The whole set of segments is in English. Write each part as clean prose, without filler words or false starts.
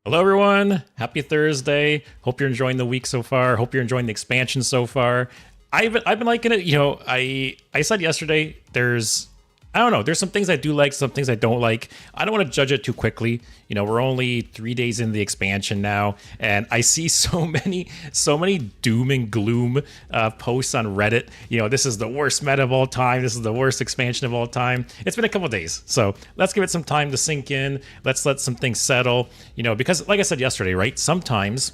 Hello, everyone. Happy Thursday. Hope you're enjoying the week so far. Hope you're enjoying the expansion so far. I've been liking it. I said yesterday. I don't know. There's some things I do like, some things I don't like. I don't want to judge it too quickly. We're only 3 days into the expansion now, and I see so many doom and gloom posts on Reddit. This is the worst meta of all time. This is the worst expansion of all time. It's been a couple days, so let's give it some time to sink in. Let's let some things settle. Because like I said yesterday, right? Sometimes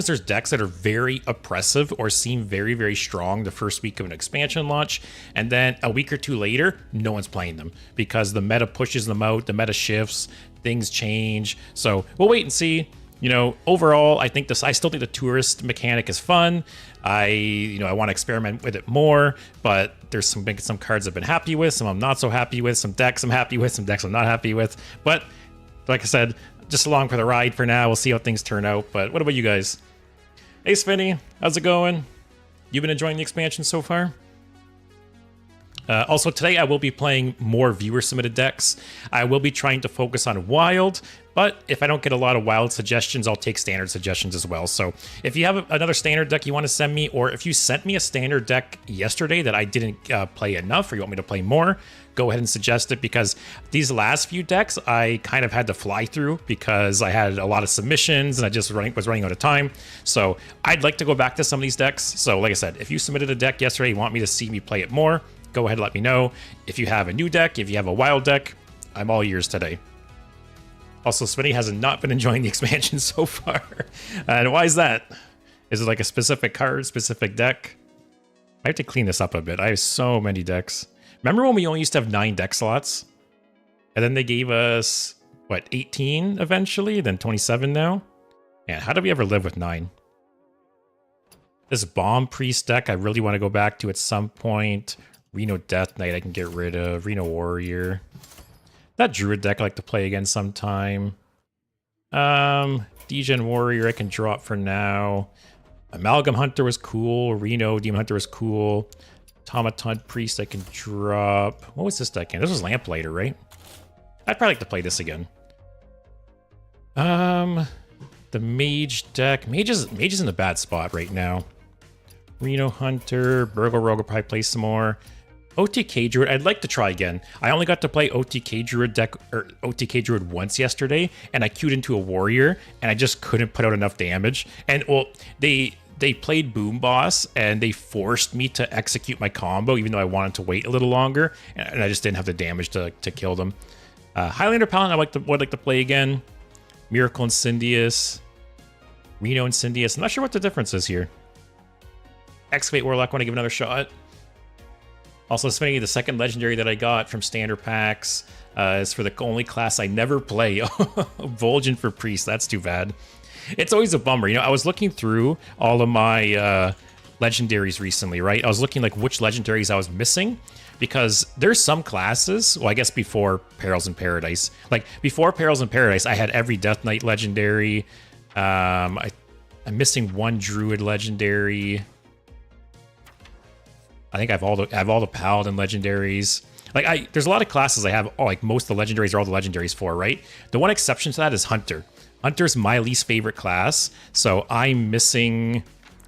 there's decks that are very oppressive or seem very, very strong the first week of an expansion launch, and then a week or two later, no one's playing them because the meta pushes them out, the meta shifts, things change. So we'll wait and see. Overall, I still think the tourist mechanic is fun. I want to experiment with it more, but there's some cards I've been happy with, some I'm not so happy with, some decks I'm happy with, some decks I'm not happy with. But like I said, just along for the ride for now. We'll see how things turn out. But what about you guys? Hey, Svenny, how's it going? You been enjoying the expansion so far? Also, today I will be playing more viewer-submitted decks. I will be trying to focus on Wild, but if I don't get a lot of Wild suggestions, I'll take Standard suggestions as well. So if you have another Standard deck you want to send me, or if you sent me a Standard deck yesterday that I didn't play enough, or you want me to play more, go ahead and suggest it, because these last few decks I kind of had to fly through because I had a lot of submissions and I just was running out of time. So I'd like to go back to some of these decks. So like I said, if you submitted a deck yesterday, you want me to see me play it more, go ahead and let me know. If you have a new deck, if you have a Wild deck, I'm all ears today. Also, Smitty has not been enjoying the expansion so far. And why is that? Is it like a specific card, specific deck? I have to clean this up a bit. I have so many decks. Remember when we only used to have 9 deck slots? And then they gave us, what, 18 eventually? Then 27 now? Man, how did we ever live with 9? This Bomb Priest deck I really want to go back to at some point. Reno Death Knight I can get rid of. Reno Warrior. That Druid deck I like to play again sometime. Degen Warrior I can drop for now. Amalgam Hunter was cool. Reno Demon Hunter was cool. Automaton Priest I can drop. What was this deck in? This was Lamplighter, right? I'd probably like to play this again. The Mage deck. Mage is in a bad spot right now. Reno Hunter. Burgle Rogue will probably play some more. OTK Druid, I'd like to try again. I only got to play OTK Druid deck or OTK Druid once yesterday, and I queued into a warrior, and I just couldn't put out enough damage. And well, they played Boom Boss, and they forced me to execute my combo, even though I wanted to wait a little longer, and I just didn't have the damage to kill them. Highlander Paladin, would like to play again. Miracle Incendious, Reno Incendious. I'm not sure what the difference is here. Excavate Warlock, want to give another shot. Also, spending the second legendary that I got from standard packs is for the only class I never play. Vol'jin for Priest, that's too bad. It's always a bummer. I was looking through all of my legendaries recently, right? I was looking like which legendaries I was missing, because there's some classes, well, I guess before Perils in Paradise. Like, before Perils in Paradise, I had every Death Knight legendary. I'm missing one Druid legendary. I think I have all the Paladin legendaries. Like, there's a lot of classes I have. Oh, like most of the legendaries are all the legendaries for, right? The one exception to that is Hunter. Hunter's my least favorite class, so I'm missing.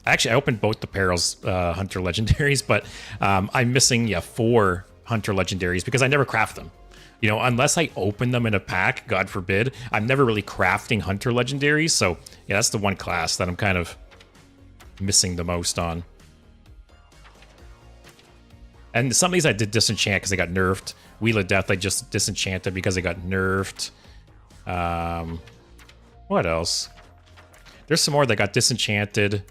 Actually, I opened both the Perils Hunter legendaries, but I'm missing 4 Hunter legendaries because I never craft them. Unless I open them in a pack, God forbid, I'm never really crafting Hunter legendaries. So yeah, that's the one class that I'm kind of missing the most on. And some of these I did disenchant because they got nerfed. Wheel of Death I just disenchanted because they got nerfed. What else? There's some more that got disenchanted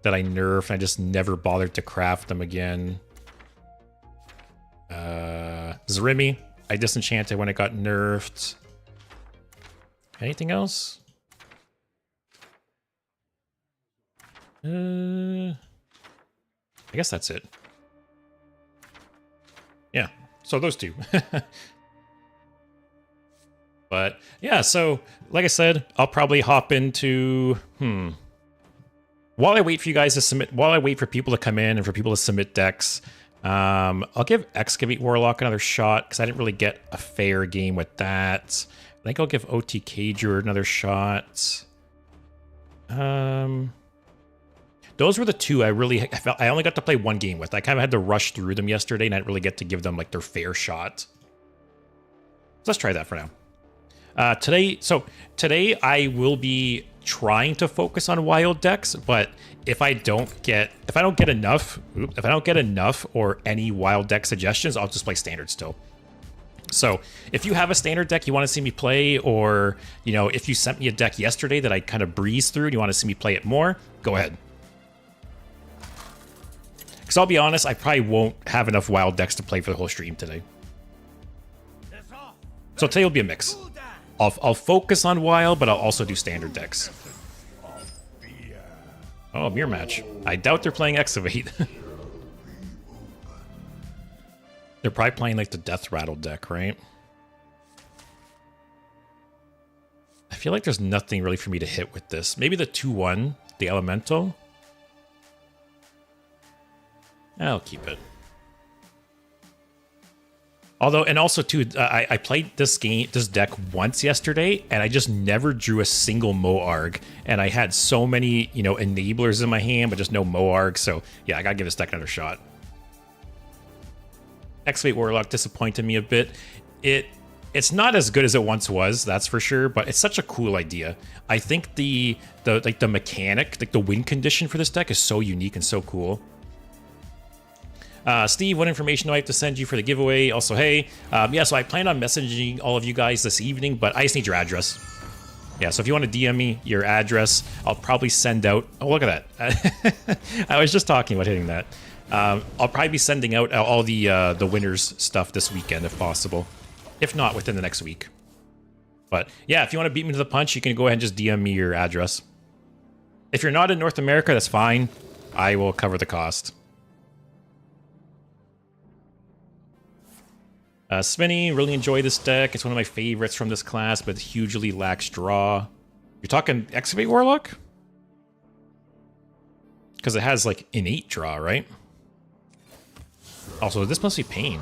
that I nerfed, and I just never bothered to craft them again. Zrimi, I disenchanted when it got nerfed. Anything else? I guess that's it. Yeah, so those two. But yeah, so like I said, I'll probably hop into while I wait for you guys to submit, while I wait for people to come in and for people to submit decks, I'll give Excavate Warlock another shot because I didn't really get a fair game with that. I think I'll give OTK Drew another shot. Those were the two I felt I only got to play one game with. I kind of had to rush through them yesterday, and I didn't really get to give them like their fair shot. So let's try that for now. Today I will be trying to focus on wild decks, but if I don't get enough or any wild deck suggestions, I'll just play standard still. So if you have a standard deck you want to see me play, or if you sent me a deck yesterday that I kind of breezed through and you want to see me play it more, go ahead. Because I'll be honest, I probably won't have enough wild decks to play for the whole stream today. So today will be a mix. I'll focus on wild, but I'll also do standard decks. Oh, mirror match. I doubt they're playing Excavate. They're probably playing like the Death Rattle deck, right? I feel like there's nothing really for me to hit with this. Maybe the 2/1, the Elemental. I'll keep it. Although, and also too, I played this deck once yesterday, and I just never drew a single Moarg, and I had so many, enablers in my hand, but just no Moarg. So yeah, I gotta give this deck another shot. Excavate Warlock disappointed me a bit. It's not as good as it once was, that's for sure, but it's such a cool idea. I think the mechanic, like the win condition for this deck is so unique and so cool. Steve, what information do I have to send you for the giveaway? Also, hey, yeah, so I plan on messaging all of you guys this evening, but I just need your address. Yeah, so if you want to DM me your address, I'll probably send out... Oh, look at that. I was just talking about hitting that. I'll probably be sending out all the winners stuff this weekend, if possible. If not, within the next week. But yeah, if you want to beat me to the punch, you can go ahead and just DM me your address. If you're not in North America, that's fine. I will cover the cost. Svenny, really enjoy this deck. It's one of my favorites from this class, but hugely lacks draw. You're talking Excavate Warlock? Because it has, like, innate draw, right? Also, this must be pain.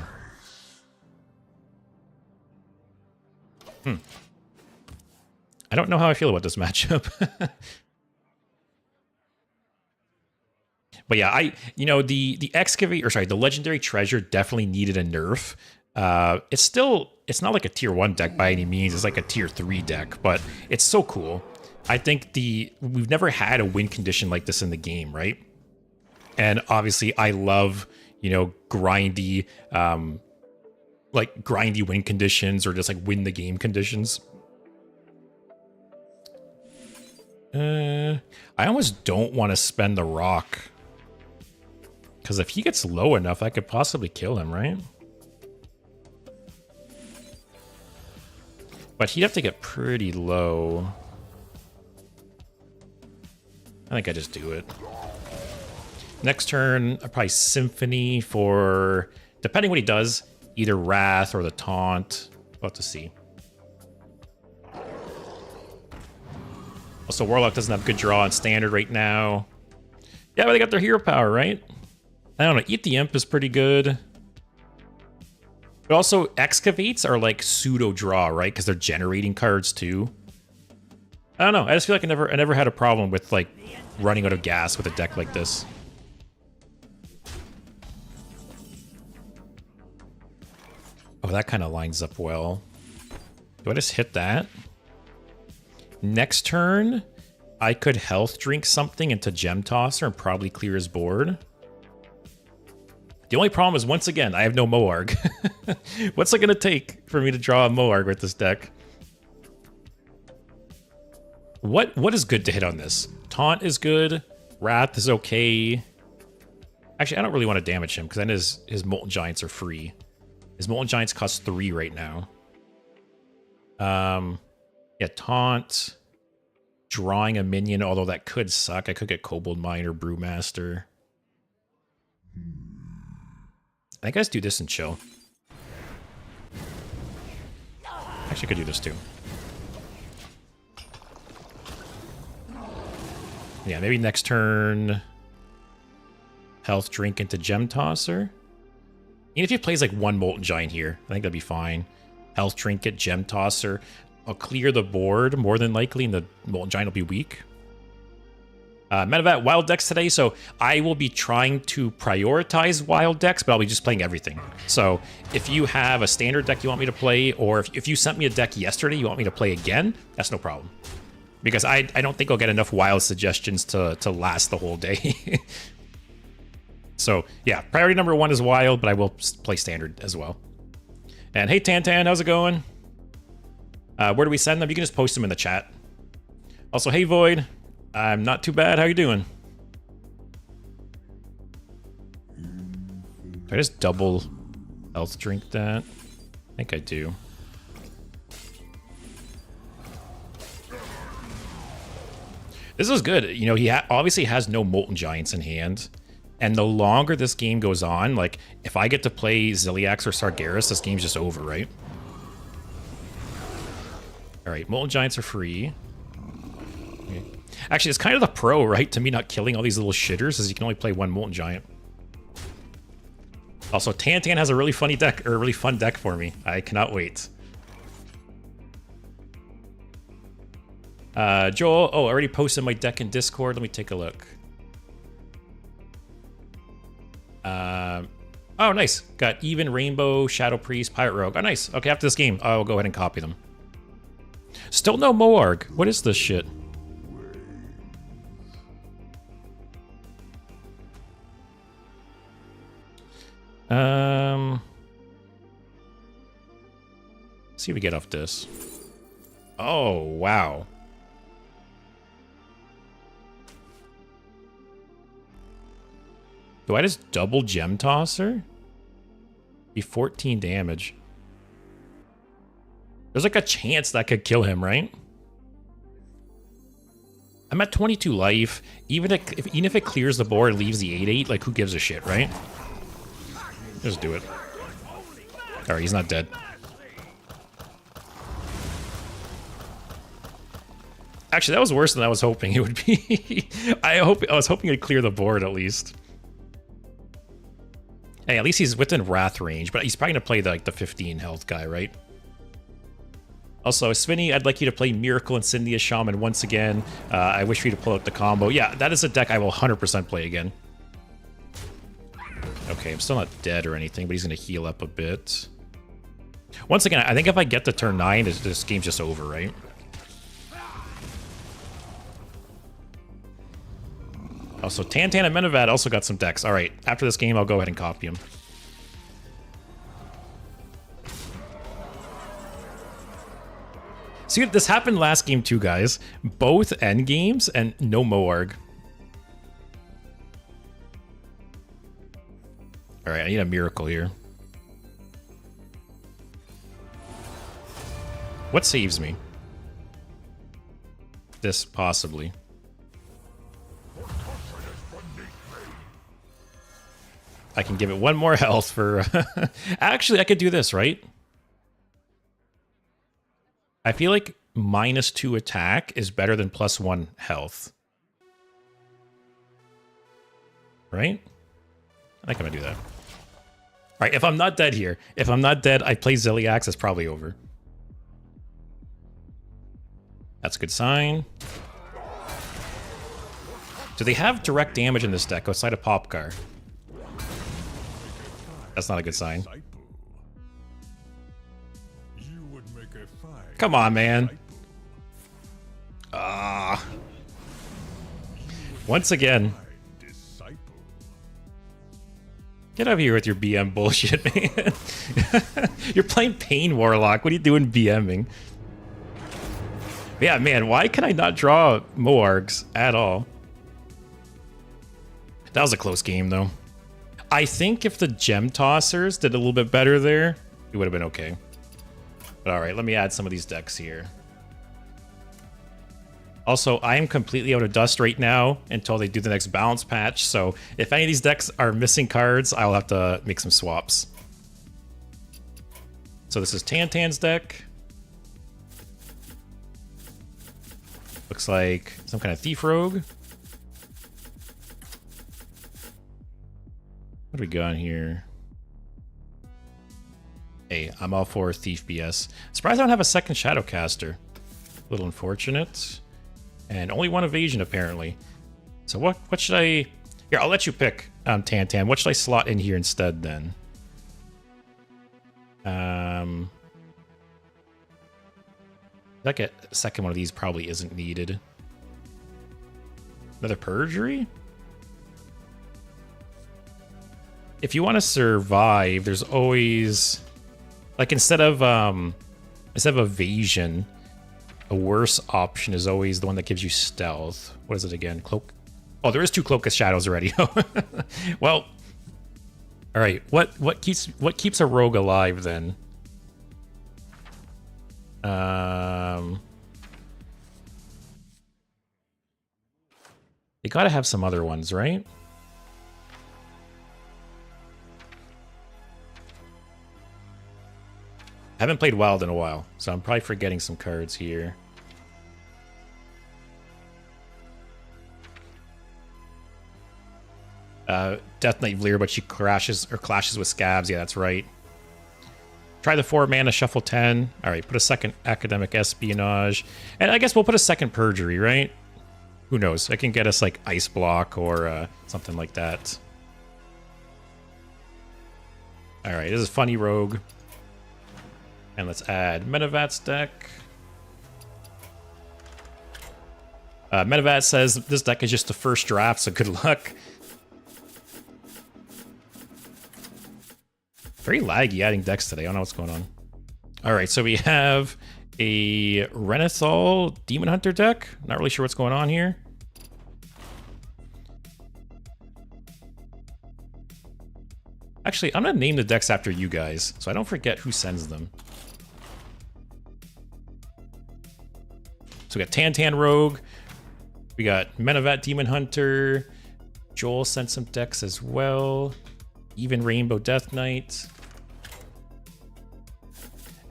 I don't know how I feel about this matchup. But yeah, the Excavate, or sorry, the Legendary Treasure definitely needed a nerf. It's not like a tier 1 deck by any means. It's like a tier 3 deck, but it's so cool. I think we've never had a win condition like this in the game, right? And obviously I love, grindy, grindy win conditions, or just like win the game conditions. I almost don't want to spend the rock, because if he gets low enough, I could possibly kill him, right? But he'd have to get pretty low. I think I just do it. Next turn, I'll probably Symphony for, depending what he does, either Wrath or the Taunt. We'll have to see. Also, Warlock doesn't have good draw on Standard right now. Yeah, but they got their hero power, right? I don't know, Eat the Imp is pretty good. But also, Excavates are like pseudo draw, right? Because they're generating cards too. I don't know. I just feel like I never had a problem with like running out of gas with a deck like this. Oh, that kind of lines up well. Do I just hit that? Next turn, I could health drink something into Gem Tosser and probably clear his board. The only problem is, once again, I have no Moarg. What's it going to take for me to draw a Moarg with this deck? What is good to hit on this? Taunt is good. Wrath is okay. Actually, I don't really want to damage him, because then his Molten Giants are free. His Molten Giants cost 3 right now. Yeah, Taunt. Drawing a minion, although that could suck. I could get Kobold Mine or Brewmaster. I think I just do this and chill. Actually, I could do this too. Yeah, maybe next turn, health drink into Gem Tosser. Even if he plays like one Molten Giant here, I think that'd be fine. Health Trinket, Gem Tosser. I'll clear the board more than likely, and the Molten Giant will be weak. Metavat wild decks today, so I will be trying to prioritize wild decks, but I'll be just playing everything. So if you have a standard deck you want me to play, or if you sent me a deck yesterday you want me to play again, that's no problem. Because I don't think I'll get enough wild suggestions to last the whole day. So yeah, priority number 1 is wild, but I will play standard as well. And hey Tantan, how's it going? Where do we send them? You can just post them in the chat. Also, hey Void. I'm not too bad. How you doing? Do I just double health drink that? I think I do. This is good. You know, he obviously has no Molten Giants in hand. And the longer this game goes on, like, if I get to play Ziliax or Sargeras, this game's just over, right? Alright, Molten Giants are free. Okay. Actually, it's kind of the pro, right, to me not killing all these little shitters, as you can only play 1 Molten Giant. Also, Tantan has a really funny deck, or a really fun deck for me. I cannot wait. Joel, oh, I already posted my deck in Discord. Let me take a look. Oh, nice. Got Even, Rainbow, Shadow Priest, Pirate Rogue. Oh, nice. Okay, after this game, I'll go ahead and copy them. Still no Moarg. What is this shit? Let's see if we get off this. Oh, wow. Do I just double Gem Tosser? Be 14 damage. There's like a chance that could kill him, right? I'm at 22 life. Even if it clears the board and leaves the 8/8, like who gives a shit, right? Just do it. Alright, he's not dead. Actually, that was worse than I was hoping it would be. I was hoping it'd clear the board at least. Hey, at least he's within Wrath range, but he's probably gonna play the 15 health guy, right? Also, Svinny, I'd like you to play Miracle and Cynthia Shaman once again. I wish for you to pull out the combo. Yeah, that is a deck I will 100% play again. Okay, I'm still not dead or anything, but he's gonna heal up a bit. Once again, I think if I get to turn 9, this game's just over, right? Also, Tantan and Menavad also got some decks. Alright, after this game, I'll go ahead and copy them. See, this happened last game too, guys. Both end games and no Moarg. Alright, I need a miracle here. What saves me? This, possibly. I can give it 1 more health for... Actually, I could do this, right? I feel like -2 attack is better than +1 health. Right? I think I'm gonna do that. Alright, if I'm not dead here, if I'm not dead, I play Ziliax, it's probably over. That's a good sign. Do they have direct damage in this deck outside of Popcar? That's not a good sign. Come on, man. Once again. Get out of here with your BM bullshit, man. You're playing Pain Warlock. What are you doing BMing? Yeah, man, why can I not draw Moargs at all? That was a close game, though. I think if the Gem Tossers did a little bit better there, it would have been okay. But alright, let me add some of these decks here. Also, I am completely out of dust right now until they do the next balance patch, so if any of these decks are missing cards, I'll have to make some swaps. So this is Tantan's deck. Looks like some kind of Thief Rogue. What do we got here? Hey, I'm all for Thief BS. Surprised I don't have a second Shadowcaster. A little unfortunate. And only one evasion, apparently. So what should I... Here, I'll let you pick, Tantan. What should I slot in here instead, then? Like a second one of these probably isn't needed. Another Perjury? If you want to survive, there's always... Like, instead of evasion, a worse option is always the one that gives you stealth. What is it again? Cloak? Oh, there is 2 Cloak of Shadows already. Well, all right. What keeps a rogue alive then? You gotta have some other ones, right? I haven't played Wild in a while, so I'm probably forgetting some cards here. Death Knight Vleer, but she clashes with Scabs. Yeah, that's right. Try the 4 mana, shuffle 10. All right, put a second Academic Espionage. And I guess we'll put a second Perjury, right? Who knows? It can get us like Ice Block or something like that. All right, this is Funny Rogue. And let's add Metavat's deck. Metavat says this deck is just the first draft, so good luck. Very laggy adding decks today. I don't know what's going on. All right, so we have a Renathal Demon Hunter deck. Not really sure what's going on here. Actually, I'm going to name the decks after you guys, so I don't forget who sends them. So we got Tantan Rogue. We got Menavat Demon Hunter. Joel sent some decks as well. Even Rainbow Death Knight.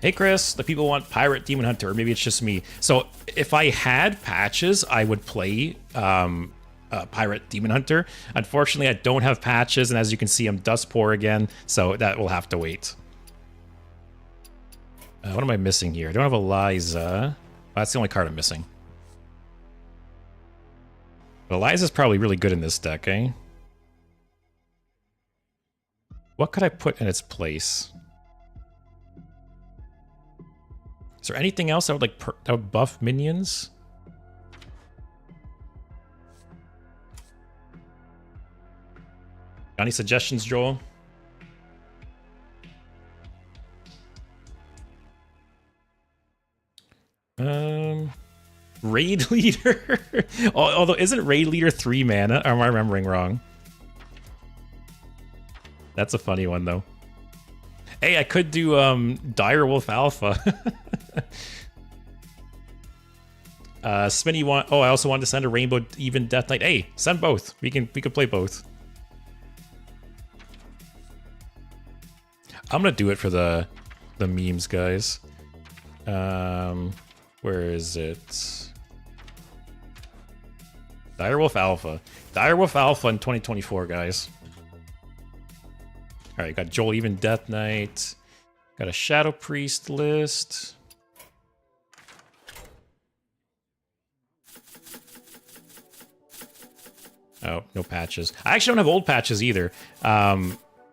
Hey Chris, the people want Pirate Demon Hunter, or maybe it's just me. So if I had patches, I would play Pirate Demon Hunter. Unfortunately, I don't have patches, and as you can see, I'm dust poor again, so that will have to wait. What am I missing here? I don't have Eliza. Oh, that's the only card I'm missing. But Eliza's probably really good in this deck, eh? What could I put in its place? Is there anything else that would that would buff minions? Got any suggestions, Joel? Raid Leader? Although, isn't Raid Leader 3 mana? Or am I remembering wrong? That's a funny one, though. Hey, I could do Direwolf Alpha. Spinny want. Oh, I also wanted to send a Rainbow Even Death Knight. Hey, send both. We can play both. I'm gonna do it for the memes, guys. Where is it? Direwolf Alpha. Direwolf Alpha in 2024, guys. All right, got Joel Even Death Knight. Got a Shadow Priest list. Oh, no patches. I actually don't have old patches either.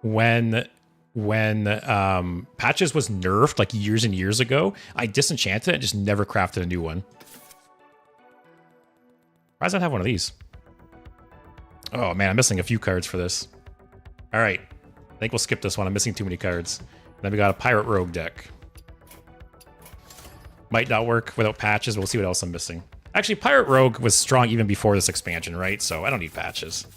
When patches was nerfed like years and years ago, I disenchanted it and just never crafted a new one. Why does that have one of these? Oh man, I'm missing a few cards for this. All right, I think we'll skip this one. I'm missing too many cards. Then we got a Pirate Rogue deck. Might not work without patches, but we'll see what else I'm missing. Actually, Pirate Rogue was strong even before this expansion, right? So I don't need patches.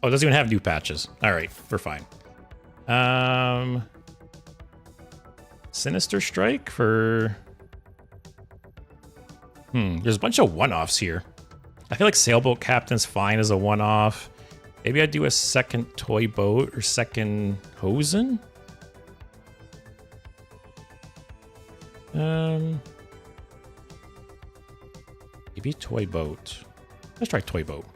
Oh, it doesn't even have new patches. All right, we're fine. Sinister Strike for... there's a bunch of one-offs here. I feel like Sailboat Captain's fine as a one-off. Maybe I'd do a second Toy Boat or second Hosen? Maybe Toy Boat. Let's try Toy Boat.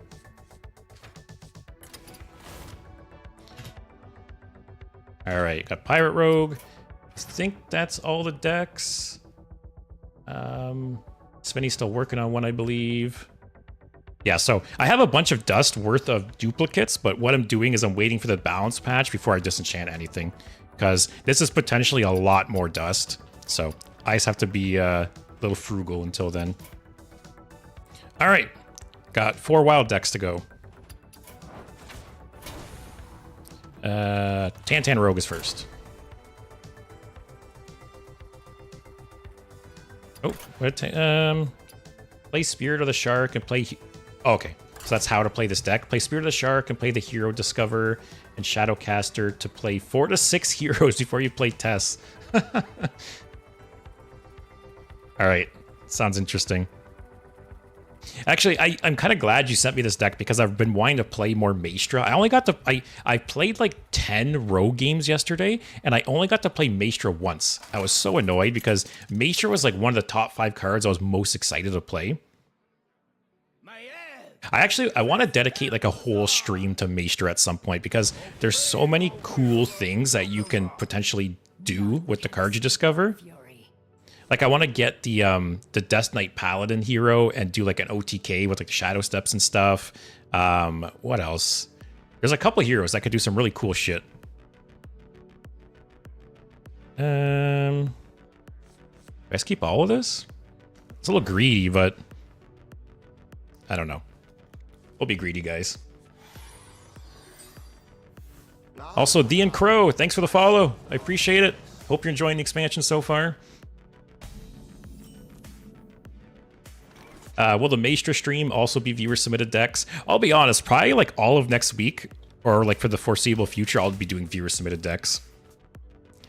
All right, got Pirate Rogue. think that's all the decks. Spenny's still working on one, I believe. Yeah, so I have a bunch of dust worth of duplicates, but what I'm doing is I'm waiting for the balance patch before I disenchant anything, because this is potentially a lot more dust. So I just have to be a little frugal until then. All right, got 4 wild decks to go. Tantan Rogue is first. Oh, play Spirit of the Shark and play... Oh, okay, so that's how to play this deck. Play Spirit of the Shark and play the Hero Discover and Shadowcaster to play 4 to 6 heroes before you play Tess. All right, sounds interesting. Actually, I'm kind of glad you sent me this deck because I've been wanting to play more Maestra. I only got to... I played like 10 Rogue games yesterday, and I only got to play Maestra once. I was so annoyed because Maestra was like one of the top 5 cards I was most excited to play. I want to dedicate like a whole stream to Maestra at some point because there's so many cool things that you can potentially do with the cards you discover. Like I want to get the Death Knight Paladin hero and do like an OTK with like the Shadow Steps and stuff. What else? There's a couple heroes that could do some really cool shit. Let's keep all of this. It's a little greedy, but I don't know. We'll be greedy, guys. Also, D and Crow, thanks for the follow. I appreciate it. Hope you're enjoying the expansion so far. Will the Maestra stream also be viewer-submitted decks? I'll be honest, probably like all of next week, or like for the foreseeable future, I'll be doing viewer-submitted decks.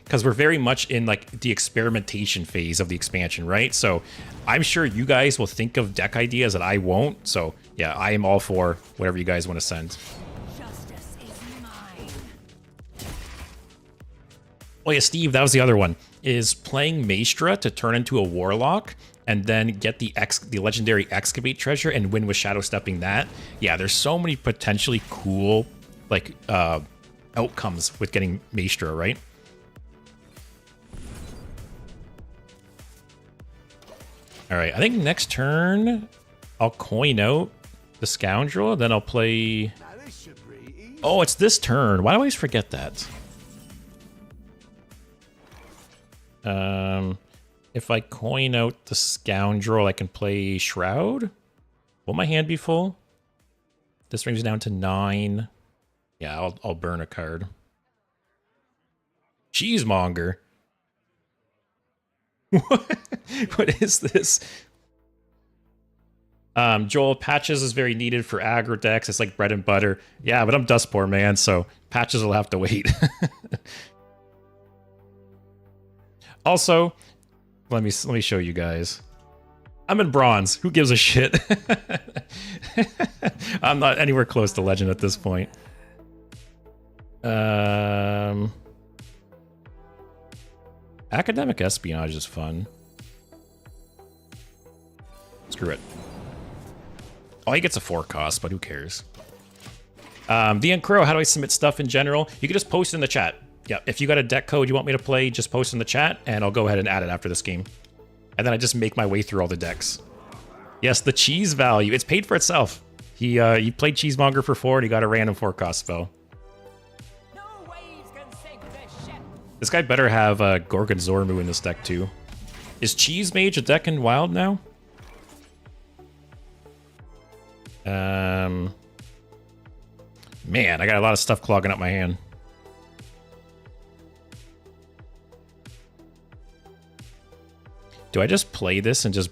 Because we're very much in like the experimentation phase of the expansion, right? So I'm sure you guys will think of deck ideas that I won't. So yeah, I am all for whatever you guys want to send. Justice is mine. Oh yeah, Steve, that was the other one. Is playing Maestra to turn into a Warlock and then get the legendary Excavate treasure and win with Shadow Stepping that. Yeah, there's so many potentially cool like outcomes with getting Maestra, right? All right, I think next turn I'll coin out the Scoundrel, then I'll play... Oh, it's this turn. Why do I always forget that? If I coin out the Scoundrel, I can play Shroud. Will my hand be full? This brings me down to 9. Yeah, I'll burn a card. Cheesemonger. What is this? Joel, Patches is very needed for aggro decks. It's like bread and butter. Yeah, but I'm dust poor, man, so Patches will have to wait. Also, let me show you guys. I'm in bronze. Who gives a shit? I'm not anywhere close to legend at this point. Academic espionage is fun. Screw it. Oh, he gets a 4 cost, but who cares? The Crow, how do I submit stuff in general? You can just post in the chat. Yeah, if you got a deck code you want me to play, just post in the chat, and I'll go ahead and add it after this game. And then I just make my way through all the decks. Yes, the cheese value. It's paid for itself. He played Cheesemonger for 4, and he got a random 4 cost spell. No waves can sink this ship. This guy better have Gorgon Zormu in this deck, too. Is Cheese Mage a deck in Wild now? Man, I got a lot of stuff clogging up my hand. Do I just play this and just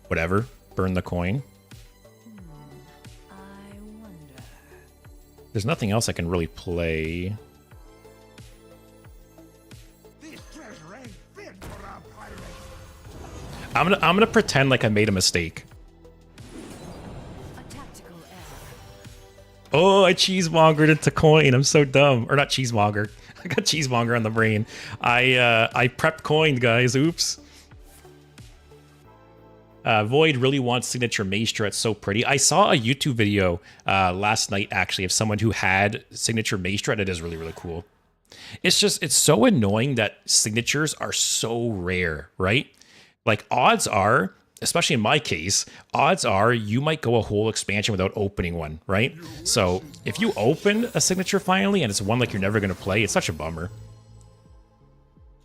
whatever, burn the coin? I wonder. There's nothing else I can really play. I'm gonna pretend like I made a mistake. Oh, I cheesemongered into coin. I'm so dumb. Or not cheesemonger. I got cheesemonger on the brain. I prepped coined, guys. Oops. Void really wants signature Maestra. It's so pretty. I saw a YouTube video last night, actually, of someone who had signature Maestra, and it is really, really cool. It's just, it's so annoying that signatures are so rare, right? Like odds are, especially in my case, odds are you might go a whole expansion without opening one, right? So if you open a signature finally and it's one like you're never going to play, it's such a bummer.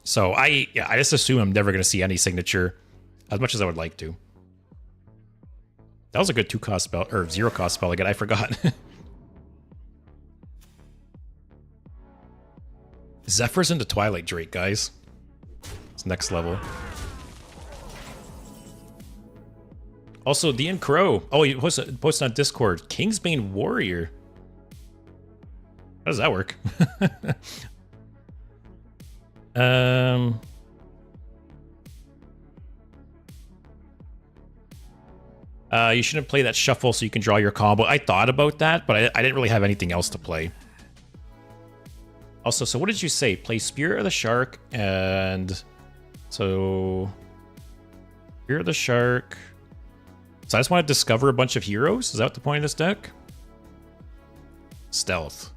So I just assume I'm never going to see any signature as much as I would like to. That was a good 2-cost spell, or 0-cost spell again, I forgot. Zephyr's into Twilight Drake, guys. It's next level. Also, Dean Crow. Oh, he posted on Discord. Kingsbane Warrior. How does that work? You shouldn't play that shuffle so you can draw your combo. I thought about that, but I didn't really have anything else to play. Also, so what did you say? Play Spirit of the Shark and... So... Spirit of the Shark... So I just want to discover a bunch of heroes? Is that what the point of this deck? Stealth.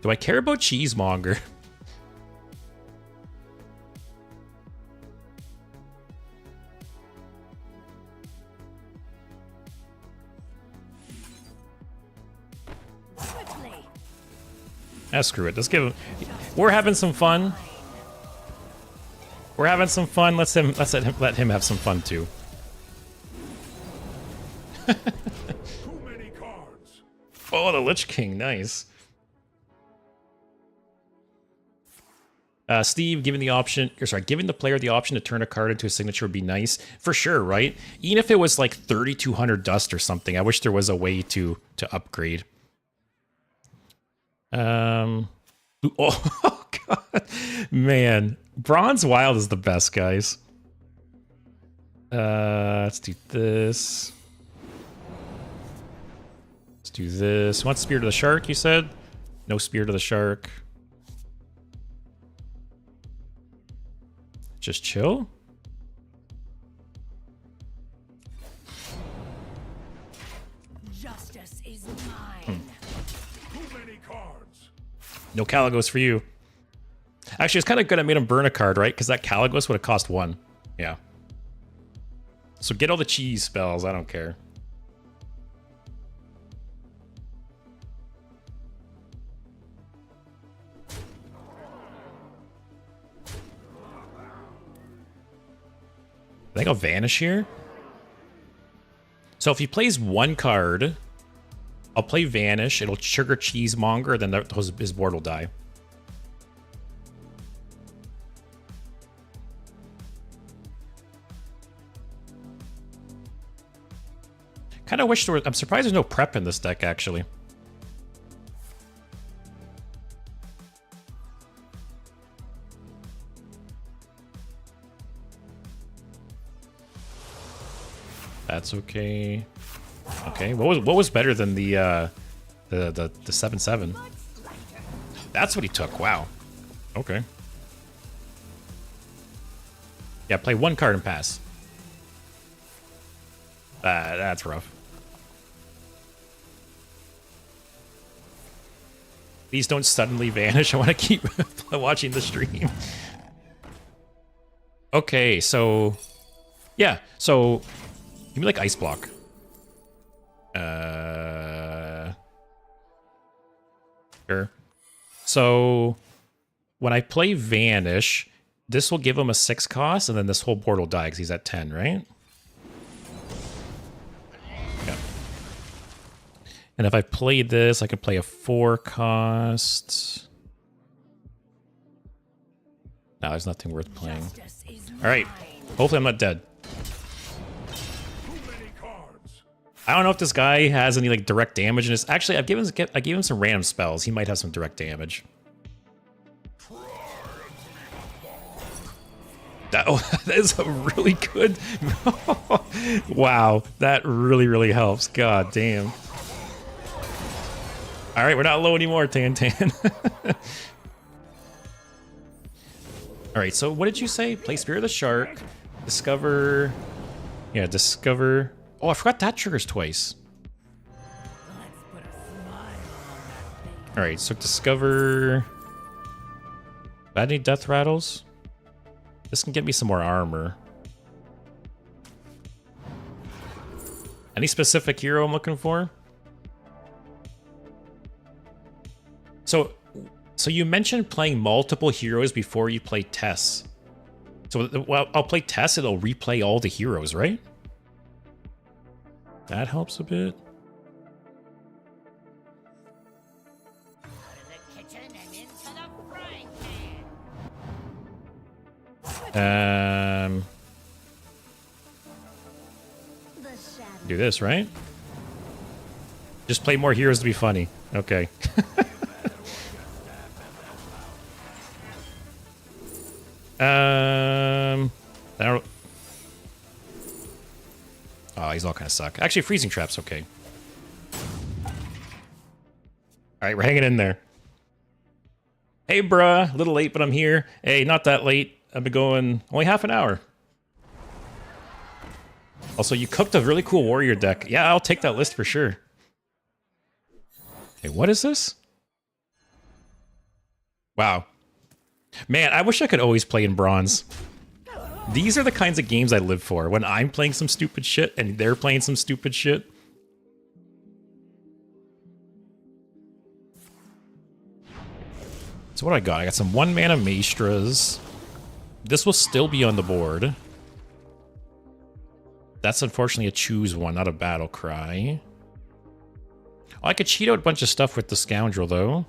Do I care about Cheesemonger? Ah, screw it. Let's give him... We're having some fun. We're having some fun. Let him have some fun too. Too many cards. Oh, the Lich King, nice. Steve, giving the player the option to turn a card into a signature would be nice for sure, right? Even if it was like 3,200 dust or something, I wish there was a way to upgrade. Oh god, man. Bronze Wild is the best, guys. Let's do this. Let's do this. Want Spirit of the Shark, you said? No Spirit of the Shark. Just chill? Justice is mine. Too many cards. No Caligos for you. Actually, it's kind of good I made him burn a card, right? Because that Caligos would have cost 1. Yeah. So get all the cheese spells. I don't care. I think I'll vanish here. So if he plays 1 card, I'll play Vanish. It'll trigger Cheesemonger, then his board will die. Kind of wish there was... I'm surprised there's no prep in this deck, actually. That's okay. Okay, what was better than the 7/7? That's what he took. Wow. Okay. Yeah, play 1 card and pass. That's rough. Please don't suddenly vanish. I want to keep watching the stream. Okay, so... Yeah, so... Give me, like, Ice Block. Sure. So, when I play Vanish, this will give him a 6 cost, and then this whole board will die because he's at 10, right? Yeah. And if I played this, I could play a 4 cost. No, there's nothing worth playing. Alright. Hopefully I'm not dead. I don't know if this guy has any like direct damage in his... Actually, I gave him some random spells. He might have some direct damage. That is a really good... Wow, that really, really helps. God damn. All right, we're not low anymore, Tan Tan. All right, so what did you say? Play Spirit of the Shark. Discover... Yeah, discover... Oh, I forgot that triggers twice. Alright, so discover... Got any death rattles? This can get me some more armor. Any specific hero I'm looking for? So you mentioned playing multiple heroes before you play Tess. So well, I'll play Tess, it'll replay all the heroes, right? That helps a bit. Do this, right? Just play more heroes to be funny. Okay. I don't... Oh, these all kind of suck. Actually, freezing trap's okay. Alright, we're hanging in there. Hey, bruh. A little late, but I'm here. Hey, not that late. I've been going only half an hour. Also, you cooked a really cool warrior deck. Yeah, I'll take that list for sure. Hey, what is this? Wow. Man, I wish I could always play in bronze. These are the kinds of games I live for. When I'm playing some stupid shit and they're playing some stupid shit. So what do I got? I got some 1-mana Maestras. This will still be on the board. That's unfortunately a choose one, not a battle cry. Oh, I could cheat out a bunch of stuff with the Scoundrel, though.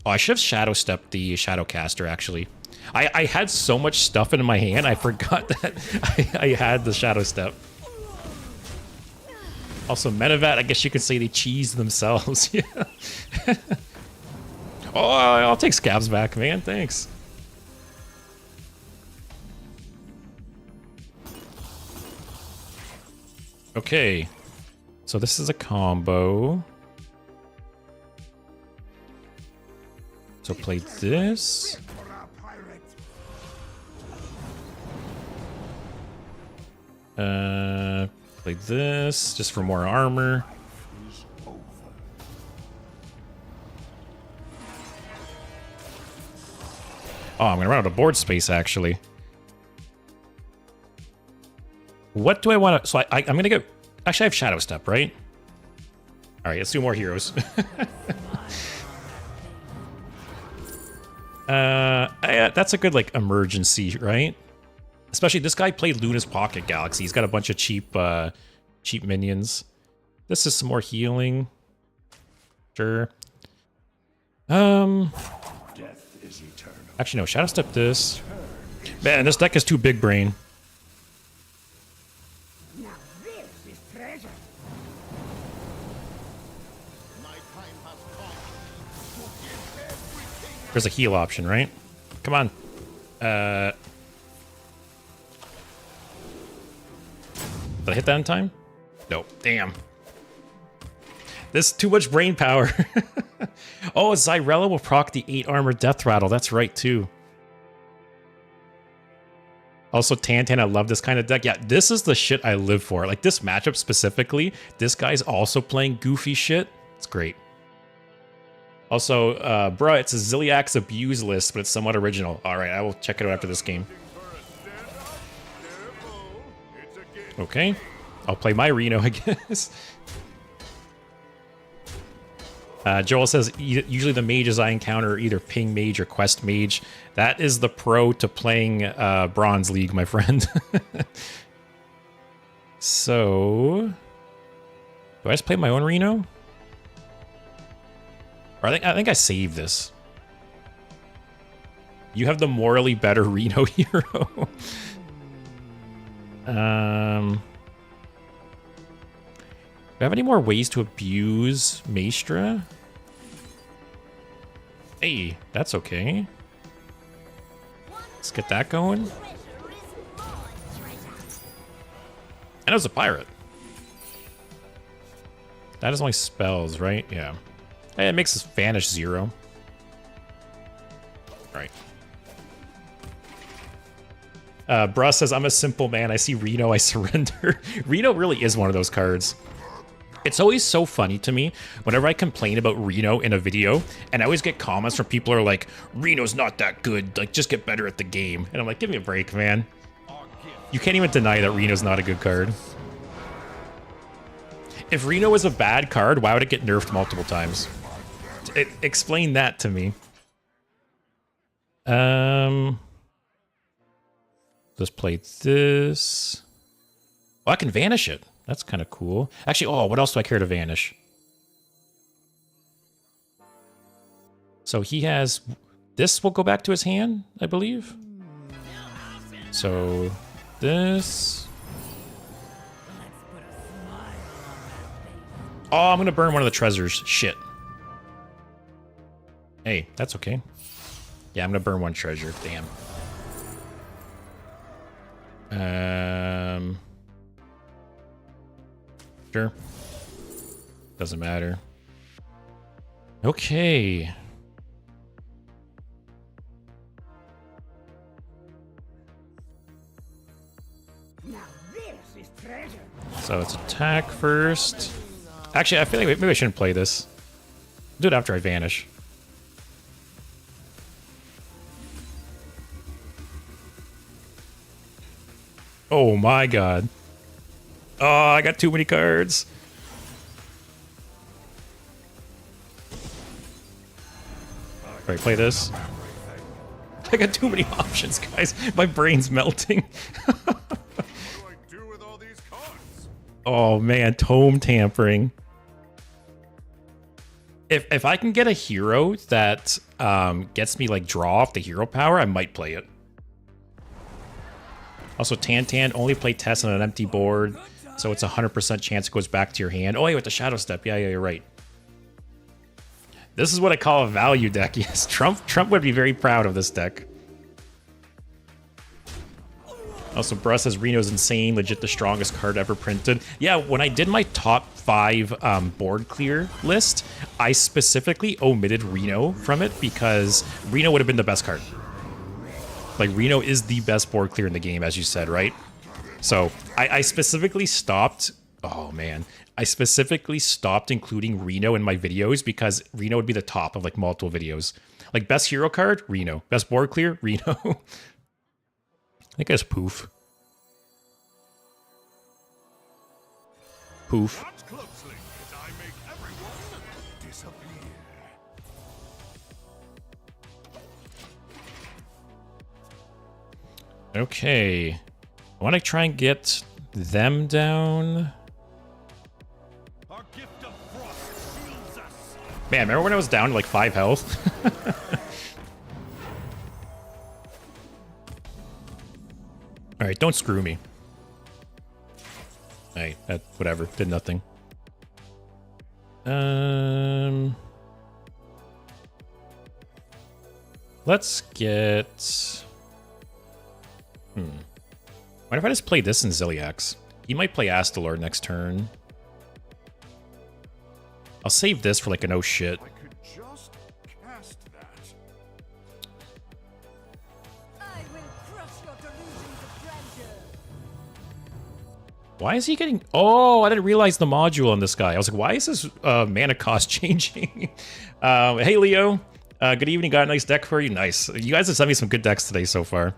Oh, I should have Shadow Stepped the Shadowcaster, actually. I had so much stuff in my hand, I forgot that I had the Shadow Step. Also, Medevat, I guess you could say they cheese themselves. Yeah. Oh, I'll take Scabs back, man. Thanks. Okay. So this is a combo. So play this. Play this just for more armor. Oh, I'm gonna run out of board space actually. What do I want to? So I'm gonna go. Actually, I have Shadow Step, right? All right, let's do more heroes. That's a good like emergency, right? Especially this guy played Luna's Pocket Galaxy. He's got a bunch of cheap minions. This is some more healing. Sure. Death is eternal. Actually, no. Shadow Step this. Man, this deck is too big brain. Now this is treasure. There's a heal option, right? Come on. Did I hit that in time? Nope. Damn. This is too much brain power. Oh, Zyrella will proc the 8 armor death rattle. That's right, too. Also, Tantan, I love this kind of deck. Yeah, this is the shit I live for. Like, this matchup specifically, this guy's also playing goofy shit. It's great. Also, bruh, it's a Ziliax Abuse list, but it's somewhat original. All right, I will check it out after this game. Okay, I'll play my Reno, I guess. Joel says, usually the mages I encounter are either Ping Mage or Quest Mage. That is the pro to playing Bronze League, my friend. So, do I just play my own Reno? Or I think I saved this. You have the morally better Reno hero. Do I have any more ways to abuse Maestra? Hey, that's okay. Let's get that going. And it was a pirate. That is only spells, right? Yeah. Hey, it makes us vanish 0. Alright. Bruh says, I'm a simple man. I see Reno, I surrender. Reno really is one of those cards. It's always so funny to me whenever I complain about Reno in a video, and I always get comments from people who are like, Reno's not that good, like, just get better at the game. And I'm like, give me a break, man. You can't even deny that Reno's not a good card. If Reno was a bad card, why would it get nerfed multiple times? Explain that to me. Let's play this. Oh, I can vanish it. That's kind of cool. Actually, oh, what else do I care to vanish? So he has... This will go back to his hand, I believe. So this... Oh, I'm going to burn one of the treasures. Shit. Hey, that's okay. Yeah, I'm going to burn one treasure. Damn. Sure. Doesn't matter. Okay. Now this is treasure. So it's attack first. Actually, I feel like maybe I shouldn't play this. I'll do it after I vanish. Oh my god. Oh, I got too many cards. Alright, play this. I got too many options, guys. My brain's melting. Oh man, tome tampering. If I can get a hero that gets me like draw off the hero power, I might play it. Also, Tan only play tests on an empty board, so it's a 100% chance it goes back to your hand. Oh, wait, with the Shadow Step. Yeah, you're right. This is what I call a value deck. Yes, Trump would be very proud of this deck. Also, Bruss says Reno's insane, legit the strongest card ever printed. Yeah, when I did my top 5 board clear list, I specifically omitted Reno from it because Reno would have been the best card. Like, Reno is the best board clear in the game, as you said, right? So, I specifically stopped... Oh, man. I specifically stopped including Reno in my videos because Reno would be the top of, like, multiple videos. Like, best hero card? Reno. Best board clear? Reno. I think it's Poof. Poof. Okay. I want to try and get them down. Man, remember when I was down to like 5 health? Alright, don't screw me. Hey, whatever. Did nothing. Let's get... What if I just play this in Ziliax? He might play Astalor next turn. I'll save this for like an oh shit. I could just cast that. I will crush your delusions of grandeur. Why is he getting... Oh, I didn't realize the module on this guy. I was like, why is his mana cost changing? Hey, Leo. Good evening. Got a nice deck for you. Nice. You guys have sent me some good decks today so far.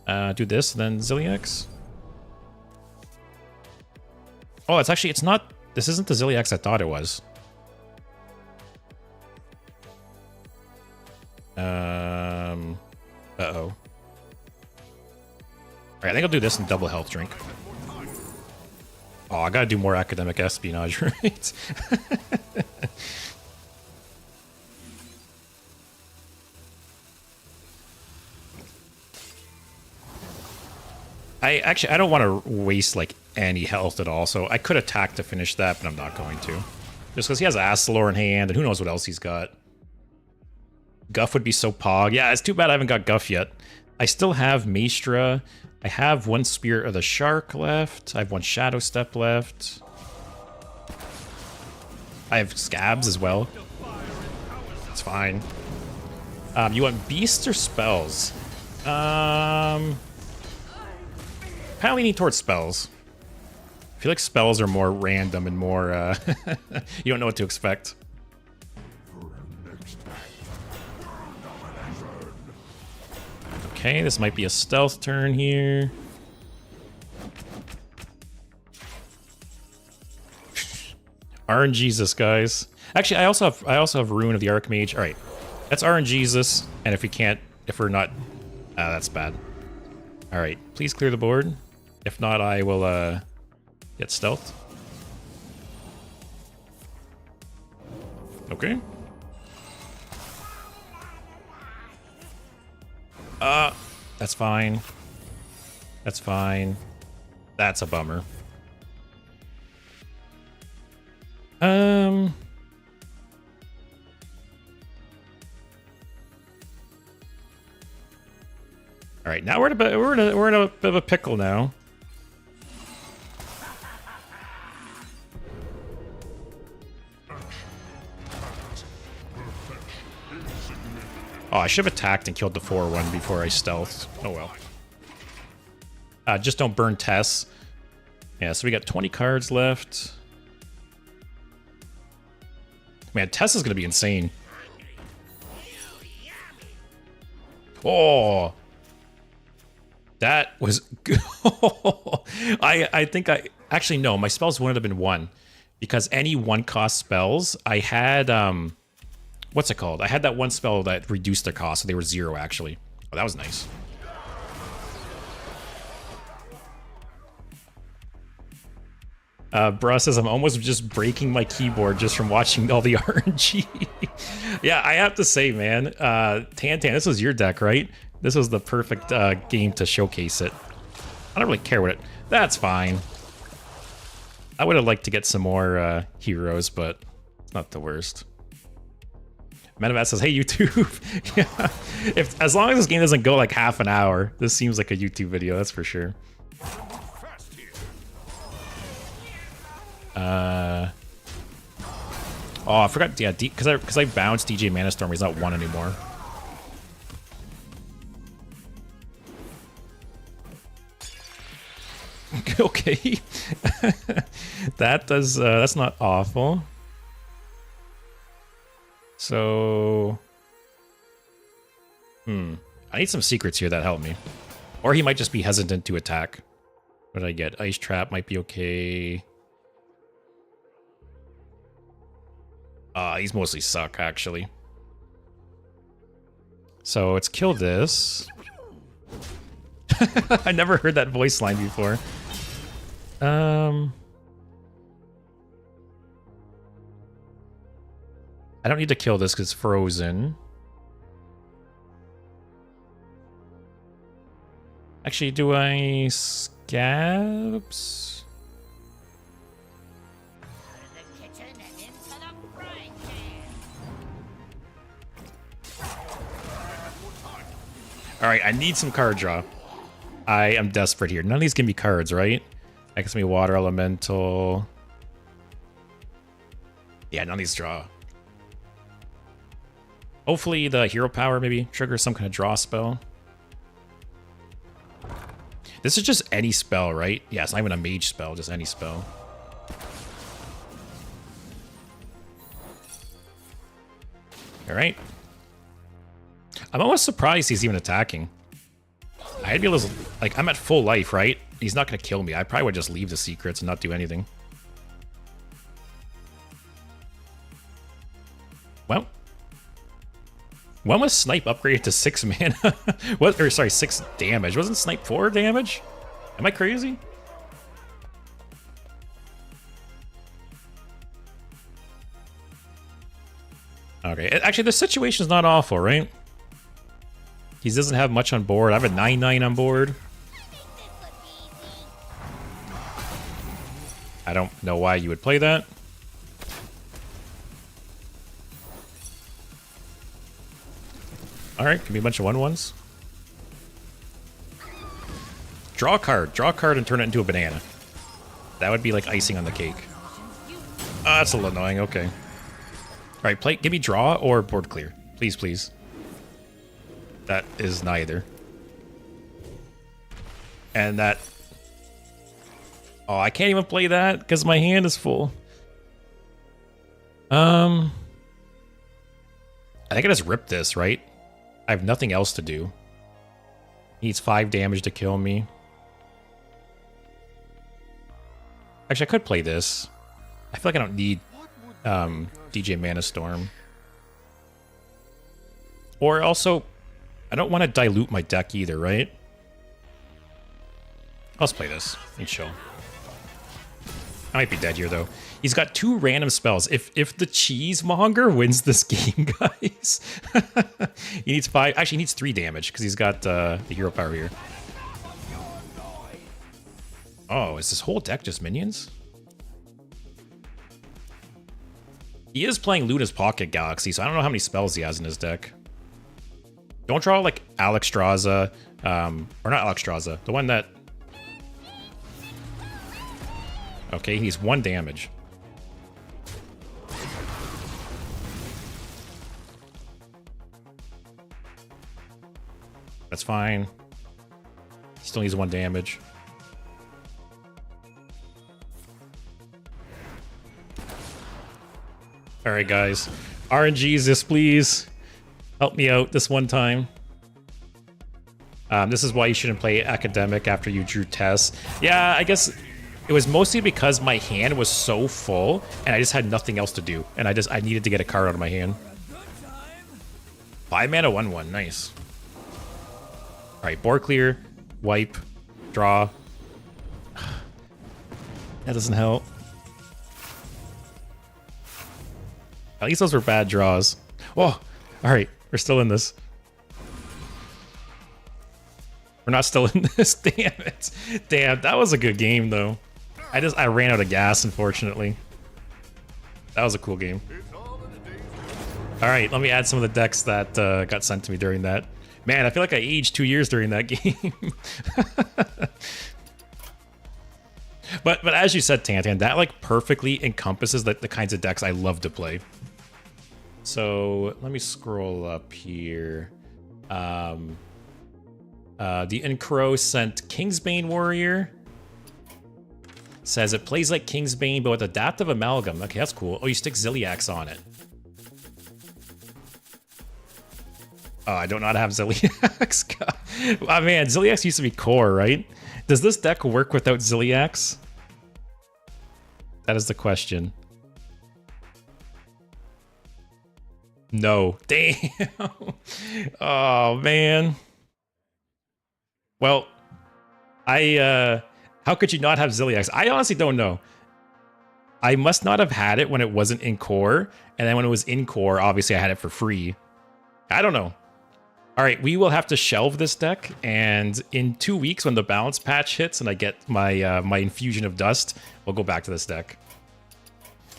Do this, then Ziliax. Oh, it's not... This isn't the Ziliax I thought it was. Uh-oh. Alright, I think I'll do this and double health drink. Oh, I gotta do more academic espionage, right? I don't want to waste, like, any health at all, so I could attack to finish that, but I'm not going to. Just because he has Astalor in hand, and who knows what else he's got. Guff would be so pog. Yeah, it's too bad I haven't got Guff yet. I still have Maestra. I have one Spirit of the Shark left. I have one Shadow Step left. I have Scabs as well. It's fine. You want Beasts or Spells? Kind of leaning towards Spells. feel like spells are more random and more, you don't know what to expect. Okay, this might be a stealth turn here. RNGesus, guys. Actually, I also have Rune of the Archmage. All right, that's RNGesus, and if we're not, that's bad. All right, please clear the board. If not, I will get stealthed. Okay. That's fine. That's fine. That's a bummer. All right, now we're in a bit of a pickle now. Oh, I should have attacked and killed the 4-1 before I stealthed. Oh well. Just don't burn Tess. Yeah, so we got 20 cards left. Man, Tess is gonna be insane. Oh, that was good. I think actually no, my spells wouldn't have been 1 because any 1-cost spells I had what's it called? I had that one spell that reduced their cost, so they were 0 actually. Oh, that was nice. Bruh says, I'm almost just breaking my keyboard just from watching all the RNG. Yeah, I have to say, man, Tantan, this was your deck, right? This was the perfect game to showcase it. I don't really care what it... That's fine. I would have liked to get some more heroes, but it's not the worst. Metavat says, hey, YouTube. Yeah. As long as this game doesn't go like half an hour, this seems like a YouTube video, that's for sure. Oh, I forgot. Yeah, because I bounced DJ Manastorm. He's not 1 anymore. Okay, that's not awful. So, I need some secrets here that help me, or he might just be hesitant to attack. What did I get? Ice Trap might be okay. These mostly suck, actually. So let's kill this. I never heard that voice line before. I don't need to kill this because it's frozen. Actually, do I scabs? Alright, I need some card draw. I am desperate here. None of these can be cards, right? That can be Water Elemental. Yeah, none of these draw. Hopefully the Hero Power maybe triggers some kind of draw spell. This is just any spell, right? Yeah, it's not even a mage spell, just any spell. Alright. I'm almost surprised he's even attacking. I'd be able to, like, I'm at full life, right? He's not going to kill me. I probably would just leave the secrets and not do anything. Well. When was Snipe upgraded to 6 mana? What? Or sorry, 6 damage. Wasn't Snipe 4 damage? Am I crazy? Okay, actually, the situation's not awful, right? He doesn't have much on board. I have a 9/9 on board. I don't know why you would play that. Alright, can be a bunch of 1/1s. Draw a card and turn it into a banana. That would be like icing on the cake. Ah, that's a little annoying, okay. Alright, play, give me draw or board clear. Please, please. That is neither. And that... Oh, I can't even play that because my hand is full. I think I just ripped this, right? I have nothing else to do. Needs 5 damage to kill me. Actually, I could play this. I feel like I don't need DJ Mana Storm. Or also, I don't want to dilute my deck either, right? Let's play this and chill. I might be dead here, though. He's got 2 random spells. If the cheesemonger wins this game, guys, he needs 5. Actually, he needs 3 damage because he's got the hero power here. Oh, is this whole deck just minions? He is playing Luna's Pocket Galaxy, so I don't know how many spells he has in his deck. Don't draw like Alexstrasza, or not Alexstrasza, the one that... Okay, he's 1 damage. That's fine. Still needs 1 damage. Alright, guys. RNG's this, please. Help me out this one time. This is why you shouldn't play Academic after you drew Tess. Yeah, I guess it was mostly because my hand was so full and I just had nothing else to do. And I needed to get a card out of my hand. 5 mana, 1/1. Nice. Alright, board clear, wipe, draw. That doesn't help. At least those were bad draws. Whoa! Alright, we're still in this. We're not still in this. Damn it. Damn, that was a good game, though. I ran out of gas, unfortunately. That was a cool game. Alright, let me add some of the decks that got sent to me during that. Man, I feel like I aged 2 years during that game. But as you said, Tantan, that like perfectly encompasses the kinds of decks I love to play. So let me scroll up here. The Incro sent Kingsbane Warrior. Says it plays like Kingsbane, but with Adaptive Amalgam. Okay, that's cool. Oh, you stick Ziliax on it. Oh, I do not have Ziliax. Oh, man, Ziliax used to be core, right? Does this deck work without Ziliax? That is the question. No. Damn. Oh, man. Well, how could you not have Ziliax? I honestly don't know. I must not have had it when it wasn't in core, and then when it was in core, obviously I had it for free. I don't know. All right, we will have to shelve this deck, and in 2 weeks when the balance patch hits and I get my my Infusion of Dust, we'll go back to this deck.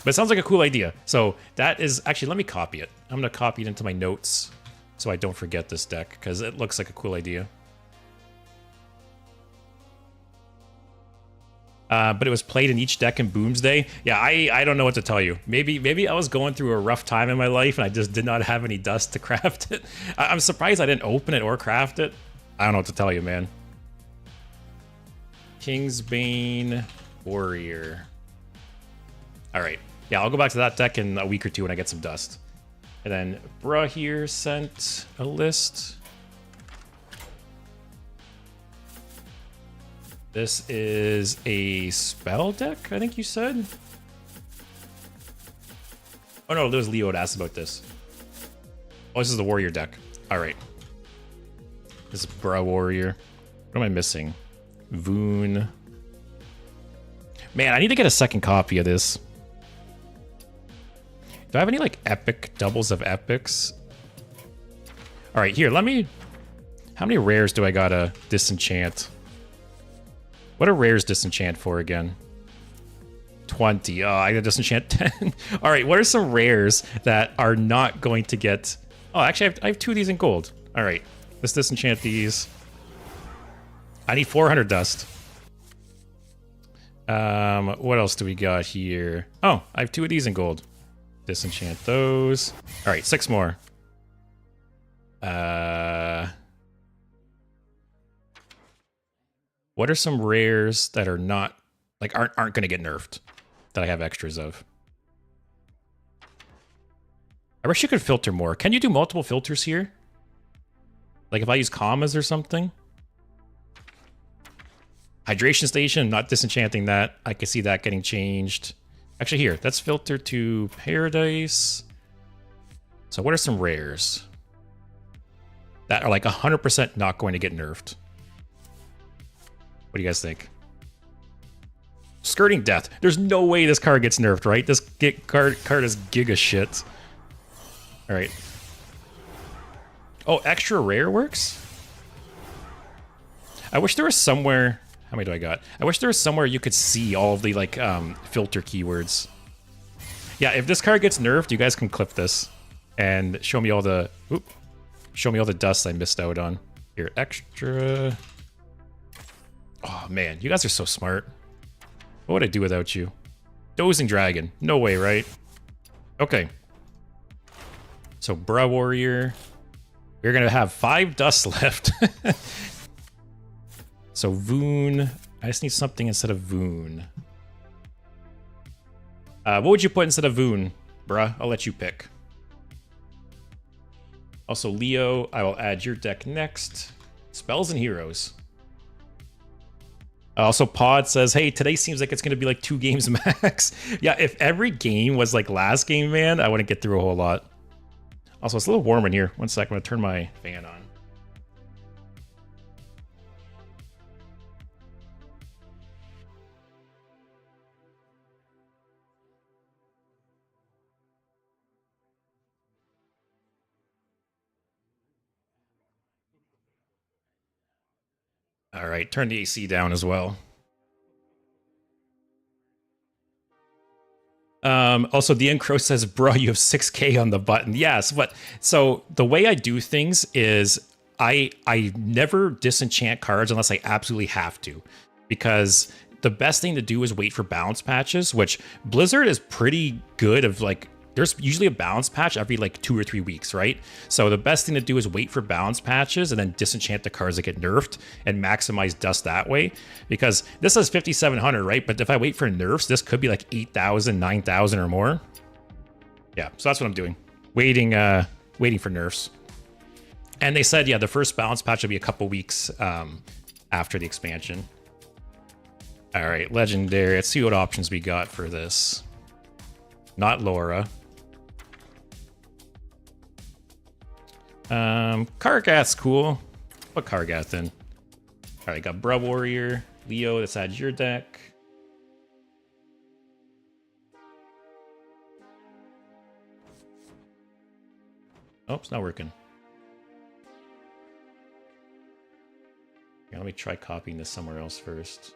But it sounds like a cool idea. So that is... Actually, let me copy it. I'm going to copy it into my notes so I don't forget this deck, because it looks like a cool idea. But it was played in each deck in Boomsday. Yeah, I don't know what to tell you. Maybe I was going through a rough time in my life and I just did not have any dust to craft it. I'm surprised I didn't open it or craft it. I don't know what to tell you, man. Kingsbane Warrior. All right. Yeah, I'll go back to that deck in a week or two when I get some dust. And then Bruh here sent a list. This is a spell deck, I think you said? Oh no, there was Leo that asked about this. Oh, this is the warrior deck. Alright. This is Bruh Warrior. What am I missing? Voon. Man, I need to get a second copy of this. Do I have any, like, epic doubles of epics? Alright, here, let me... How many rares do I gotta disenchant? What are rares disenchant for again? 20. Oh, I gotta disenchant 10. Alright, what are some rares that are not going to get... Oh, actually, I have 2 of these in gold. Alright, let's disenchant these. I need 400 dust. What else do we got here? Oh, I have 2 of these in gold. Disenchant those. Alright, 6 more. What are some rares that are not like aren't going to get nerfed that I have extras of. I wish you could filter more. Can you do multiple filters here? Like if I use commas or something? Hydration station, not disenchanting that. I can see that getting changed. Actually here, let's filter to paradise. So what are some rares that are like 100% not going to get nerfed? What do you guys think? Skirting Death. There's no way this card gets nerfed, right? This card is giga shit. All right. Oh, extra rare works? I wish there was somewhere... How many do I got? I wish there was somewhere you could see all of the like filter keywords. Yeah, if this card gets nerfed, you guys can clip this and show me all the dust I missed out on. Here, extra. Oh man, you guys are so smart. What would I do without you? Dozing Dragon. No way, right? Okay. So Bra Warrior. We're gonna have 5 dust left. So Voon, I just need something instead of Voon. What would you put instead of Voon, bruh? I'll let you pick. Also, Leo, I will add your deck next. Spells and Heroes. Also, Pod says, hey, today seems like it's going to be like 2 games max. Yeah, if every game was like last game, man, I wouldn't get through a whole lot. Also, it's a little warm in here. One sec, I'm going to turn my fan on. All right, turn the AC down as well. Also, the Crow says, bro, you have 6K on the button. Yes, but so the way I do things is I never disenchant cards unless I absolutely have to, because the best thing to do is wait for balance patches, which Blizzard is pretty good of like, there's usually a balance patch every like 2 or 3 weeks, right? So the best thing to do is wait for balance patches and then disenchant the cards that get nerfed and maximize dust that way. Because this says 5,700, right? But if I wait for nerfs, this could be like 8,000, 9,000 or more. Yeah, so that's what I'm doing. Waiting for nerfs. And they said, yeah, the first balance patch will be a couple weeks after the expansion. All right, Legendary. Let's see what options we got for this. Not Laura. Kargath's cool. Put Kargath in. All right, got Bra Warrior, Leo. Let's add your deck. Oh, it's not working. Here, let me try copying this somewhere else first.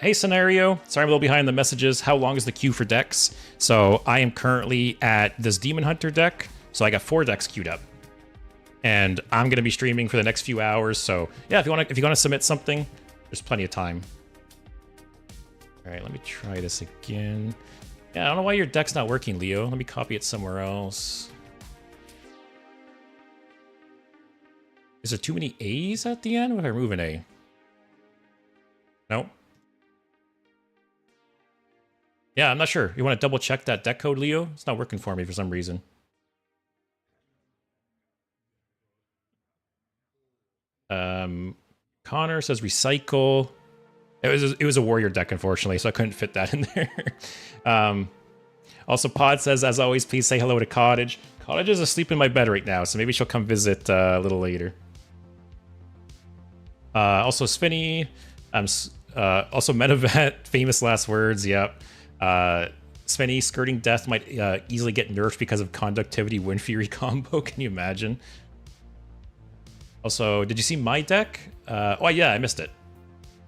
Hey, Scenario. Sorry I'm a little behind the messages. How long is the queue for decks? So I am currently at this Demon Hunter deck. So I got 4 decks queued up. And I'm going to be streaming for the next few hours. So yeah, if you want to submit something, there's plenty of time. All right, let me try this again. Yeah, I don't know why your deck's not working, Leo. Let me copy it somewhere else. Is there too many A's at the end? What if I remove an A? Nope. Yeah, I'm not sure. You want to double check that deck code, Leo? It's not working for me for some reason. Connor says recycle. It was a warrior deck, unfortunately, so I couldn't fit that in there. Also, Pod says, as always, please say hello to Cottage. Cottage is asleep in my bed right now, so maybe she'll come visit a little later. Also, Spinny. Also, Metavet, famous last words, yep. Svenny, Skirting Death might easily get nerfed because of Conductivity Wind Fury combo. Can you imagine? Also, did you see my deck? Oh, yeah, I missed it.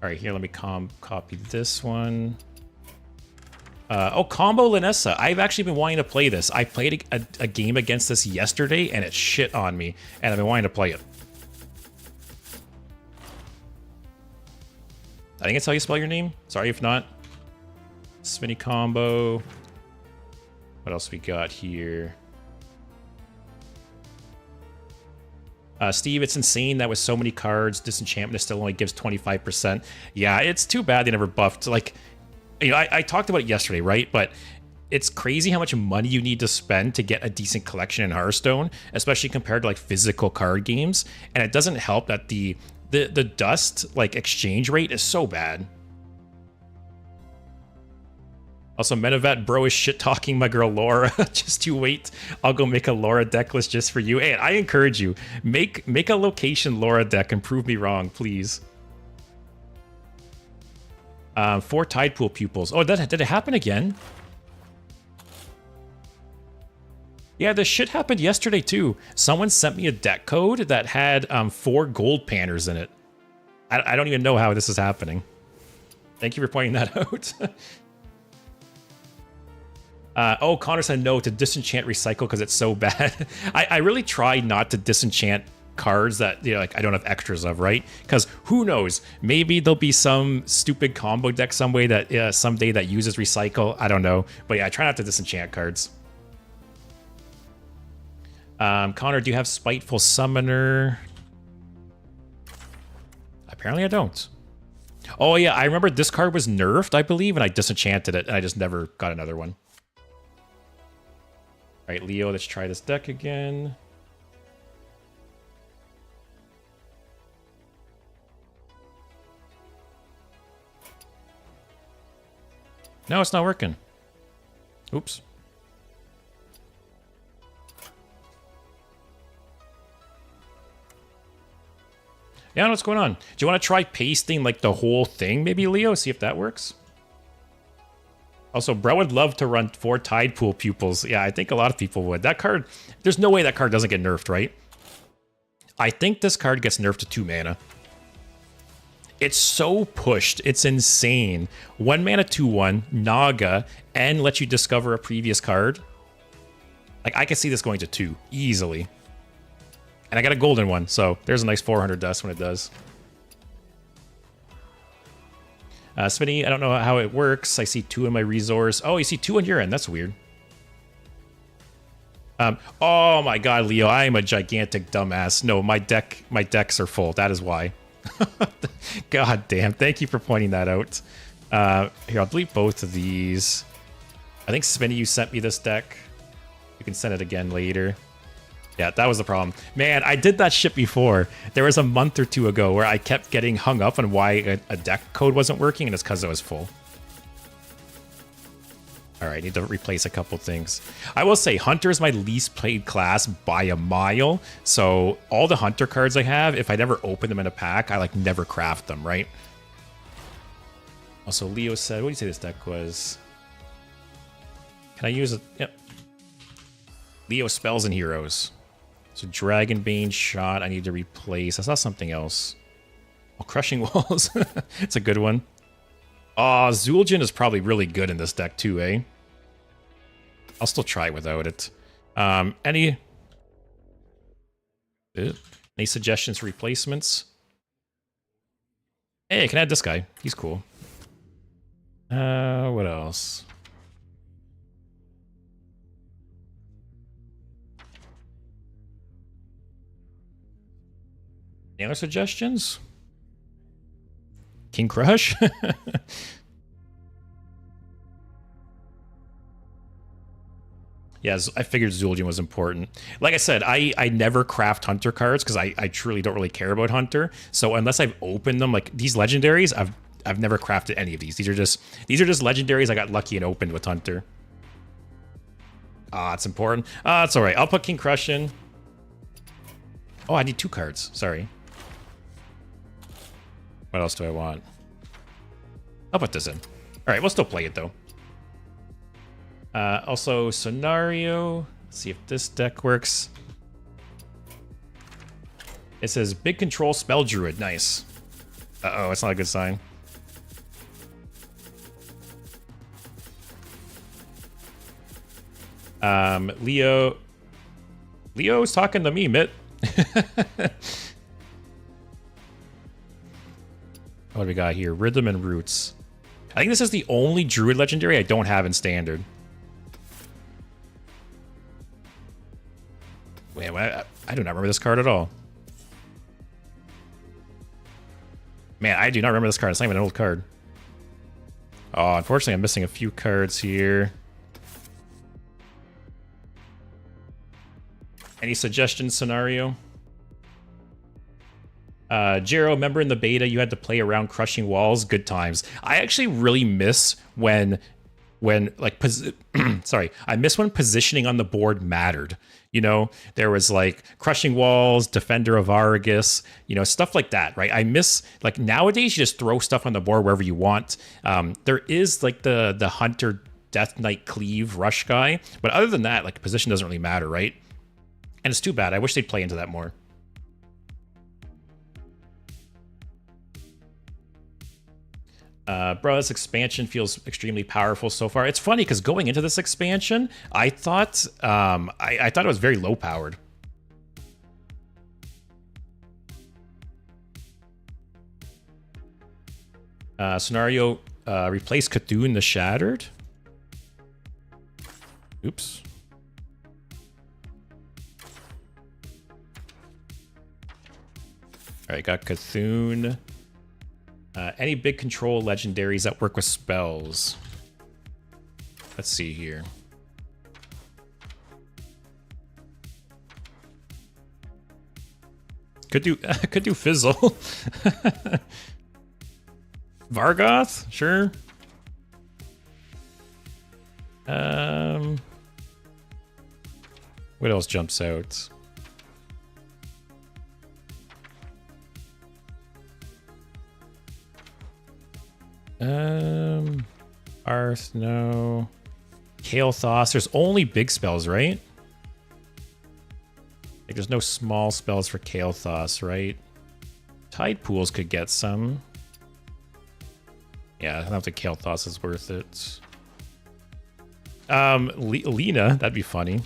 All right, here, let me copy this one. Oh, Combo Linessa. I've actually been wanting to play this. I played a game against this yesterday, and it shit on me, and I've been wanting to play it. I think it's how you spell your name. Sorry if not. Spinny combo. What else we got here? Steve, it's insane that with so many cards, Disenchantment still only gives 25%. Yeah, it's too bad they never buffed. Like, you know, I talked about it yesterday, right? But it's crazy how much money you need to spend to get a decent collection in Hearthstone, especially compared to like physical card games. And it doesn't help that the dust like exchange rate is so bad. Also, Metavet bro is shit talking my girl Laura. Just you wait. I'll go make a Laura deck list just for you. Hey, I encourage you. Make a location Laura deck and prove me wrong, please. 4 Tidepool pupils. Oh, did it happen again? Yeah, this shit happened yesterday too. Someone sent me a deck code that had 4 gold panners in it. I don't even know how this is happening. Thank you for pointing that out. Oh, Connor said no to disenchant recycle because it's so bad. I really try not to disenchant cards that, you know, like I don't have extras of, right? Because who knows? Maybe there'll be some stupid combo deck someday that uses recycle. I don't know. But yeah, I try not to disenchant cards. Connor, do you have Spiteful Summoner? Apparently I don't. Oh yeah, I remember this card was nerfed, I believe, and I disenchanted it, and I just never got another one. All right, Leo, let's try this deck again. No, it's not working. Oops. Yeah, I don't know what's going on. Do you want to try pasting like the whole thing, maybe, Leo? See if that works. Also, bro would love to run 4 Tidepool pupils. Yeah, I think a lot of people would. That card, there's no way that card doesn't get nerfed, right? I think this card gets nerfed to 2 mana. It's so pushed. It's insane. 1 mana 2/1, Naga, and lets you discover a previous card. Like, I can see this going to 2 easily. And I got a golden one, so there's a nice 400 dust when it does. Smitty, I don't know how it works. I see 2 in my resource. Oh, you see 2 on your end. That's weird. Oh my god, Leo, I am a gigantic dumbass. No, my decks are full. That is why. God damn. Thank you for pointing that out. Here, I'll delete both of these. I think Smitty, you sent me this deck. You can send it again later. Yeah, that was the problem. Man, I did that shit before. There was a month or 2 ago where I kept getting hung up on why a deck code wasn't working, and it's because it was full. All right, I need to replace a couple things. I will say, Hunter is my least played class by a mile. So all the Hunter cards I have, if I never open them in a pack, I like never craft them, right? Also, Leo said, what do you say this deck was? Can I use it? Yep. Leo Spells and Heroes. So Dragonbane Shot, I need to replace. I saw something else. Oh, Crushing Walls. It's a good one. Oh, Zul'jin is probably really good in this deck too, eh? I'll still try without it. Any suggestions for replacements? Hey, I can add this guy. He's cool. What else? Any other suggestions? King Crush? Yeah, I figured Zul'jin was important. Like I said, I never craft Hunter cards because I truly don't really care about Hunter. So unless I've opened them, like these legendaries, I've never crafted any of these. These are just legendaries I got lucky and opened with Hunter. Ah, it's important. Ah, it's all right. I'll put King Crush in. Oh, I need 2 cards. Sorry. What else do I want? I'll put this in. All right, we'll still play it though. Also, Scenario. Let's see if this deck works. It says Big Control Spell Druid. Nice. Uh-oh, it's not a good sign. Leo's talking to me, Mitt. What do we got here? Rhythm and Roots. I think this is the only Druid legendary I don't have in Standard. Wait, I do not remember this card at all. Man, I do not remember this card. It's not even an old card. Oh, unfortunately, I'm missing a few cards here. Any suggestions, scenario? Jiro, remember in the beta you had to play around crushing walls? Good times. I actually really miss when like sorry, I miss when positioning on the board mattered. You know, there was like crushing walls, defender of Argus, you know, stuff like that, right? I miss, like, nowadays you just throw stuff on the board wherever you want. There is like the hunter death knight cleave rush guy, but other than that, like, position doesn't really matter, right? And it's too bad. I wish they'd play into that more. Bro, this expansion feels extremely powerful so far. It's funny because going into this expansion, I thought I thought it was very low powered. Scenario, replace Cthulhu the Shattered. Oops. All right, got Cthulhu. Any big control legendaries that work with spells? Let's see here. Could do Fizzle. Vargoth, sure. What else jumps out? Arth, no. Kael'thas, there's only big spells, right? Like, there's no small spells for Kael'thas, right? Tide pools could get some. Yeah, I don't think Kael'thas is worth it. Lena, that'd be funny.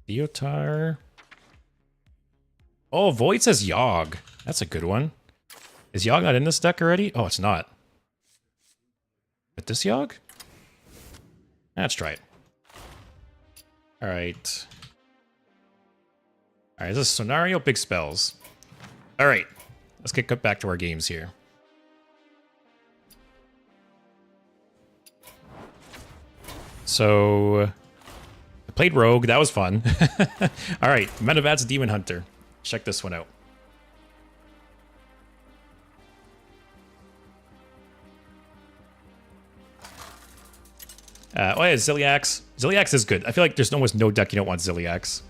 Theotar. Oh, Void says Yogg. That's a good one. Is Yogg not in this deck already? Oh, it's not. But this Yogg? Let's try it. Alright. Alright, this is Scenario, big spells. Alright, let's get back to our games here. So, I played Rogue, that was fun. Alright, Menavad's Demon Hunter. Check this one out. Oh yeah, Ziliax. Ziliax is good. I feel like there's almost no deck you don't want Ziliax.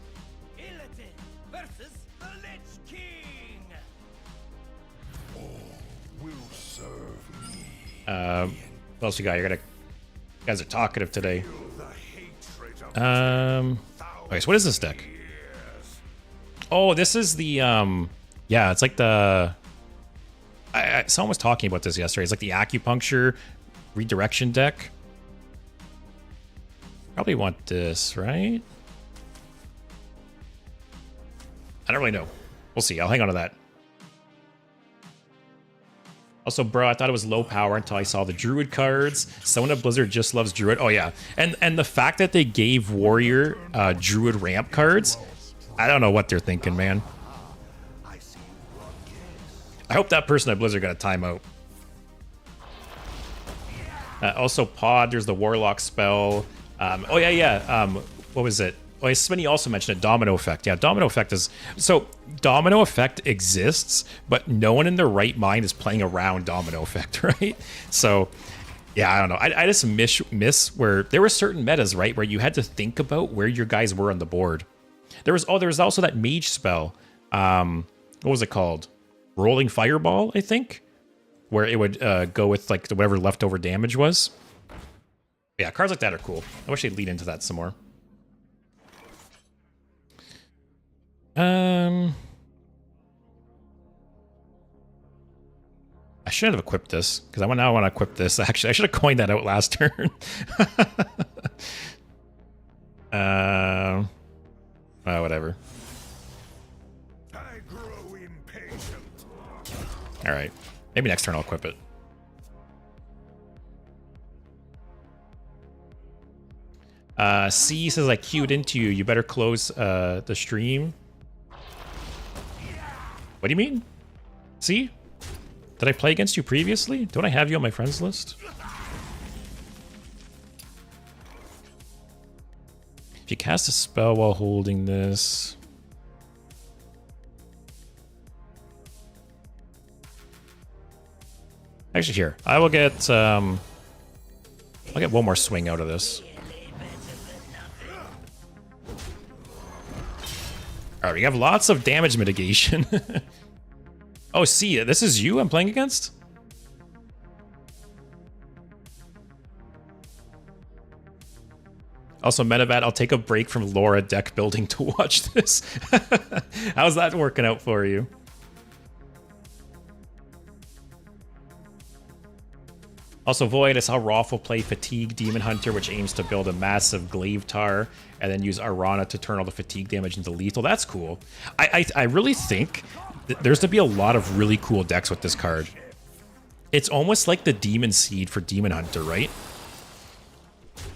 Illidan versus the Lich King. All will serve me. What else you got? You guys are talkative today. The hatred of Okay, so what is this deck? Oh, this is the yeah, it's like the someone was talking about this yesterday. It's like the acupuncture redirection deck. Probably want this, right? I don't really know. We'll see. I'll hang on to that. Also, bro, I thought it was low power until I saw the Druid cards. Someone at Blizzard just loves Druid. Oh, yeah. And the fact that they gave Warrior Druid ramp cards, I don't know what they're thinking, man. I hope that person at Blizzard got a timeout. Also, Pod, there's the Warlock spell. Oh, yeah. What was it? Oh, Smitty also mentioned a Domino Effect. Yeah, Domino Effect is... So, Domino Effect exists, but no one in their right mind is playing around Domino Effect, right? So, yeah, I don't know. I just miss where... There were certain metas, right, where you had to think about where your guys were on the board. There was also that Mage spell. What was it called? Rolling Fireball, I think? Where it would go with, like, whatever leftover damage was. Yeah, cards like that are cool. I wish they'd lead into that some more. I should have equipped this, because now I want to equip this. Actually, I should have coined that out last turn. Whatever. I grow impatient. Alright. Maybe next turn I'll equip it. C says I queued into you. You better close the stream. What do you mean? See? Did I play against you previously? Don't I have you on my friends list? If you cast a spell while holding this... Actually, here. I will get, I'll get one more swing out of this. Alright, we have lots of damage mitigation. Oh, see, this is you I'm playing against? Also, Medevat, I'll take a break from Laura deck building to watch this. How's that working out for you? Also, Void, I saw Rolf will play Fatigue Demon Hunter, which aims to build a massive Glaive Tar and then use Arana to turn all the fatigue damage into lethal. That's cool. I really think there's to be a lot of really cool decks with this card. It's almost like the Demon Seed for Demon Hunter, right?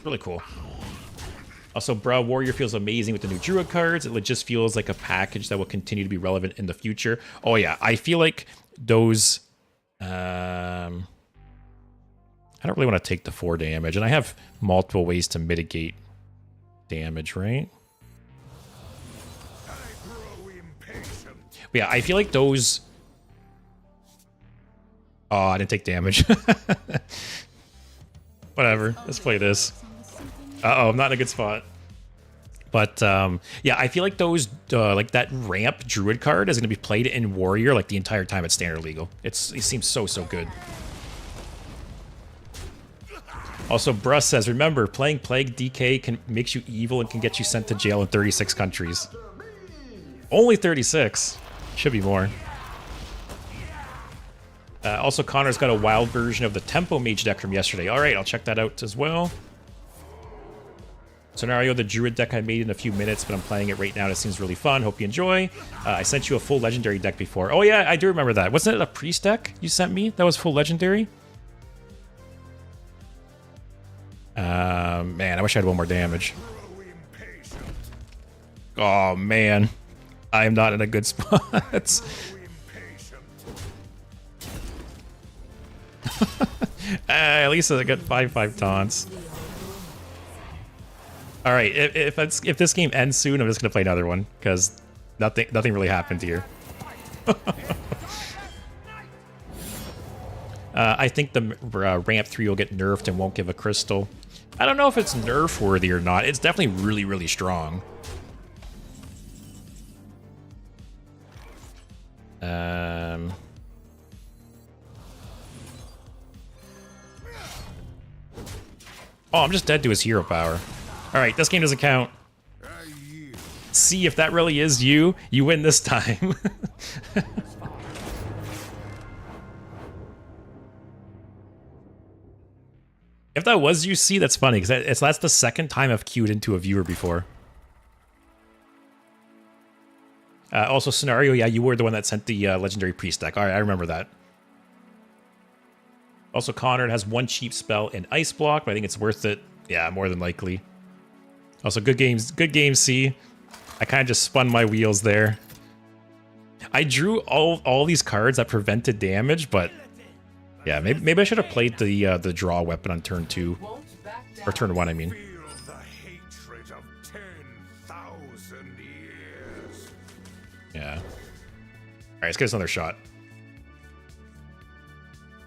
Really cool. Also, bruh, Warrior feels amazing with the new Druid cards. It just feels like a package that will continue to be relevant in the future. Oh yeah, I feel like those... I don't really want to take the 4 damage, and I have multiple ways to mitigate damage, right? But yeah, I feel like those... Oh, I didn't take damage. Whatever, let's play this. Uh-oh, I'm not in a good spot. But, yeah, I feel like those, like that ramp Druid card is going to be played in Warrior, like, the entire time it's Standard Legal. It seems so good. Also, Bruss says, remember, playing Plague DK makes you evil and can get you sent to jail in 36 countries. Only 36. Should be more. Also, Connor's got a wild version of the Tempo Mage deck from yesterday. Alright, I'll check that out as well. Scenario, the Druid deck I made in a few minutes, but I'm playing it right now and it seems really fun. Hope you enjoy. I sent you a full Legendary deck before. Oh yeah, I do remember that. Wasn't it a Priest deck you sent me that was full Legendary? Man, I wish I had one more damage. Oh, man. I am not in a good spot. At least I got 5/5 taunts. Alright, if this game ends soon, I'm just going to play another one, because nothing really happened here. I think the ramp 3 will get nerfed and won't give a crystal. I don't know if it's nerf worthy or not. It's definitely really strong. Oh, I'm just dead to his hero power. Alright, this game doesn't count. See, if that really is you, you win this time. If that was UC, that's funny, because that's the second time I've queued into a viewer before. Also, Scenario, yeah, you were the one that sent the Legendary Priest deck. Alright, I remember that. Also, Connor has one cheap spell in Ice Block, but I think it's worth it. Yeah, more than likely. Also, good games, C. I kind of just spun my wheels there. I drew all these cards that prevented damage, but... Yeah, maybe I should have played the draw weapon on turn 2. Or turn 1, I mean. Yeah. Alright, let's get us another shot.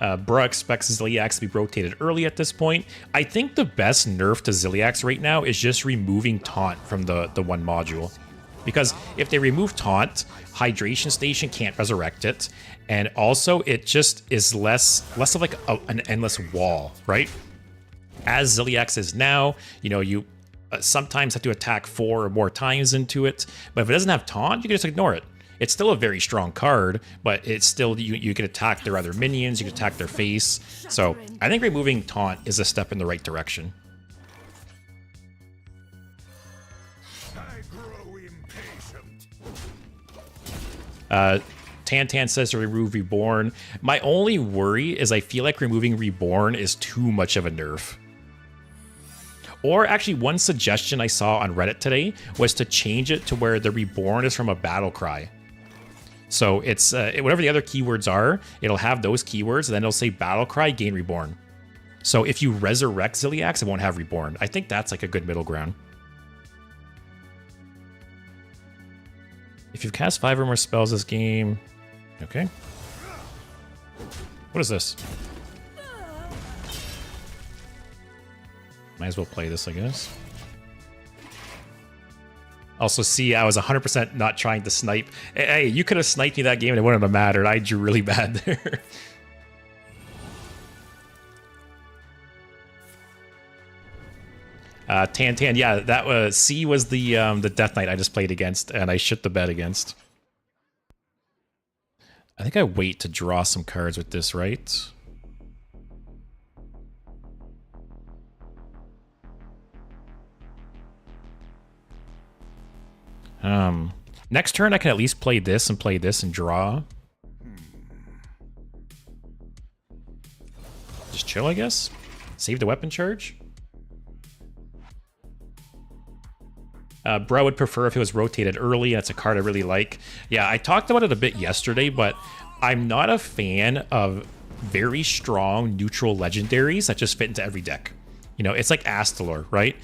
Bruh expects Ziliax to be rotated early at this point. I think the best nerf to Ziliax right now is just removing Taunt from the one module. Because if they remove Taunt, Hydration Station can't resurrect it. And also, it just is less of like an endless wall, right? As Ziliax is now, you know, you sometimes have to attack 4 or more times into it. But if it doesn't have Taunt, you can just ignore it. It's still a very strong card, but it's still, you can attack their other minions, you can attack their face. So I think removing Taunt is a step in the right direction. Tantan says to remove Reborn. My only worry is I feel like removing Reborn is too much of a nerf. Or actually, one suggestion I saw on Reddit today was to change it to where the Reborn is from a battle cry. So it's whatever the other keywords are, it'll have those keywords, and then it'll say Battle Cry, gain Reborn. So if you resurrect Ziliax, it won't have Reborn. I think that's like a good middle ground. If you've cast 5 or more spells this game... Okay. What is this? Might as well play this, I guess. Also, see, I was 100% not trying to snipe. Hey, you could have sniped me that game and it wouldn't have mattered. I drew really bad there. Tan, yeah, that was C was the Death Knight I just played against, and I shit the bed against. I think I wait to draw some cards with this, right? Next turn I can at least play this and draw. Just chill, I guess. Save the weapon charge. Bro would prefer if it was rotated early. That's a card I really like. Yeah, I talked about it a bit yesterday, but I'm not a fan of very strong neutral legendaries that just fit into every deck. You know, it's like Astalor, right?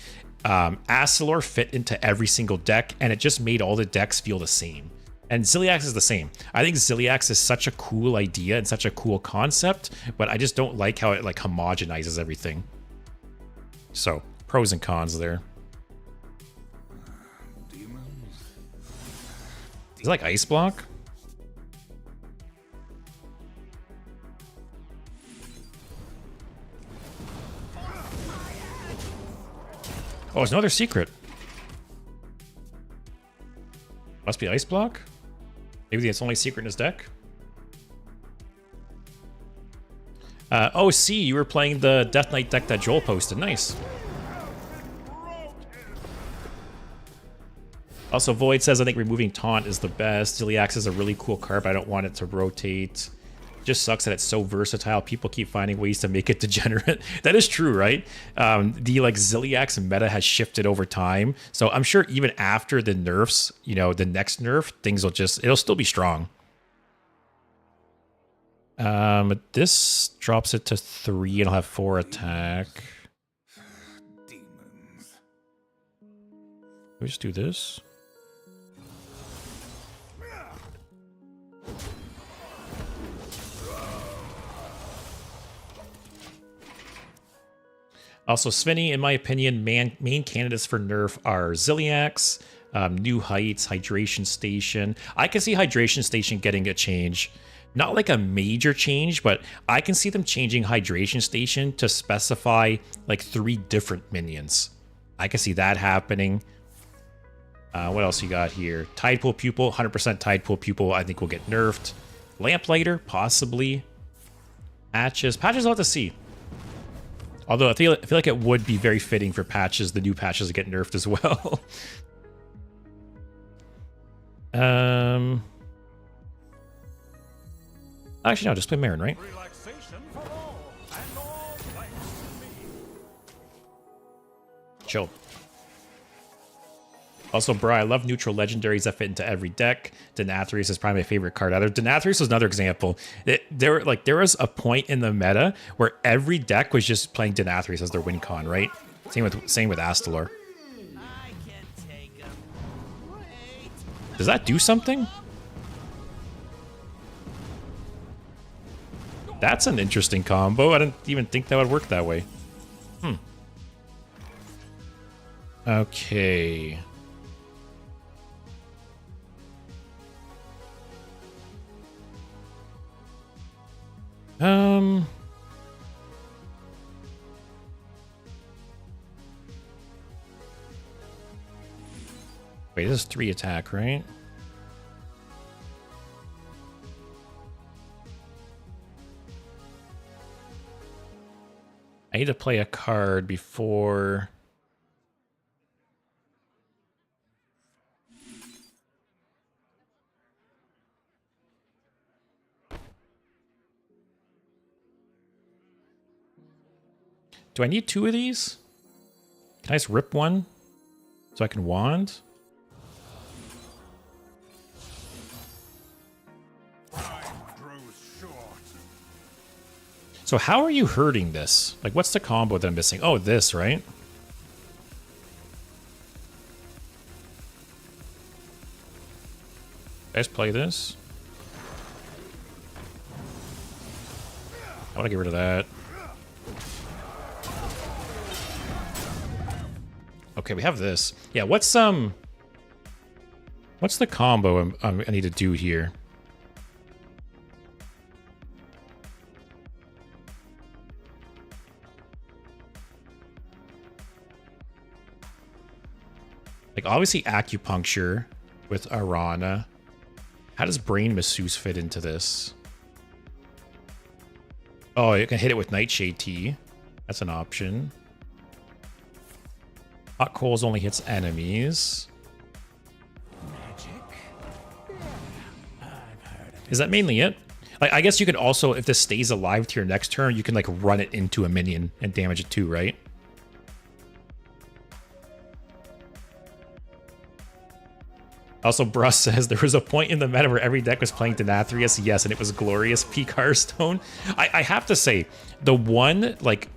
Astalor fit into every single deck, and it just made all the decks feel the same. And Ziliax is the same. I think Ziliax is such a cool idea and such a cool concept, but I just don't like how it like homogenizes everything. So, pros and cons there. Is it like Ice Block? Oh, there's another secret. Must be Ice Block? Maybe it's only secret in his deck? Oh, see, you were playing the Death Knight deck that Joel posted. Nice. Also, Void says, I think removing Taunt is the best. Ziliax is a really cool card, but I don't want it to rotate. Just sucks that it's so versatile. People keep finding ways to make it degenerate. That is true, right? The like Ziliax meta has shifted over time. So I'm sure even after the nerfs, you know, the next nerf, things will just, it'll still be strong. This drops it to 3 and it'll have 4 attack. Demons. We just do this. Also, Svenny, in my opinion, main candidates for nerf are Ziliax, New Heights, Hydration Station. I can see Hydration Station getting a change. Not like a major change, but I can see them changing Hydration Station to specify like 3 different minions. I can see that happening. What else you got here? Tidepool Pupil, 100% Tidepool Pupil I think will get nerfed. Lamplighter, possibly. Patches, I'll have to see. Although I feel like it would be very fitting for Patches, the new Patches to get nerfed as well. Actually, no, just play Marin, right? Relaxation for all, and all thanks to me. Chill. Also, bro, I love neutral legendaries that fit into every deck. Denathrius is probably my favorite card out there. Denathrius was another example. There was a point in the meta where every deck was just playing Denathrius as their win con, right? Same with Astalor. I can take him. Wait. Does that do something? That's an interesting combo. I didn't even think that would work that way. Okay. Wait, this is 3 attack, right? I need to play a card before... Do I need 2 of these? Can I just rip one so I can wand? So how are you hurting this? Like, what's the combo that I'm missing? Oh, this, right? Guys, play this. I want to get rid of that. Okay, we have this. Yeah, what's the combo I need to do here? Like, obviously acupuncture with Arana. How does Brain Masseuse fit into this? Oh, you can hit it with Nightshade Tea. That's an option. Hot Coals only hits enemies. Is that mainly it? Like, I guess you could also, if this stays alive to your next turn, you can like run it into a minion and damage it too, right? Also, Bruss says there was a point in the meta where every deck was playing Denathrius. Yes, and it was glorious. Peak Hearthstone. I have to say, the one like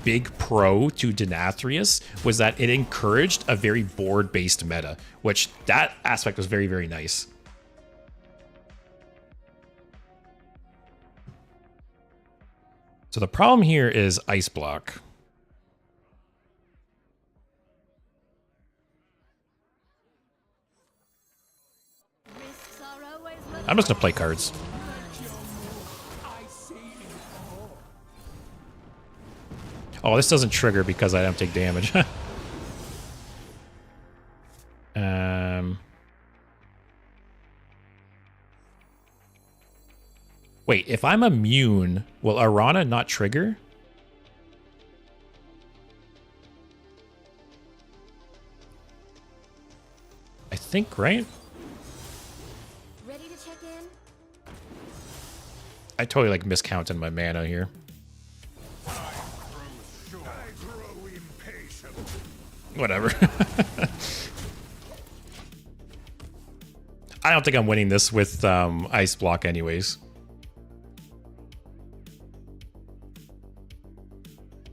big pro to Denathrius was that it encouraged a very board-based meta, which that aspect was very, very nice. So the problem here is Ice Block. I'm just gonna play cards. Oh, this doesn't trigger because I don't take damage. Wait, if I'm immune, will Arana not trigger? I think, right? Ready to check in? I totally like miscounting my mana here. Whatever. I don't think I'm winning this with Ice Block anyways.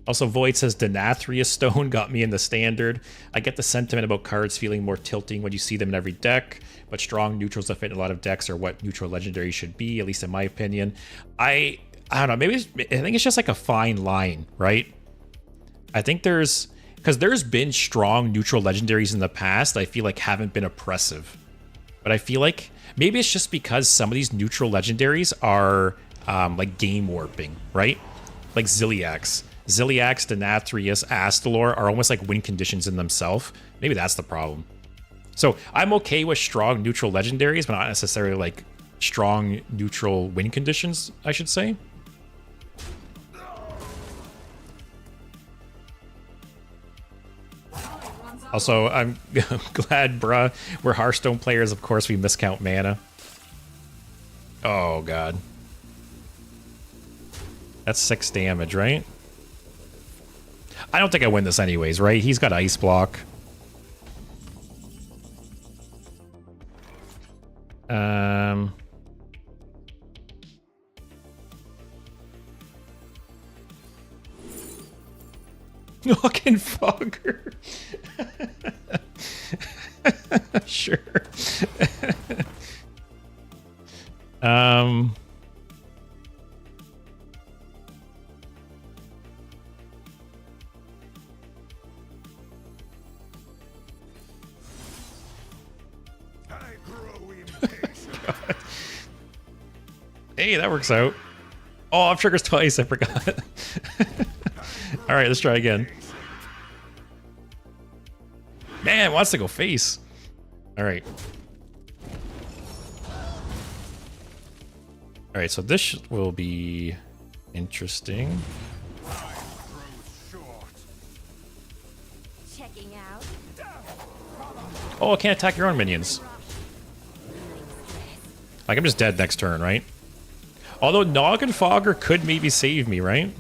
Also, Void says Denathrius Stone got me in the standard. I get the sentiment about cards feeling more tilting when you see them in every deck, but strong neutrals that fit in a lot of decks are what neutral legendary should be, at least in my opinion. I don't know, maybe I think it's just like a fine line, right? I think because there's been strong neutral legendaries in the past that I feel like haven't been oppressive. But I feel like maybe it's just because some of these neutral legendaries are like game warping, right? Like Ziliax, Denathrius, Astalor are almost like win conditions in themselves. Maybe that's the problem. So I'm okay with strong neutral legendaries, but not necessarily like strong neutral win conditions, I should say. Also, I'm glad, bruh, we're Hearthstone players. Of course, we miscount mana. Oh, God. That's 6 damage, right? I don't think I win this anyways, right? He's got Ice Block. Fucking Fogger. Sure. Hey, that works out. Oh, off triggers twice, I forgot. Alright, let's try again. Man, it wants to go face. Alright. Alright, so this will be interesting. Checking out. Oh, I can't attack your own minions. Like, I'm just dead next turn, right? Although Noggin Fogger could maybe save me, right?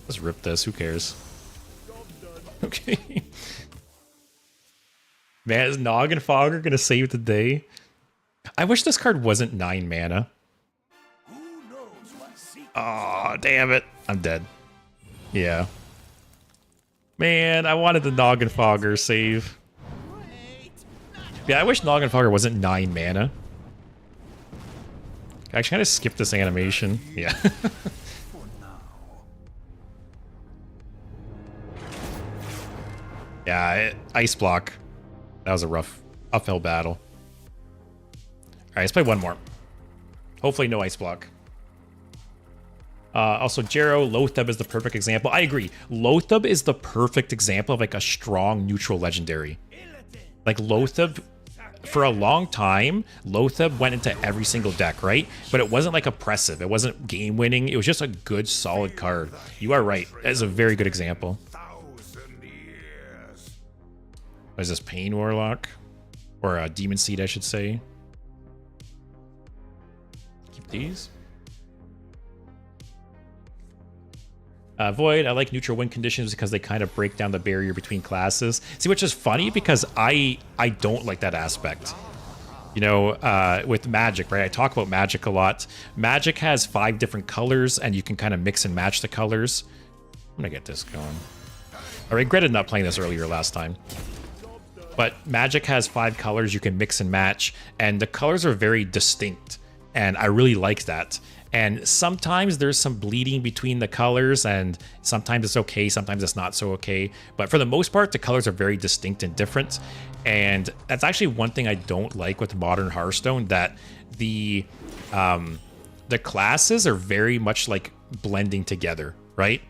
Let's rip this, who cares? Okay. Man, is Noggin Fogger gonna save the day? I wish this card wasn't 9 mana. Oh, damn it. I'm dead. Yeah. Man, I wanted the Noggin Fogger save. Yeah, I wish Noggin Fogger wasn't 9 mana. I actually kind of skipped this animation. Yeah. Yeah, Ice Block. That was a rough uphill battle. Alright, let's play one more. Hopefully no Ice Block. Also, Jero, Lothub is the perfect example. I agree. Lothub is the perfect example of like a strong neutral legendary. Like Lothub, for a long time, Lothub went into every single deck, right? But it wasn't like oppressive. It wasn't game winning. It was just a good, solid card. You are right. That is a very good example. What is this, Pain Warlock? Or Demon Seed, I should say. Keep these. Void, I like neutral win conditions because they kind of break down the barrier between classes. See, which is funny because I don't like that aspect. You know, with Magic, right? I talk about Magic a lot. Magic has 5 different colors, and you can kind of mix and match the colors. I'm gonna get this going. I regretted not playing this earlier last time. But Magic has 5 colors you can mix and match, and the colors are very distinct, and I really like that. And sometimes there's some bleeding between the colors, and sometimes it's okay, sometimes it's not so okay. But for the most part, the colors are very distinct and different. And that's actually one thing I don't like with modern Hearthstone, that the classes are very much like blending together, right?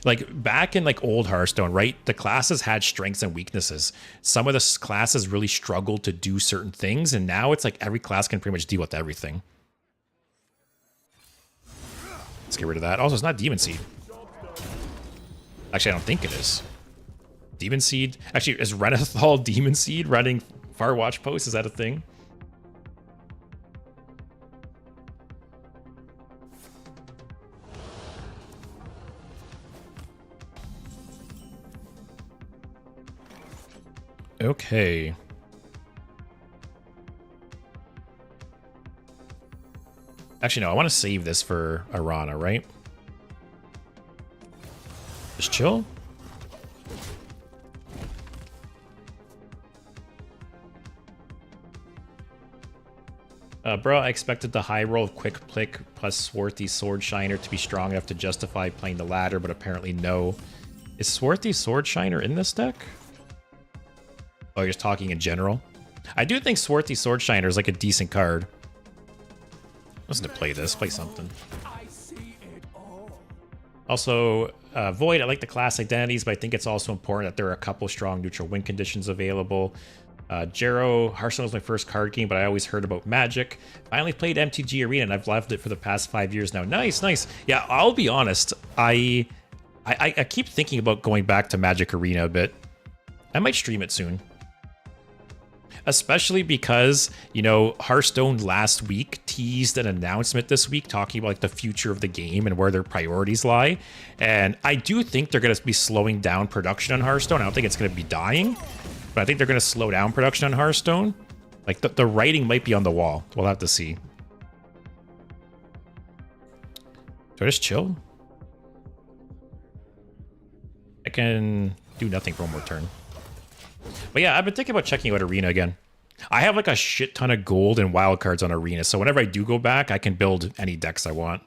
Like back in like old Hearthstone, right? The classes had strengths and weaknesses. Some of the classes really struggled to do certain things, and now it's like every class can pretty much deal with everything. Let's get rid of that. Also, it's not Demon Seed. Actually, I don't think it is. Demon Seed? Actually, is Renathal Demon Seed running Far Watch Post? Is that a thing? Okay. Actually, no, I want to save this for Arana, right? Just chill. Bro, I expected the high roll of Quick Plick plus Swarthy Sword Shiner to be strong enough to justify playing the ladder, but apparently no. Is Swarthy Sword Shiner in this deck? Oh, you're just talking in general? I do think Swarthy Sword Shiner is like a decent card. Listen to play this. Play something. Also, Void, I like the class identities, but I think it's also important that there are a couple strong neutral win conditions available. Jero, Hearthstone was my first card game, but I always heard about Magic. I only played MTG Arena, and I've loved it for the past 5 years now. Nice, nice. Yeah, I'll be honest. I keep thinking about going back to Magic Arena a bit. I might stream it soon. Especially because, you know, Hearthstone last week teased an announcement this week talking about like the future of the game and where their priorities lie. And I do think they're going to be slowing down production on Hearthstone. I don't think it's going to be dying, but I think they're going to slow down production on Hearthstone. Like the writing might be on the wall. We'll have to see. Do I just chill? I can do nothing for one more turn. But yeah, I've been thinking about checking out Arena again. I have like a shit ton of gold and wild cards on Arena, so whenever I do go back, I can build any decks I want.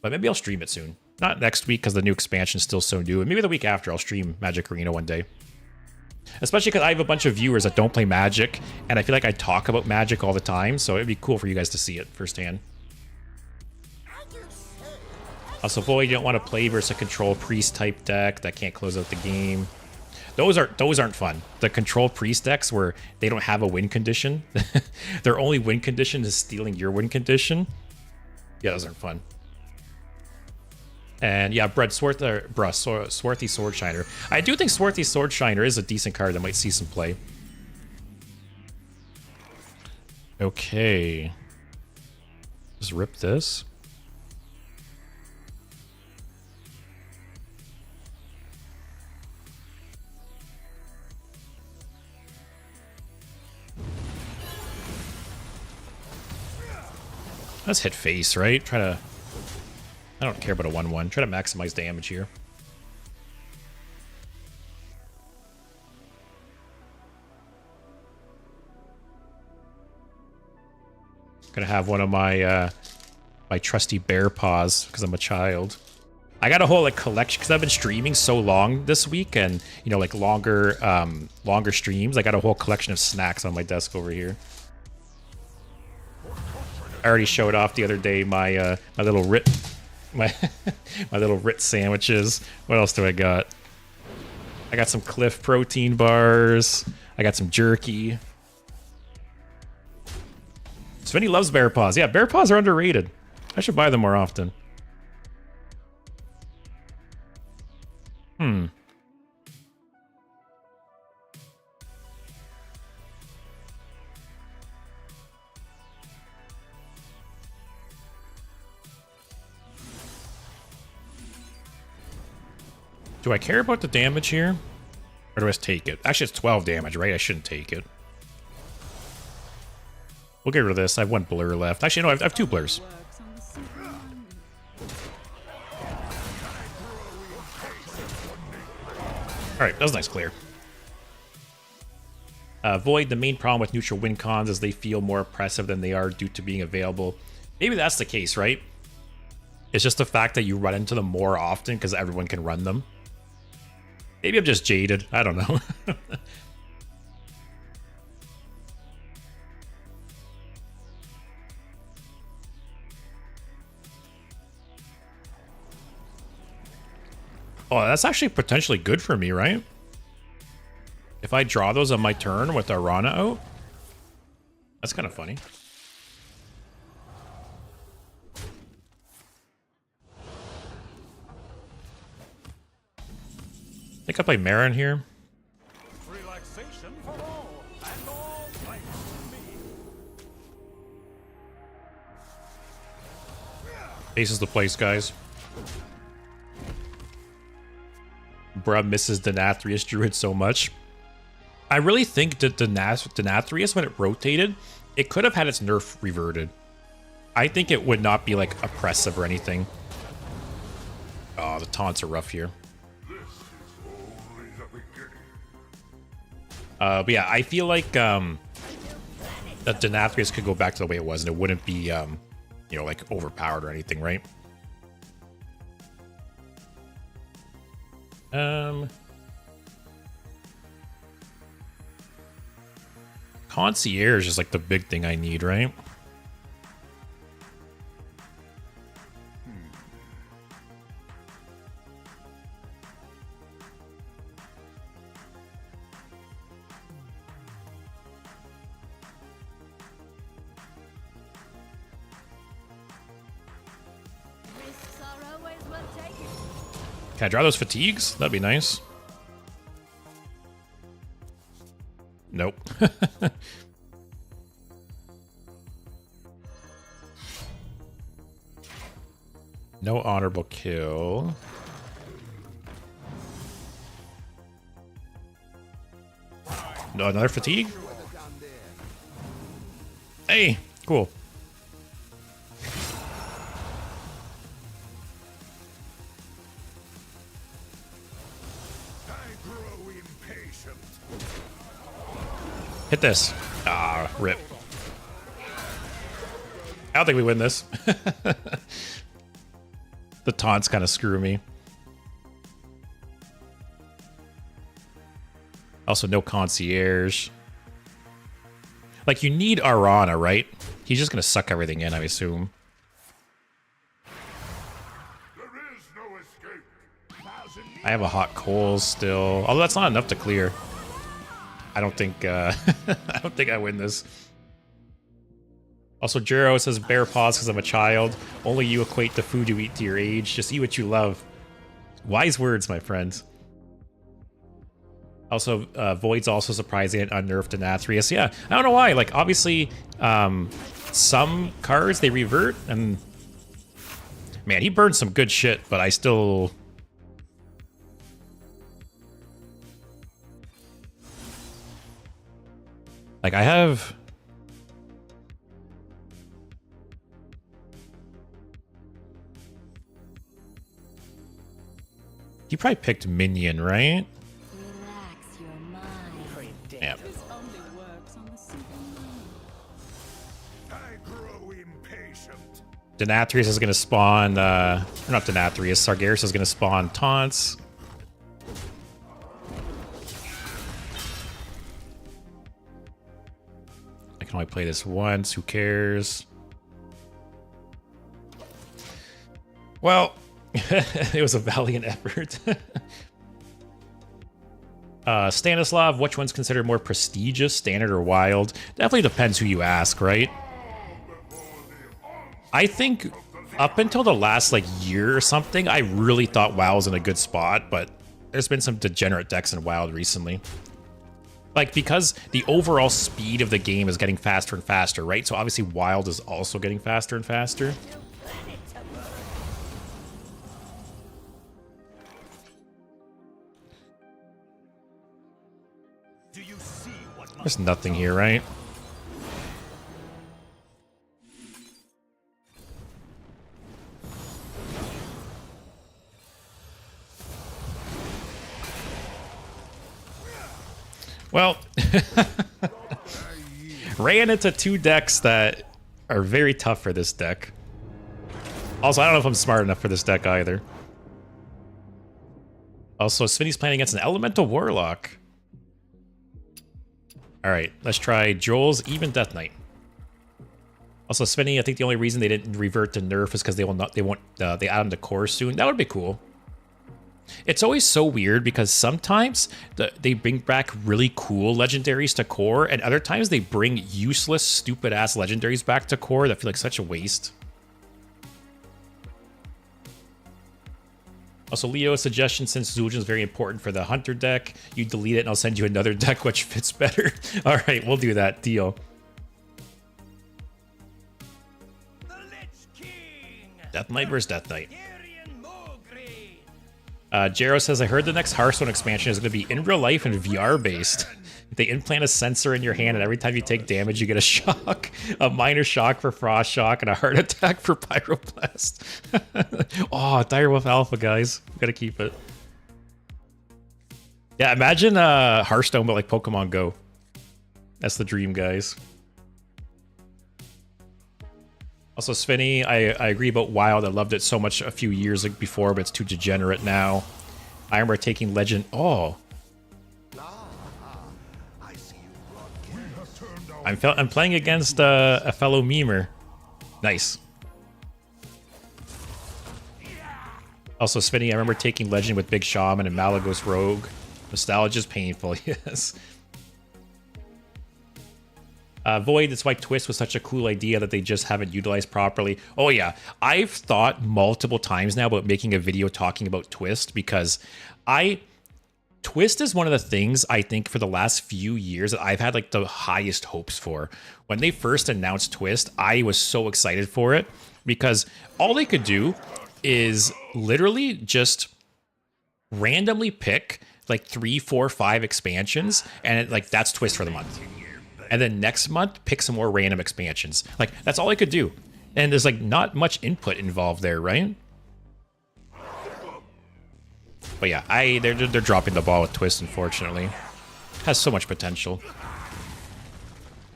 But maybe I'll stream it soon. Not next week because the new expansion is still so new, and maybe the week after I'll stream Magic Arena one day. Especially because I have a bunch of viewers that don't play Magic, and I feel like I talk about Magic all the time, so it'd be cool for you guys to see it firsthand. Also, Void, you don't want to play versus a control priest type deck that can't close out the game. Those aren't fun. The control priest decks where they don't have a win condition. Their only win condition is stealing your win condition. Yeah, those aren't fun. And yeah, Swarthy Sword Shiner. I do think Swarthy Sword Shiner is a decent card that might see some play. Okay. Just rip this. Let's hit face, right? Try to... I don't care about a 1-1. Try to maximize damage here. Gonna have one of my my trusty bear paws because I'm a child. I got a whole like collection because I've been streaming so long this week, and you know, like longer streams. I got a whole collection of snacks on my desk over here. I already showed off the other day my my little Rit my my little Rit sandwiches. What else do I got? I got some Cliff protein bars. I got some jerky. Svenny loves bear paws. Yeah, bear paws are underrated. I should buy them more often. Do I care about the damage here? Or do I just take it? Actually, it's 12 damage, right? I shouldn't take it. We'll get rid of this. I have one blur left. Actually, no, I have 2 blurs. Alright, that was a nice clear. Void, the main problem with neutral win cons is they feel more oppressive than they are due to being available. Maybe that's the case, right? It's just the fact that you run into them more often because everyone can run them. Maybe I'm just jaded. I don't know. Oh, that's actually potentially good for me, right? If I draw those on my turn with Arana out, that's kind of funny. I think I play Marin here. Relaxation for all, and all thanks to me. Ace is the place, guys. Bruh misses Denathrius Druid so much. I really think that Denathrius, when it rotated, it could have had its nerf reverted. I think it would not be, like, oppressive or anything. Oh, the taunts are rough here. But yeah, I feel like that Denathrius could go back to the way it was, and it wouldn't be, you know, like, overpowered or anything, right? Concierge is like the big thing I need, right? Risks are always worth taking. Can I draw those fatigues? That'd be nice. Nope. No honorable kill. No, another fatigue? Hey, cool. Hit this. Ah, rip. I don't think we win this. The taunts kind of screw me. Also, no concierge. Like, you need Arana, right? He's just going to suck everything in, I assume. There is no escape. I have a hot coal still. Although that's not enough to clear. I don't think I don't think I win this. Also, Juro says bear paws because I'm a child. Only you equate the food you eat to your age. Just eat what you love. Wise words, my friends. Also, Void's also surprising and unnerved Denathrius. Yeah, I don't know why. Like, obviously, some cards, they revert, and... Man, he burned some good shit, but I still... Like, I have... He probably picked minion, right? Relax your mind. Yeah. This only works on the simple mind. I grow impatient. Denathrius is gonna spawn, not Denathrius, Sargeras is gonna spawn taunts. I can only play this once, who cares? Well, it was a valiant effort. Stanislav, which one's considered more prestigious, standard or wild? Definitely depends who you ask, right? I think up until the last like year or something, I really thought WoW was in a good spot, but there's been some degenerate decks in WoW recently. Like, because the overall speed of the game is getting faster and faster, right? So obviously Wild is also getting faster and faster. Do you see what There's nothing here, right? Well, ran into two decks that are very tough for this deck. Also, I don't know if I'm smart enough for this deck either. Also, Smitty's playing against an Elemental Warlock. Alright, let's try Joel's Even Death Knight. Also, Smitty, I think the only reason they didn't revert to nerf is because they add them to core soon. That would be cool. It's always so weird because sometimes they bring back really cool legendaries to core, and other times they bring useless, stupid-ass legendaries back to core that feel like such a waste. Also, Leo, a suggestion, since Zul'jin is very important for the Hunter deck, you delete it and I'll send you another deck which fits better. Alright, we'll do that. Deal. The Lich King. Death Knight versus Death Knight. Tyrion Mogri. Jero says, I heard the next Hearthstone expansion is going to be in real life and VR based. They implant a sensor in your hand, and every time you take damage, you get a shock. A minor shock for Frost Shock, and a heart attack for Pyroblast. Oh, Direwolf Alpha, guys. We gotta keep it. Yeah, imagine Hearthstone, but like Pokemon Go. That's the dream, guys. Also, Svinny, I agree about Wild. I loved it so much a few years before, but it's too degenerate now. I remember taking Legend. Oh. I'm playing against a fellow memer. Nice. Also, Svinny, I remember taking Legend with Big Shaman and Malagos Rogue. Nostalgia's painful, yes. Void, it's why Twist was such a cool idea that they just haven't utilized properly. Oh yeah, I've thought multiple times now about making a video talking about Twist because Twist is one of the things I think for the last few years that I've had like the highest hopes for. When they first announced Twist, I was so excited for it because all they could do is literally just randomly pick like 3, 4, 5 expansions and that's Twist for the month. And then next month, pick some more random expansions. Like, that's all I could do. And there's like not much input involved there, right? But yeah, they're dropping the ball with Twist, unfortunately. Has so much potential.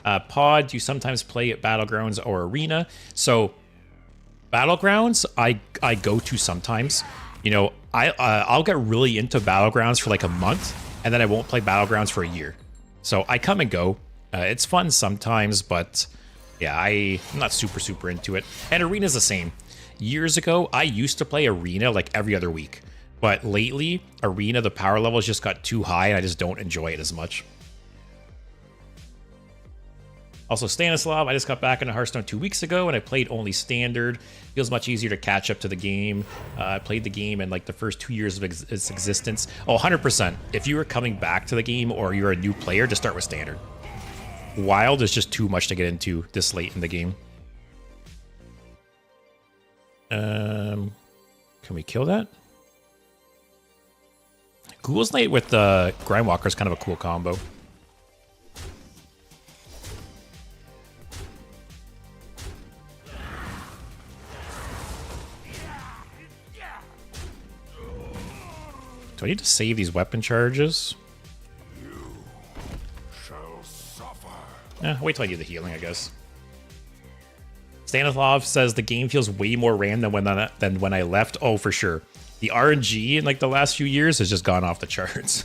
Pod, you sometimes play at Battlegrounds or Arena. So, Battlegrounds, I go to sometimes. You know, I'll get really into Battlegrounds for like a month, and then I won't play Battlegrounds for a year. So, I come and go. It's fun sometimes, but yeah, I'm not super into it. And Arena's the same. Years ago, I used to play Arena like every other week. But lately, Arena, the power levels just got too high, and I just don't enjoy it as much. Also, Stanislav, I just got back into Hearthstone 2 weeks ago, and I played only Standard. Feels much easier to catch up to the game. I played the game in like the first 2 years of its existence. Oh, 100%. If you are coming back to the game or you're a new player, just start with Standard. Wild is just too much to get into this late in the game. Can we kill that? Ghoul's Knight with Grindwalker is kind of a cool combo. Do I need to save these weapon charges? Shall suffer. Wait till I do the healing, I guess. Stanislav says the game feels way more random than when I left. Oh, for sure. The RNG in like the last few years has just gone off the charts.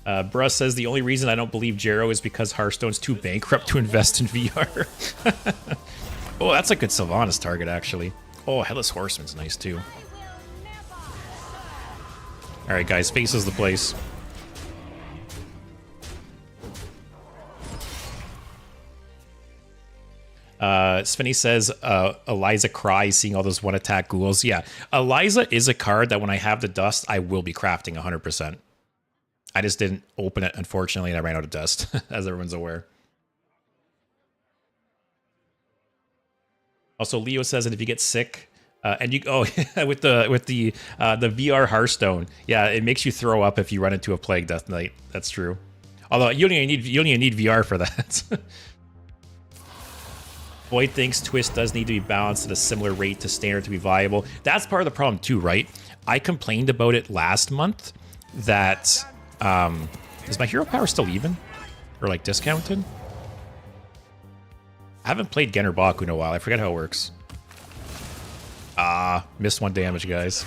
Bruss says the only reason I don't believe Jero is because Hearthstone's too bankrupt to invest in VR. Oh, that's a good Sylvanas target, actually. Oh, Headless Horseman's nice, too. Alright, guys, Space is the place. Svenny says Eliza cries seeing all those one-attack ghouls. Yeah, Eliza is a card that when I have the dust, I will be crafting 100%. I just didn't open it, unfortunately, and I ran out of dust, as everyone's aware. Also, Leo says that if you get sick, and you with the VR Hearthstone, yeah, it makes you throw up if you run into a Plague Death Knight. That's true. Although you don't even need VR for that. Boyd thinks Twist does need to be balanced at a similar rate to Standard to be viable. That's part of the problem too, right? I complained about it last month that is my hero power still even? Or like discounted? I haven't played Genner Baku in a while. I forget how it works. Missed 1 damage, guys.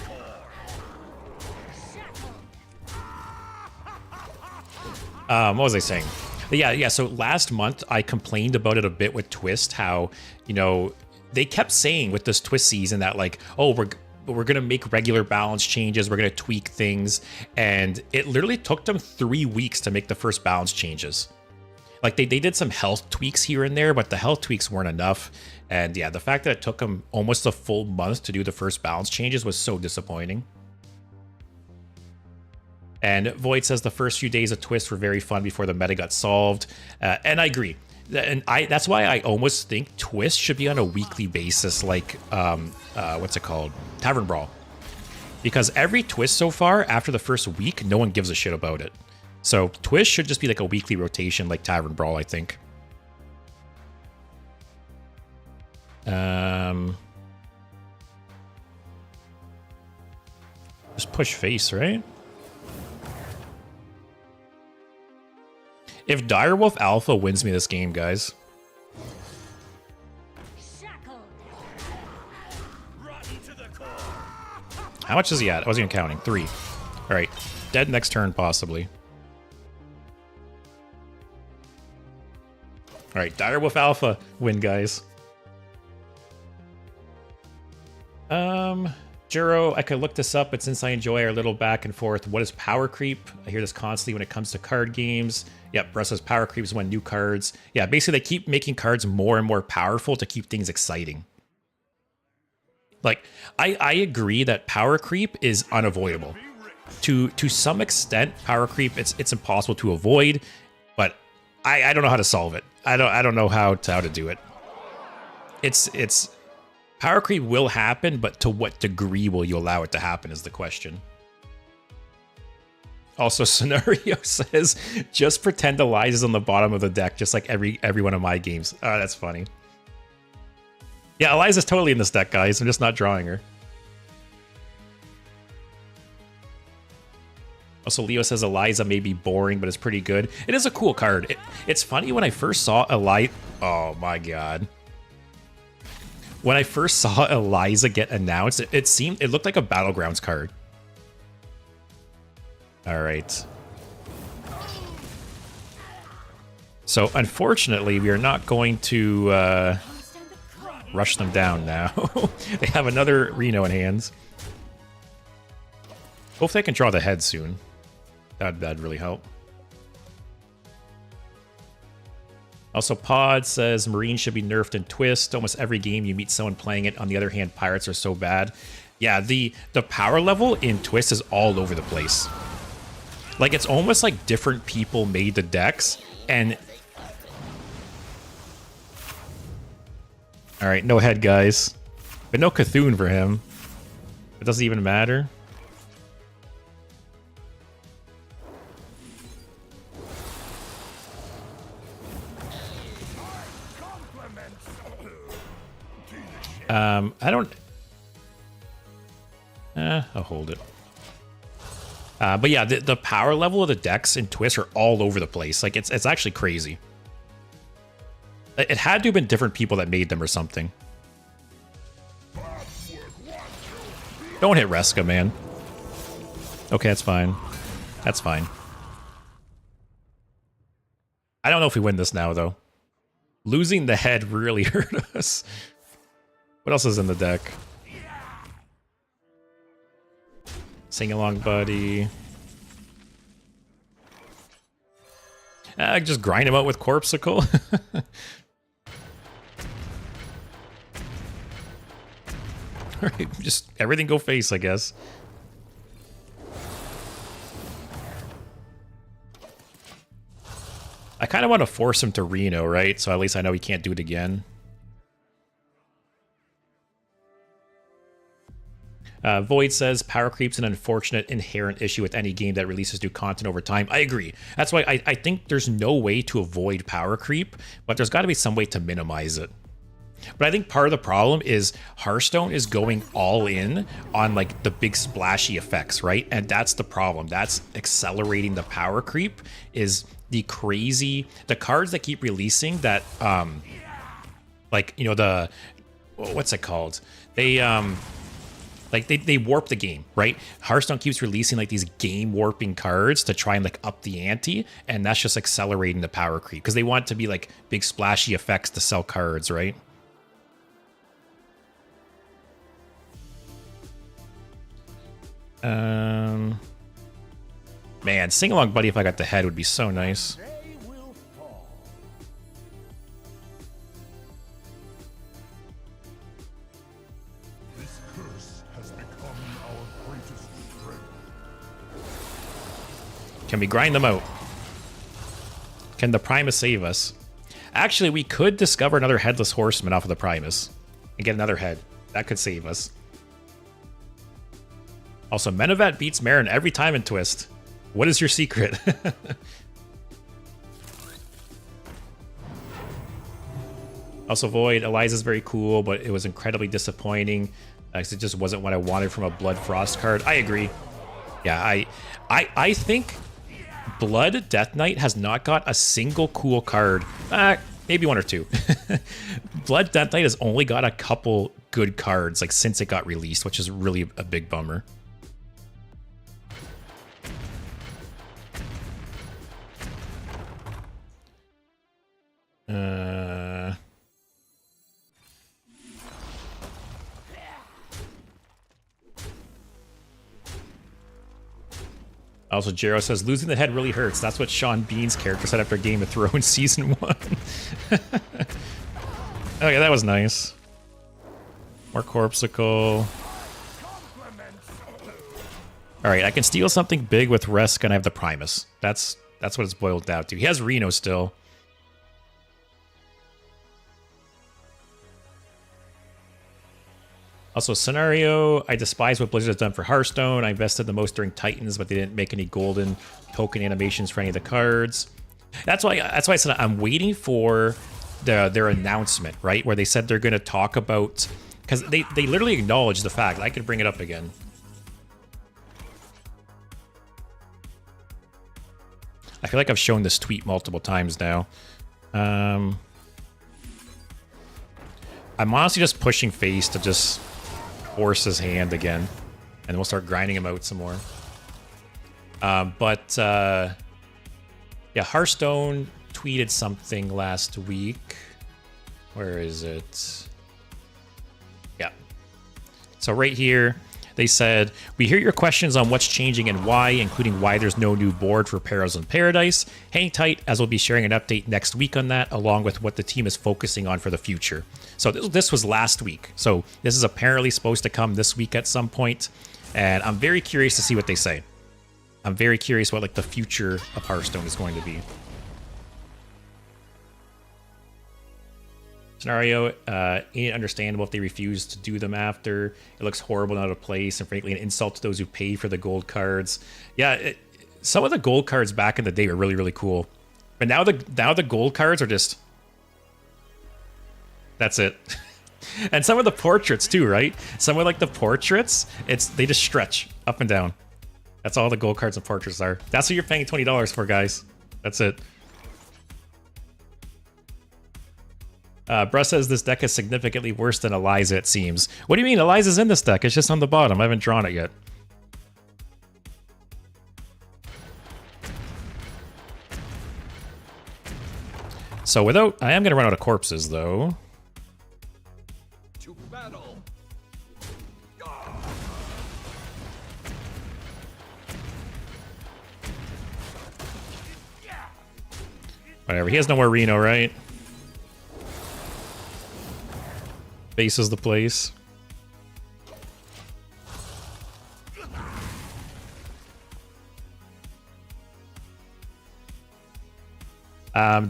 What was I saying? Yeah, so last month I complained about it a bit with Twist, how, you know, they kept saying with this Twist season that like, oh, we're gonna make regular balance changes, we're gonna tweak things, and it literally took them 3 weeks to make the first balance changes. Like they did some health tweaks here and there, but the health tweaks weren't enough. And yeah, the fact that it took them almost a full month to do the first balance changes was so disappointing. And Void says the first few days of Twist were very fun before the meta got solved. And I agree. And that's why I almost think Twist should be on a weekly basis, like, what's it called? Tavern Brawl. Because every Twist so far, after the first week, no one gives a shit about it. So Twist should just be like a weekly rotation, like Tavern Brawl, I think. Just push face, right? If Direwolf Alpha wins me this game, guys. How much is he at? I wasn't even counting. 3. All right. Dead next turn, possibly. All right. Direwolf Alpha win, guys. Juro, I could look this up, but since I enjoy our little back and forth, what is power creep? I hear this constantly when it comes to card games. Yep, Russ says power creep is when new cards. Yeah, basically they keep making cards more and more powerful to keep things exciting. Like, I agree that power creep is unavoidable. To some extent, power creep it's impossible to avoid, but I don't know how to solve it. I don't know how to do it. It's power creep will happen, but to what degree will you allow it to happen is the question. Also, Scenario says, just pretend Eliza's on the bottom of the deck, just like every one of my games. Oh, that's funny. Yeah, Eliza's totally in this deck, guys. I'm just not drawing her. Also, Leo says Eliza may be boring, but it's pretty good. It is a cool card. It's funny, when I first saw Eliza... Oh, my God. When I first saw Eliza get announced, it looked like a Battlegrounds card. All right. So, unfortunately, we are not going to rush them down now. They have another Reno in hands. Hopefully I can draw the head soon. That'd really help. Also, Pod says Marine should be nerfed in Twist. Almost every game you meet someone playing it. On the other hand, Pirates are so bad. Yeah, the power level in Twist is all over the place. Like, it's almost like different people made the decks, and... Alright, no head, guys. But no Cthulhu for him. It doesn't even matter. I don't... I'll hold it. But yeah, the power level of the decks in Twist are all over the place. Like, it's actually crazy. It had to have been different people that made them or something. Don't hit Reska, man. Okay, that's fine. That's fine. I don't know if we win this now, though. Losing the head really hurt us. What else is in the deck? Sing along, buddy. Just grind him out with Corpsicle. Alright, just everything go face, I guess. I kind of want to force him to Reno, right? So at least I know he can't do it again. Void says, power creep's an unfortunate inherent issue with any game that releases new content over time. I agree. That's why I think there's no way to avoid power creep, but there's got to be some way to minimize it. But I think part of the problem is Hearthstone is going all in on like the big splashy effects, right? And that's the problem. That's accelerating the power creep, is the cards that keep releasing that, like, you know, the, what's it called? They warp the game, right? Hearthstone keeps releasing like these game warping cards to try and like up the ante, and that's just accelerating the power creep because they want it to be like big splashy effects to sell cards, right? Man, sing along, buddy. If I got the head, would be so nice. They will fall. This curse has become our greatest strength. Can we grind them out? Can the Primus save us? Actually, we could discover another Headless Horseman off of the Primus and get another head. That could save us. Also, Menevat beats Marin every time in Twist. What is your secret? Also, Void, Eliza's very cool, but it was incredibly disappointing because it just wasn't what I wanted from a Blood Frost card. I agree. Yeah, I think Blood Death Knight has not got a single cool card. Maybe one or two. Blood Death Knight has only got a couple good cards like since it got released, which is really a big bummer. Also, Jero says, losing the head really hurts. That's what Sean Bean's character said after Game of Thrones Season 1. Okay, that was nice. More Corpsicle. Alright, I can steal something big with Resk and I have the Primus. That's what it's boiled down to. He has Reno still. Also, Scenario, I despise what Blizzard has done for Hearthstone. I invested the most during Titans, but they didn't make any golden token animations for any of the cards. That's why I said I'm waiting for their announcement, right? Where they said they're going to talk about... Because they literally acknowledged the fact. I could bring it up again. I feel like I've shown this tweet multiple times now. I'm honestly just pushing face to just... force his hand again, and we'll start grinding him out some more. Yeah, Hearthstone tweeted something last week. Where is it? Yeah. So right here, they said, we hear your questions on what's changing and why, including why there's no new board for Perils and Paradise. Hang tight, as we'll be sharing an update next week on that, along with what the team is focusing on for the future. So this was last week. So this is apparently supposed to come this week at some point, and I'm very curious to see what they say. I'm very curious what like the future of Hearthstone is going to be. Scenario, ain't understandable if they refuse to do them after. It looks horrible and out of place, and frankly an insult to those who pay for the gold cards. Yeah, some of the gold cards back in the day were really, really cool. But now the gold cards are just... That's it. And some of the portraits too, right? Some of like the portraits, they just stretch up and down. That's all the gold cards and portraits are. That's what you're paying $20 for, guys. That's it. Bruss says this deck is significantly worse than Eliza, it seems. What do you mean? Eliza's in this deck. It's just on the bottom. I haven't drawn it yet. So without... I am going to run out of corpses, though. To battle. Whatever. He has no more Reno, right? Base is the place.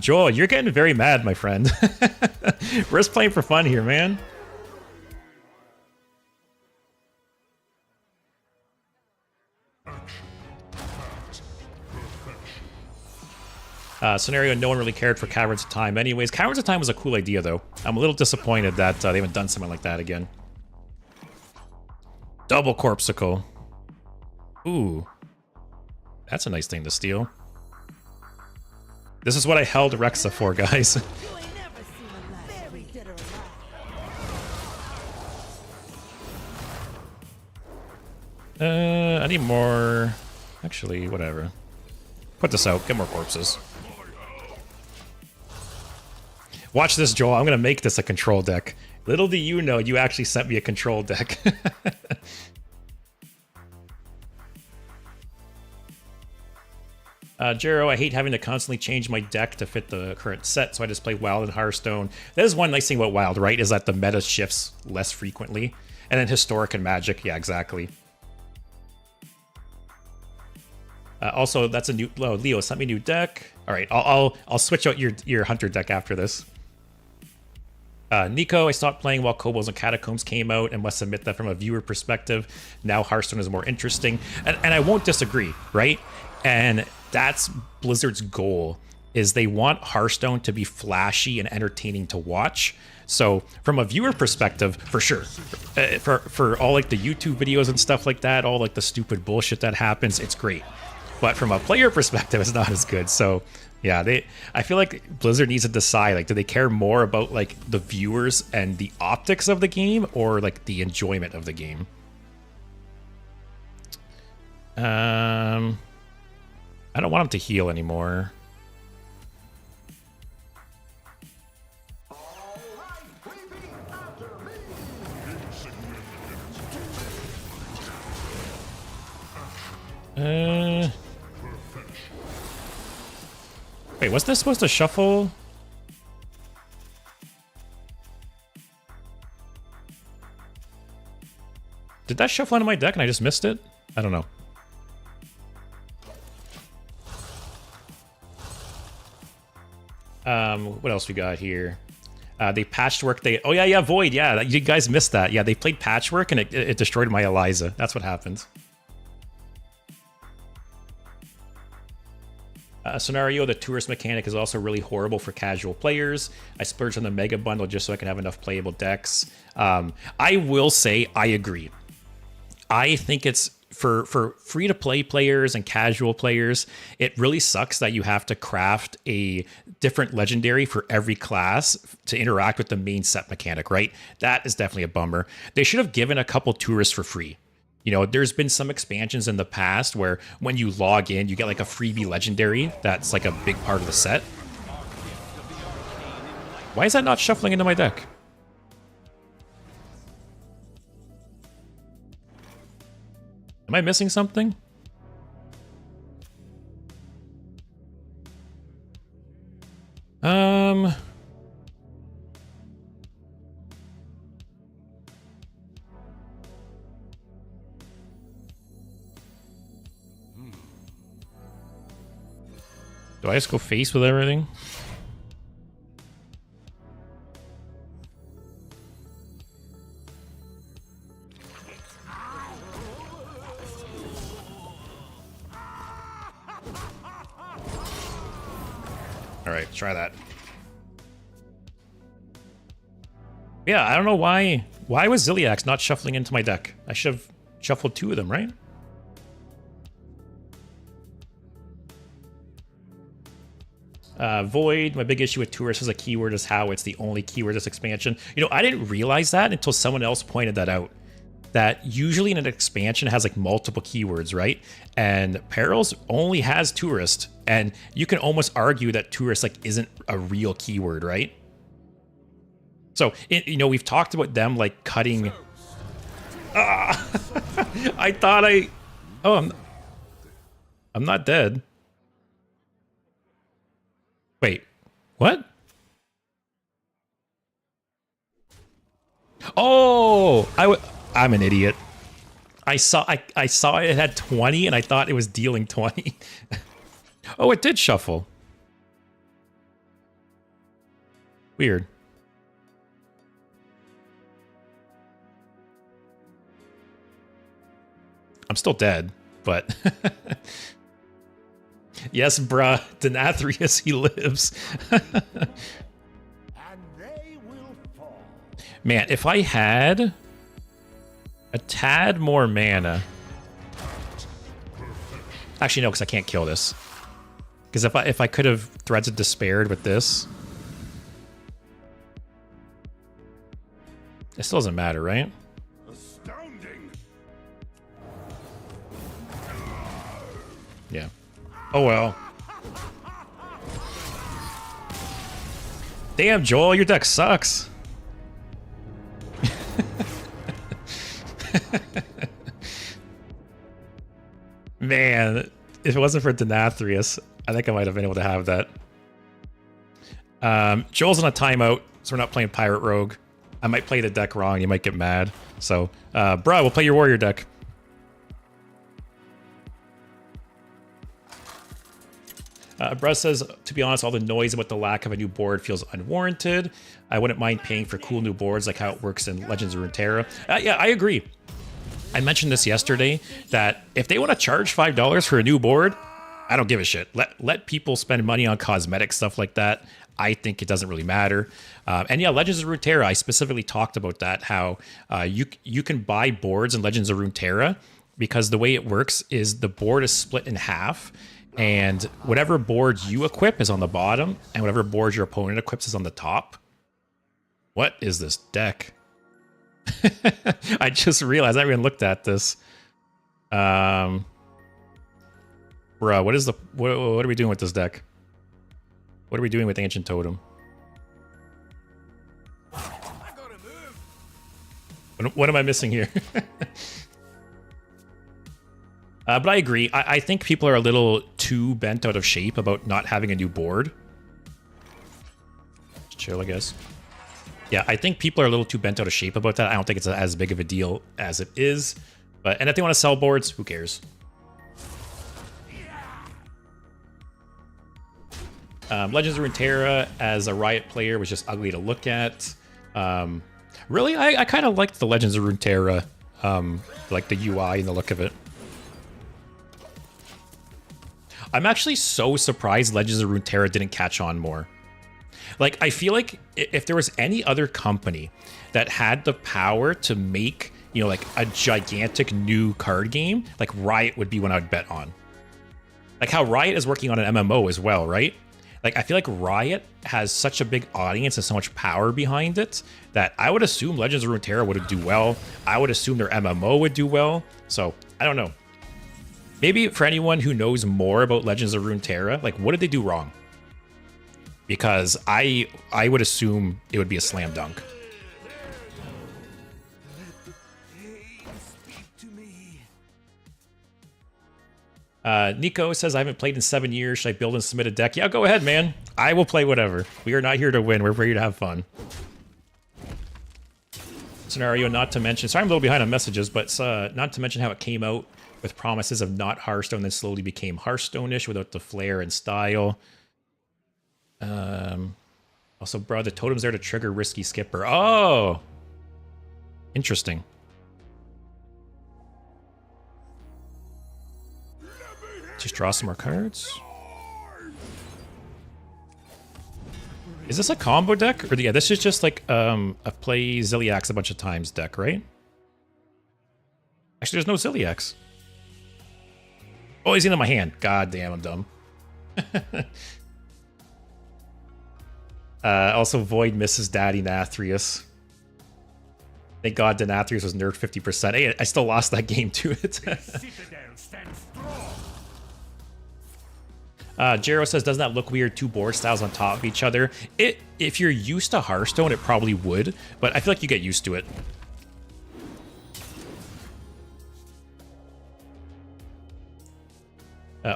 Joel, you're getting very mad, my friend. We're just playing for fun here, man. Scenario, no one really cared for Caverns of Time. Anyways, Caverns of Time was a cool idea, though. I'm a little disappointed that they haven't done something like that again. Double Corpsicle. Ooh. That's a nice thing to steal. This is what I held Rexa for, guys. I need more... Actually, whatever. Put this out. Get more corpses. Watch this, Joel. I'm going to make this a control deck. Little do you know, you actually sent me a control deck. Jero, I hate having to constantly change my deck to fit the current set, so I just play Wild and Hearthstone. That is one nice thing about Wild, right? Is that the meta shifts less frequently. And then Historic and Magic, yeah, exactly. Also, that's a new... Oh, Leo sent me a new deck. All right, I'll switch out your Hunter deck after this. Nico, I stopped playing while Kobolds and Catacombs came out and must admit that from a viewer perspective, now Hearthstone is more interesting. And I won't disagree, right? And that's Blizzard's goal, is they want Hearthstone to be flashy and entertaining to watch. So from a viewer perspective, for sure, for all like the YouTube videos and stuff like that, all like the stupid bullshit that happens, it's great. But from a player perspective, it's not as good. So yeah, I feel like Blizzard needs to decide, like, do they care more about like the viewers and the optics of the game, or like the enjoyment of the game? I don't want him to heal anymore. Wait, wasn't this supposed to shuffle? Did that shuffle into my deck and I just missed it? I don't know. What else we got here? They patchwork. Oh yeah, Void. Yeah, you guys missed that. Yeah, they played patchwork and it destroyed my Eliza. That's what happened. Scenario, the tourist mechanic is also really horrible for casual players. I splurged on the mega bundle just so I can have enough playable decks. I will say I agree. I think it's for free-to-play players and casual players, it really sucks that you have to craft a different legendary for every class to interact with the main set mechanic, right? That is definitely a bummer. They should have given a couple tourists for free. You know, there's been some expansions in the past where when you log in, you get like a freebie legendary that's like a big part of the set. Why is that not shuffling into my deck? Am I missing something? Do I just go face with everything? All right, try that. Yeah, I don't know why. Why was Ziliax not shuffling into my deck? I should have shuffled 2 of them, right? Void, my big issue with Tourist as a keyword is how it's the only keyword this expansion. You know, I didn't realize that until someone else pointed that out. That usually in an expansion it has like multiple keywords, right? And Perils only has Tourist, and you can almost argue that Tourist like isn't a real keyword, right? So, you know, we've talked about them like cutting. Ah! I thought I. Oh, I'm not dead. Wait, what? Oh, I'm an idiot. I saw it had 20 and I thought it was dealing 20. Oh, it did shuffle. Weird. I'm still dead, but yes, bruh, Denathrius, he lives. And they will fall. Man, if I had a tad more mana. Actually, no, because I can't kill this. Because if I could have Threads of Despaired with this, it still doesn't matter, right? Astounding. Yeah. Oh well. Damn, Joel, your deck sucks. Man, if it wasn't for Denathrius, I think I might have been able to have that. Joel's on a timeout, so we're not playing Pirate Rogue. I might play the deck wrong, you might get mad. So, bruh, we'll play your Warrior deck. Bruh says, to be honest, all the noise about the lack of a new board feels unwarranted. I wouldn't mind paying for cool new boards like how it works in Legends of Runeterra. Yeah, I agree. I mentioned this yesterday, that if they want to charge $5 for a new board, I don't give a shit. Let people spend money on cosmetic stuff like that. I think it doesn't really matter. And yeah, Legends of Runeterra, I specifically talked about that, how you can buy boards in Legends of Runeterra because the way it works is the board is split in half, and whatever board you equip is on the bottom, and whatever board your opponent equips is on the top. What is this deck? I just realized I haven't even looked at this. Bruh, what are we doing with this deck? What are we doing with Ancient Totem? I gotta move. What am I missing here? But I agree. I think people are a little too bent out of shape about not having a new board. Just chill, I guess. Yeah, I think people are a little too bent out of shape about that. I don't think it's as big of a deal as it is. And if they want to sell boards, who cares? Legends of Runeterra as a Riot player was just ugly to look at. Really, I kind of liked the Legends of Runeterra, like the UI and the look of it. I'm actually so surprised Legends of Runeterra didn't catch on more. Like, I feel like if there was any other company that had the power to make, you know, like a gigantic new card game, like Riot would be one I'd bet on. Like how Riot is working on an MMO as well, right? Like, I feel like Riot has such a big audience and so much power behind it that I would assume Legends of Runeterra would do well. I would assume their MMO would do well. So, I don't know. Maybe for anyone who knows more about Legends of Runeterra, like, what did they do wrong? Because I would assume it would be a slam dunk. Nico says, I haven't played in 7 years. Should I build and submit a deck? Yeah, go ahead, man. I will play whatever. We are not here to win. We're here to have fun. Scenario not to mention. Sorry, I'm a little behind on messages, but not to mention how it came out with promises of not Hearthstone, then slowly became Hearthstone-ish without the flair and style. Also, bro, the totem's there to trigger Risky Skipper. Oh! Interesting. Just draw some more cards. Is this a combo deck? Or yeah, this is just like a play Ziliax a bunch of times deck, right? Actually, there's no Ziliax. Oh, he's in my hand. God damn, I'm dumb. Also, Void misses Daddy Nathrius. Thank God Denathrius was nerfed 50%. Hey, I still lost that game to it. Jero says, doesn't that look weird? Two board styles on top of each other. If you're used to Hearthstone, it probably would, but I feel like you get used to it.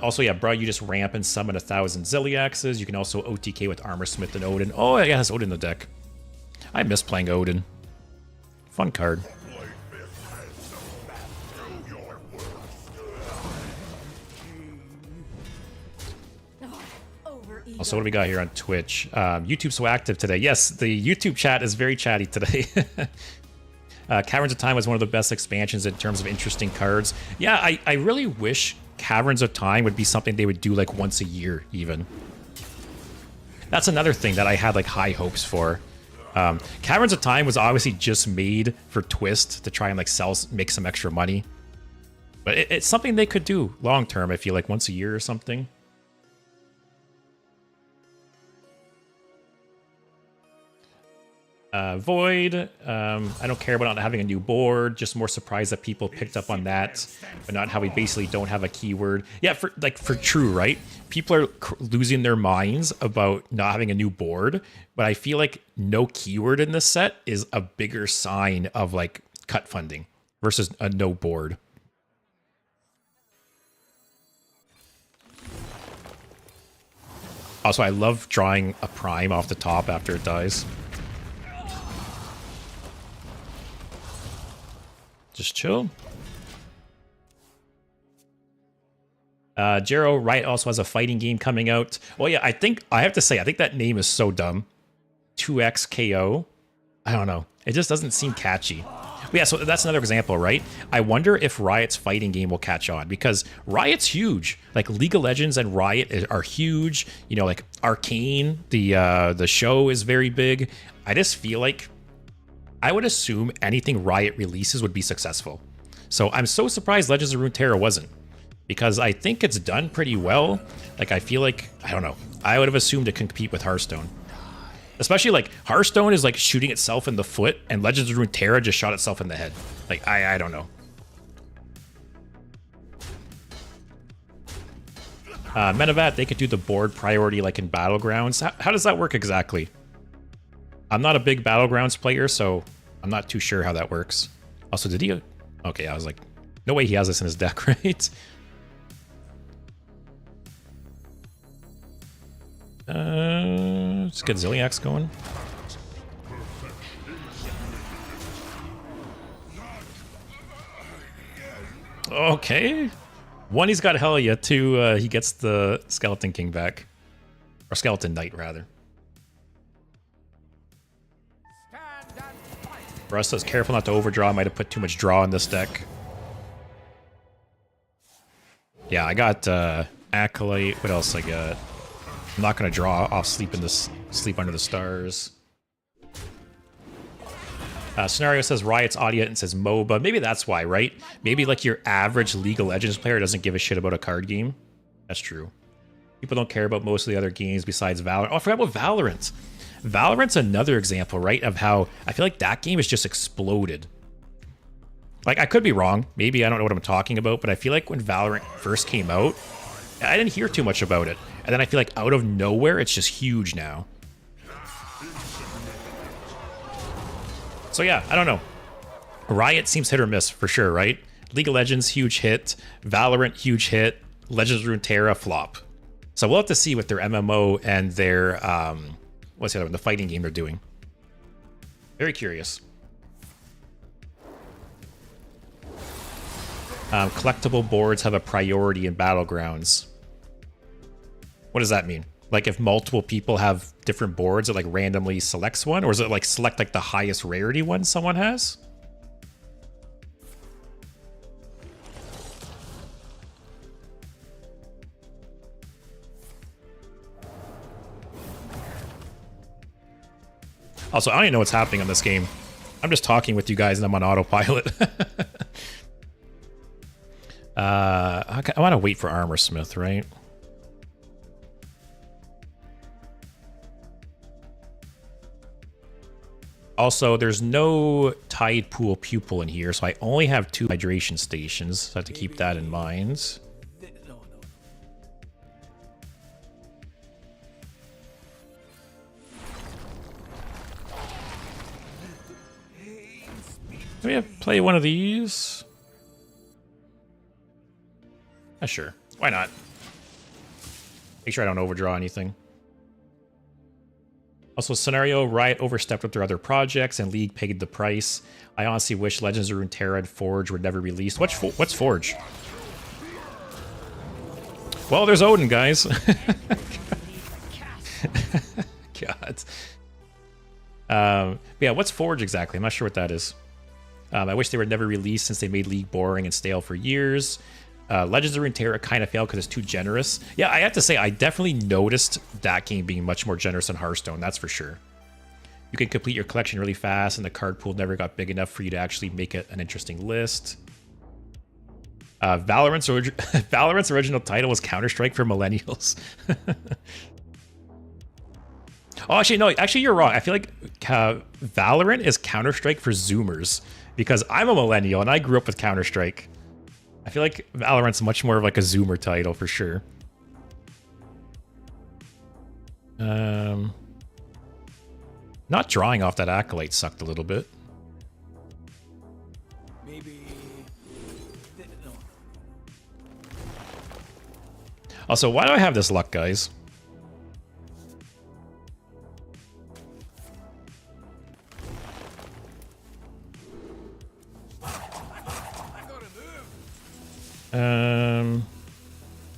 Also, yeah, bro, you just ramp and summon 1,000 Ziliaxes. You can also OTK with Armorsmith and Odin. Oh, yeah, it has Odin in the deck. I miss playing Odin. Fun card. Also, what do we got here on Twitch? YouTube's so active today. Yes, the YouTube chat is very chatty today. Caverns of Time was one of the best expansions in terms of interesting cards. Yeah, I really wish Caverns of Time would be something they would do like once a year, even. That's another thing that I had like high hopes for. Caverns of Time was obviously just made for Twist to try and like make some extra money. But it's something they could do long term, I feel like once a year or something. Void, I don't care about not having a new board, just more surprised that people picked up on that, but not how we basically don't have a keyword. Yeah, for true, right? People are losing their minds about not having a new board, but I feel like no keyword in this set is a bigger sign of like cut funding versus a no board. Also, I love drawing a prime off the top after it dies. Just chill. Jero Riot also has a fighting game coming out. Well, yeah, I have to say, I think that name is so dumb. 2X KO. I don't know. It just doesn't seem catchy. But yeah, so that's another example, right? I wonder if Riot's fighting game will catch on, because Riot's huge. Like League of Legends and Riot are huge. You know, like Arcane, the show is very big. I just feel like I would assume anything Riot releases would be successful. So I'm so surprised Legends of Runeterra wasn't, because I think it's done pretty well. Like, I feel like, I don't know, I would have assumed it can compete with Hearthstone. Especially, like, Hearthstone is, like, shooting itself in the foot, and Legends of Runeterra just shot itself in the head. Like, I don't know. Metavat, they could do the board priority like in Battlegrounds. How does that work exactly? I'm not a big Battlegrounds player, so I'm not too sure how that works. Also, did he... Okay, I was like, no way he has this in his deck, right? Let's get Ziliax going. Okay. One, he's got Hellia. Two, he gets the Skeleton King back. Or Skeleton Knight, rather. Russ says, careful not to overdraw. Might have put too much draw in this deck. Yeah, I got Acolyte. What else I got? I'm not going to draw off Sleep Under the Stars. Scenario says Riot's audience says MOBA. Maybe that's why, right? Maybe like your average League of Legends player doesn't give a shit about a card game. That's true. People don't care about most of the other games besides Valorant. Oh, I forgot about Valorant. Valorant's another example, right, of how I feel like that game has just exploded. Like, I could be wrong. Maybe I don't know what I'm talking about, but I feel like when Valorant first came out, I didn't hear too much about it. And then I feel like out of nowhere, it's just huge now. So yeah, I don't know. Riot seems hit or miss for sure, right? League of Legends, huge hit. Valorant, huge hit. Legends of Runeterra, flop. So we'll have to see what their MMO and their... what's the other one? The fighting game they're doing. Very curious. Collectible boards have a priority in Battlegrounds. What does that mean? Like if multiple people have different boards, it like randomly selects one? Or is it like select like the highest rarity one someone has? Also, I don't even know what's happening on this game. I'm just talking with you guys and I'm on autopilot. I want to wait for Armor Smith, right? Also, there's no Tide Pool Pupil in here, so I only have 2 hydration stations, so I have to keep that in mind. Maybe I play one of these? Sure. Why not? Make sure I don't overdraw anything. Also, scenario, Riot overstepped with their other projects and League paid the price. I honestly wish Legends of Runeterra and Forge were never released. What's Forge? Well, there's Odin, guys. God. Yeah, what's Forge exactly? I'm not sure what that is. I wish they were never released since they made League boring and stale for years. Legends of Runeterra kind of failed because it's too generous. Yeah, I have to say, I definitely noticed that game being much more generous than Hearthstone, that's for sure. You can complete your collection really fast, and the card pool never got big enough for you to actually make it an interesting list. Valorant's original title was Counter-Strike for Millennials. Oh, actually, no, actually, you're wrong. I feel like Valorant is Counter-Strike for Zoomers, because I'm a millennial, and I grew up with Counter-Strike. I feel like Valorant's much more of like a Zoomer title for sure. Not drawing off that Acolyte sucked a little bit. Maybe. No. Also, why do I have this luck, guys?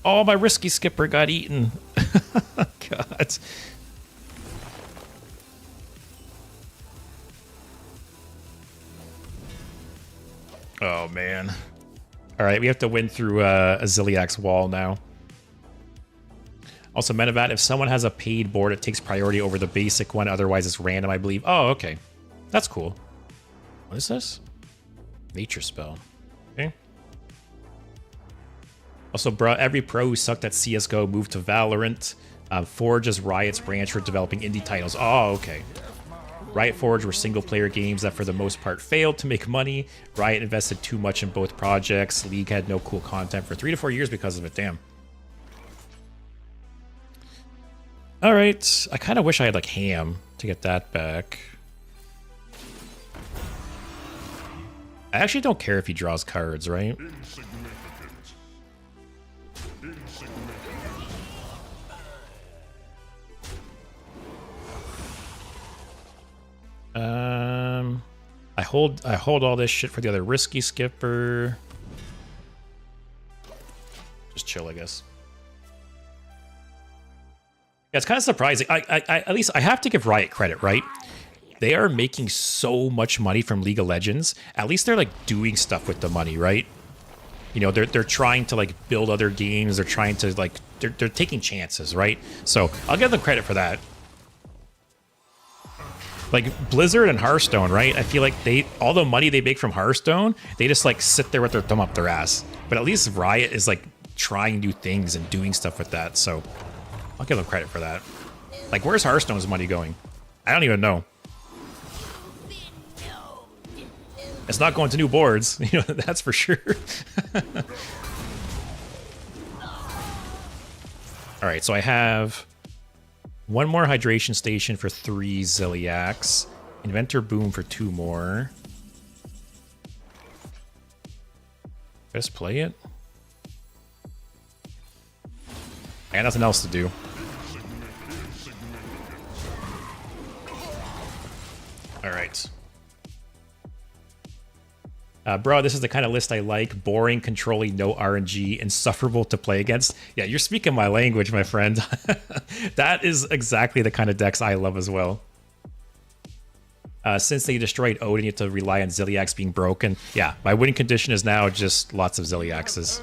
Oh, my risky skipper got eaten. God. Oh, man. All right, we have to win through a Ziliak's wall now. Also, Medevat, if someone has a paid board, it takes priority over the basic one. Otherwise, it's random, I believe. Oh, okay. That's cool. What is this? Nature spell. Okay. Also, every pro who sucked at CSGO moved to Valorant. Forge is Riot's branch for developing indie titles. Oh, okay. Riot Forge were single-player games that for the most part failed to make money. Riot invested too much in both projects. League had no cool content for 3 to 4 years because of it. Damn. All right. I kind of wish I had, like, Ham to get that back. I actually don't care if he draws cards, right? I hold all this shit for the other risky skipper. Just chill, I guess. Yeah, it's kind of surprising. I at least I have to give Riot credit, right? They are making so much money from League of Legends. At least they're like doing stuff with the money, right? You know, they're trying to like build other games. They're trying to like they're taking chances, right? So I'll give them credit for that. Like Blizzard and Hearthstone, right? I feel like all the money they make from Hearthstone, they just like sit there with their thumb up their ass. But at least Riot is like trying new things and doing stuff with that. So I'll give them credit for that. Like, where's Hearthstone's money going? I don't even know. It's not going to new boards, you know, that's for sure. All right, so I have one more hydration station for 3 Ziliaks. Inventor Boom for 2 more. Just play it. I got nothing else to do. All right. Bro, this is the kind of list I like. Boring, controlling, no RNG, insufferable to play against. Yeah, you're speaking my language, my friend. That is exactly the kind of decks I love as well. Since they destroyed Odin, you have to rely on Ziliaks being broken. Yeah, my winning condition is now just lots of Ziliakses.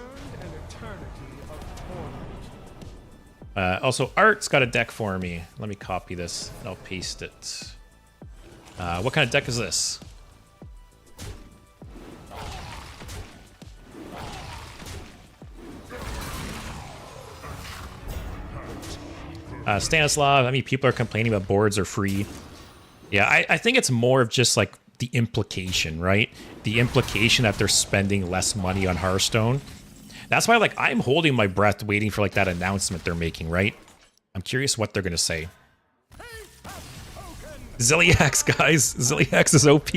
Also, Art's got a deck for me. Let me copy this. I'll paste it. What kind of deck is this? Stanislav, I mean, people are complaining about boards are free. Yeah, I think it's more of just like the implication, right? The implication that they're spending less money on Hearthstone. That's why, like, I'm holding my breath waiting for, like, that announcement they're making, right? I'm curious what they're going to say. Ziliax, guys. Ziliax is OP.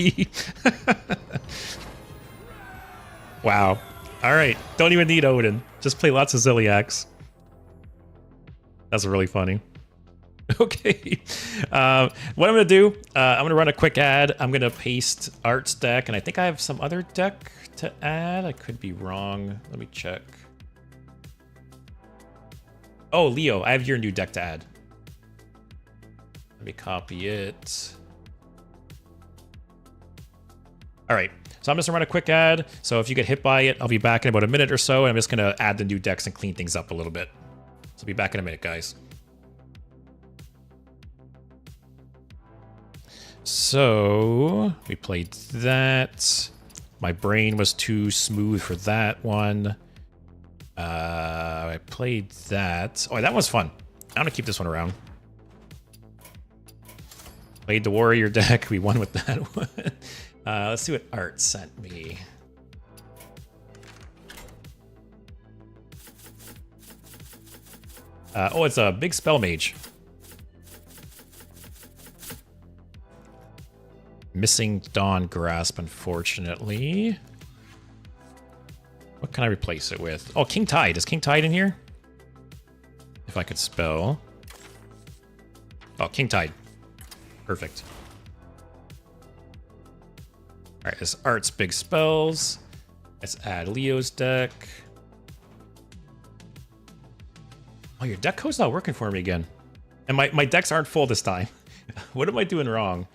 Wow. All right. Don't even need Odin. Just play lots of Ziliax. That's really funny. Okay. What I'm going to do, I'm going to run a quick ad. I'm going to paste Art's deck, and I think I have some other deck to add. I could be wrong. Let me check. Oh, Leo, I have your new deck to add. Let me copy it. All right. So I'm just going to run a quick ad. So if you get hit by it, I'll be back in about a minute or so, and I'm just going to add the new decks and clean things up a little bit. So I'll be back in a minute, guys. So we played that. My brain was too smooth for that one. I played that. Oh, that was fun. I'm gonna keep this one around. Played the warrior deck. We won with that one. Let's see what Art sent me. Oh, it's a big spell mage. Missing Dawn Grasp, unfortunately. What can I replace it with? Oh, King Tide. Is King Tide in here? If I could spell. Oh, King Tide. Perfect. Alright, this Art's big spells. Let's add Leo's deck. Oh, your deck code's not working for me again. And my decks aren't full this time. What am I doing wrong?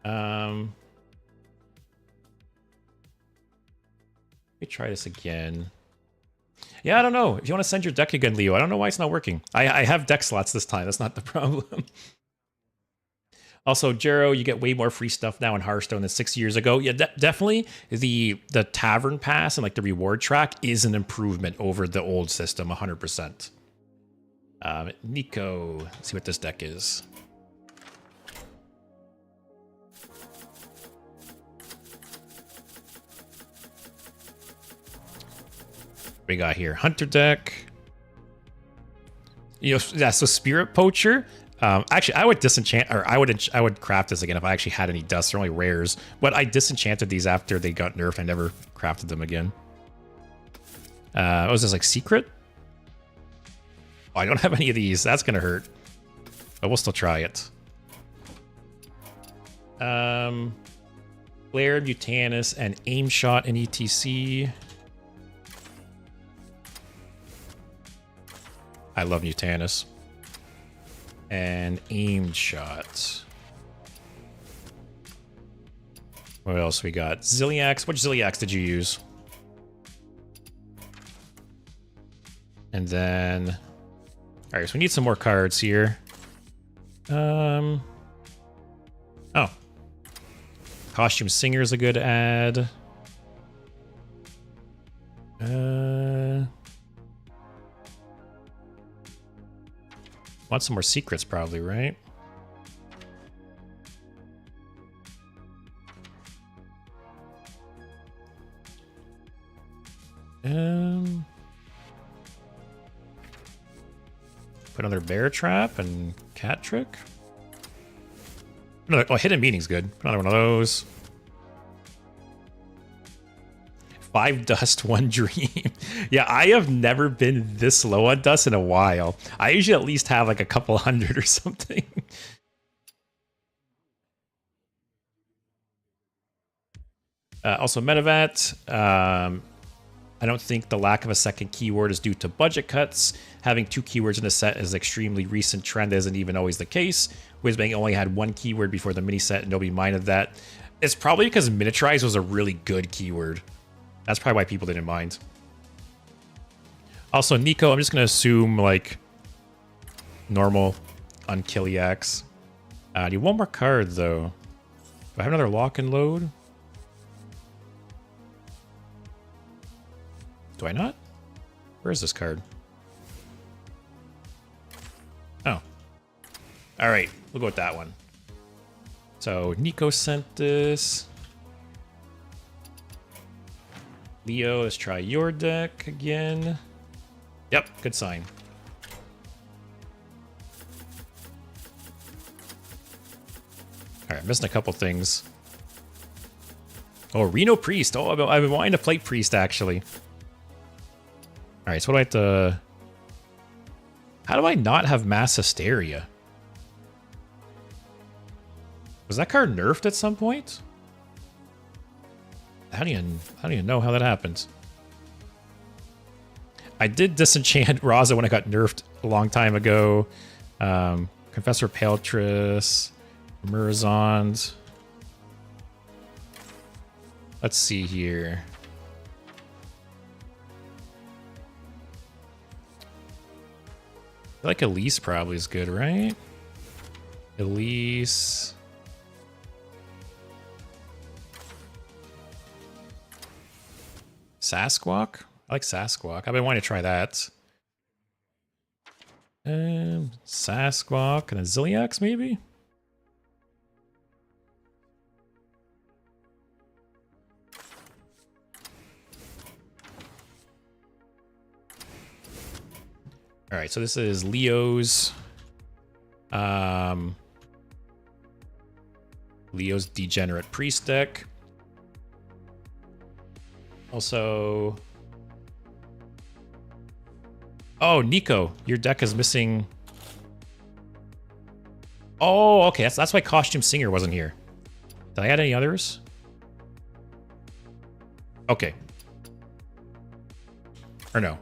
Let me try this again. Yeah, I don't know. If you want to send your deck again, Leo, I don't know why it's not working. I have deck slots this time. That's not the problem. Also, Jero, you get way more free stuff now in Hearthstone than 6 years ago. Yeah, definitely the Tavern Pass and like the reward track is an improvement over the old system, 100%. Nico, let's see what this deck is. We got here Hunter deck. You know, yeah. So Spirit Poacher. Actually, I would disenchant, or I would craft this again if I actually had any dust. They're only rares, but I disenchanted these after they got nerfed. I never crafted them again. What was this, like secret? Oh, I don't have any of these. That's gonna hurt, but we'll still try it. Flare, Mutanus, and Aim Shot in ETC. I love Mutanus. And Aimed Shot. What else we got? Ziliax. Which Ziliax did you use? And then... Alright, so we need some more cards here. Oh. Costume Singer is a good add. Want some more secrets, probably, right? Put another bear trap and cat trick. Another, oh, hidden meeting's good. Put another one of those. 5 dust, 1 dream. Yeah, I have never been this low on dust in a while. I usually at least have like a couple hundred or something. Also, Metavat. I don't think the lack of a second keyword is due to budget cuts. Having 2 keywords in a set is an extremely recent trend, isn't even always the case. Wizbang only had 1 keyword before the mini set, and nobody minded that. It's probably because Miniaturize was a really good keyword. That's probably why people didn't mind. Also, Nico, I'm just going to assume, like, normal Unkiliax. I need one more card, though. I have another lock and load? Do I not? Where is this card? Oh. Alright, we'll go with that one. So, Nico sent this. Leo, let's try your deck again. Yep, good sign. Alright, missing a couple things. Oh, Reno Priest. Oh, I've been wanting to play Priest, actually. Alright, so what do I have to... How do I not have Mass Hysteria? Was that card nerfed at some point? I don't even know how that happened. I did disenchant Raza when I got nerfed a long time ago. Confessor Paltris, Murazond. Let's see here. I feel like Elise probably is good, right? Elise. Sasquatch? I like Sasquatch. I've been wanting to try that. Sasquatch and a Zilliax, maybe? Alright, so this is Leo's... Leo's Degenerate Priest deck. Also... Oh, Nico, your deck is missing... Oh, okay, that's why Costume Singer wasn't here. Did I add any others? Okay. Or no.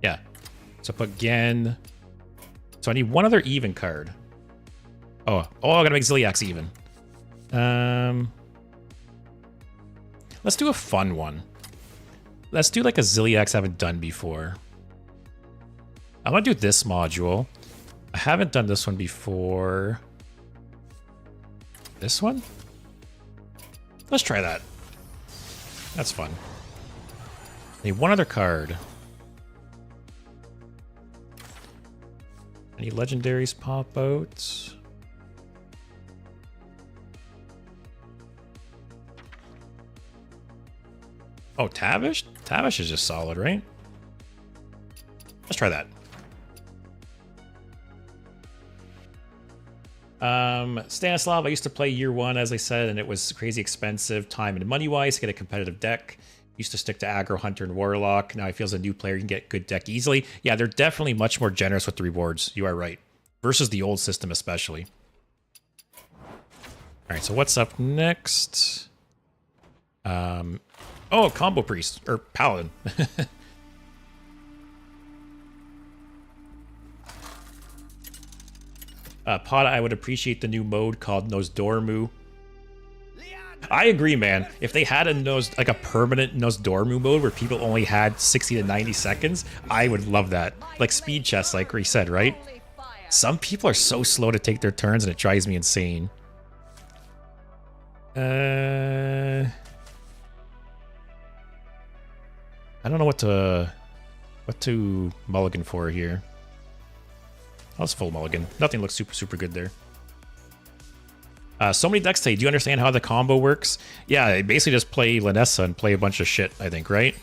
Yeah. So put Gen. So I need one other even card. Oh, I gotta make Zilliax even. Let's do a fun one. Let's do like a Zilliax I haven't done before. I'm gonna do this module. I haven't done this one before. This one? Let's try that. That's fun. I need one other card. Any legendaries pop out? Oh, Tavish? Tavish is just solid, right? Let's try that. Stanislav, I used to play year one, as I said, and it was crazy expensive time and money-wise to get a competitive deck. Used to stick to aggro, hunter, and warlock. Now I feel as a new player you can get good deck easily. Yeah, they're definitely much more generous with the rewards. You are right. Versus the old system especially. Alright, so what's up next? Oh, Combo Priest. Or Paladin. Pada, I would appreciate the new mode called Nosdormu. I agree, man. If they had like a permanent Nosdormu mode where people only had 60 to 90 seconds, I would love that. Like speed chess, like we said, right? Some people are so slow to take their turns and it drives me insane. I don't know what to mulligan for here. That was full mulligan. Nothing looks super good there. So many decks today. Do you understand how the combo works? Yeah, they basically just play Lanessa and play a bunch of shit, I think, right?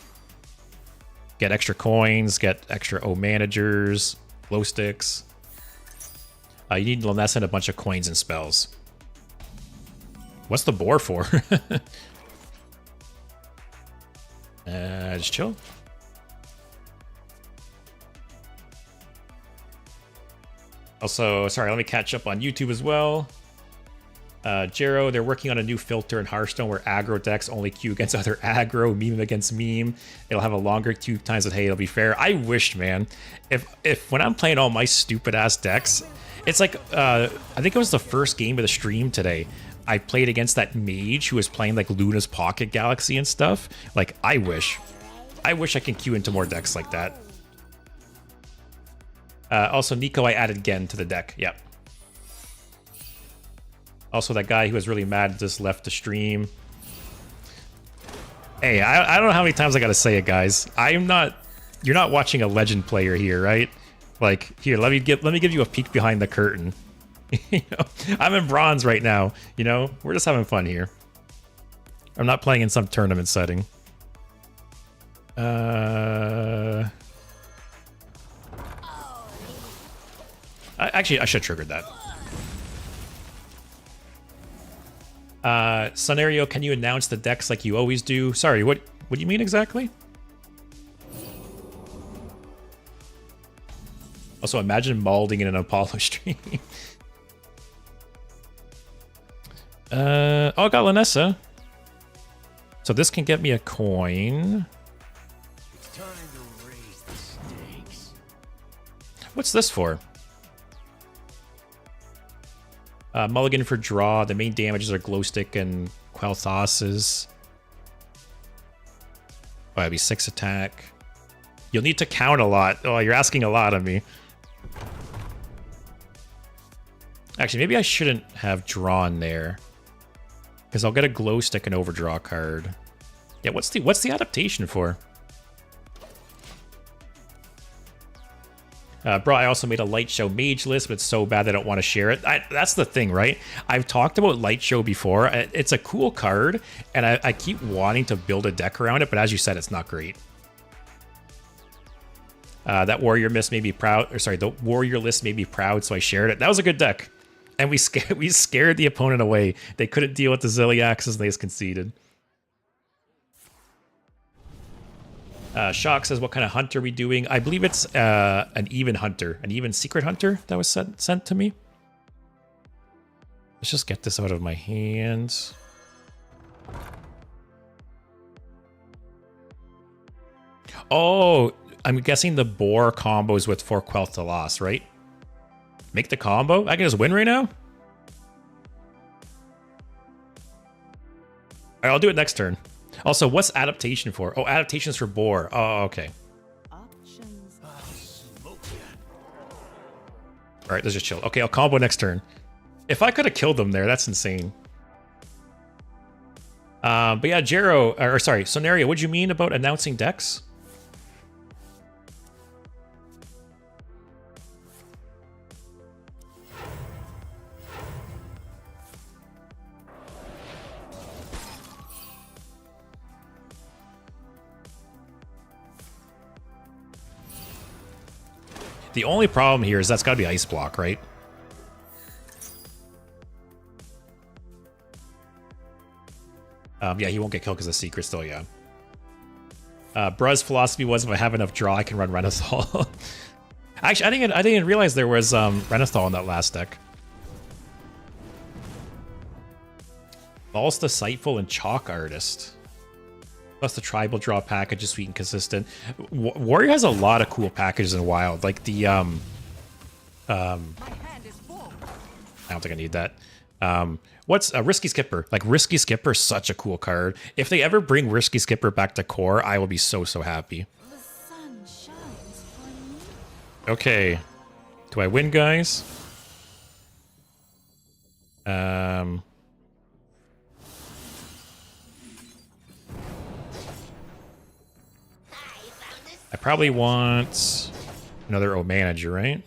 Get extra coins, get extra O managers, glow sticks. You need Lanessa and a bunch of coins and spells. What's the boar for? Just chill. Also, sorry, let me catch up on YouTube as well. Jero, they're working on a new filter in Hearthstone where aggro decks only queue against other aggro, meme against meme. It'll have a longer queue times with, hey, it'll be fair. I wish, man. If when I'm playing all my stupid ass decks, it's like, I think it was the first game of the stream today. I played against that mage who was playing like Luna's Pocket Galaxy and stuff. Like, I wish I can queue into more decks like that. Also, Nico, I added Gen to the deck. Yep. Also, that guy who was really mad just left the stream. Hey, I don't know how many times I gotta say it, guys. I'm not. You're not watching a legend player here, right? Like, here, let me give you a peek behind the curtain. You know, I'm in bronze right now. You know, we're just having fun here. I'm not playing in some tournament setting. Actually, I should have triggered that. Scenario, can you announce the decks like you always do? Sorry, what do you mean exactly? Also, imagine malding in an Apollo stream. Oh, I got Lanessa. So this can get me a coin. It's time to raise the stakes. What's this for? Mulligan for draw. The main damages are Glow Stick and Quel'Thos's. Oh, that'd be 6 attack. You'll need to count a lot. Oh, you're asking a lot of me. Actually, maybe I shouldn't have drawn there. Because I'll get a Glow Stick and Overdraw card. Yeah, what's the adaptation for? Bro, I also made a Light Show mage list, but it's so bad I don't want to share it. That's the thing, right? I've talked about Light Show before. It's a cool card, and I keep wanting to build a deck around it, but as you said, it's not great. That warrior list made me proud. Or sorry, the warrior list made me proud, so I shared it. That was a good deck, and we scared the opponent away. They couldn't deal with the Zilliaxes, and they just conceded. Shock says, what kind of hunt are we doing? I believe it's an even hunter, an even secret hunter that was sent to me. Let's just get this out of my hands. Oh, I'm guessing the boar combos with 4 Quel'Thalas, right? Make the combo? I can just win right now? Alright, I'll do it next turn. Also, what's adaptation for? Oh, adaptation's for boar. Oh, okay. Options. Alright, let's just chill. Okay, I'll combo next turn. If I could have killed them there, that's insane. But yeah, Jero, or sorry, Sonaria, what'd you mean about announcing decks? The only problem here is that's got to be ice block, right? Yeah, he won't get killed because of secret still, yeah. Bruh's philosophy was if I have enough draw, I can run Renathal. Actually, I didn't realize there was Renathal in that last deck. False Disciple and Chalk Artist. Plus the tribal draw package is sweet and consistent. Warrior has a lot of cool packages in Wild, like the My hand is full. I don't think I need that. What's a Risky Skipper? Like Risky Skipper is such a cool card. If they ever bring Risky Skipper back to core, I will be so happy. The sun shines for me. Okay. Do I win, guys? I probably want another O manager, right?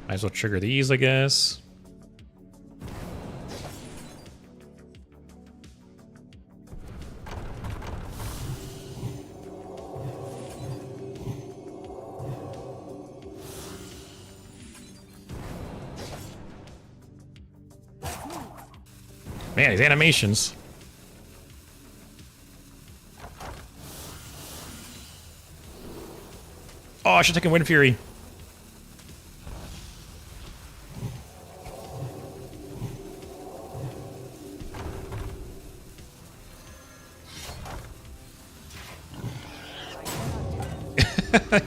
Might as well trigger these, I guess. Man, these animations. Oh, I should take a Wind Fury.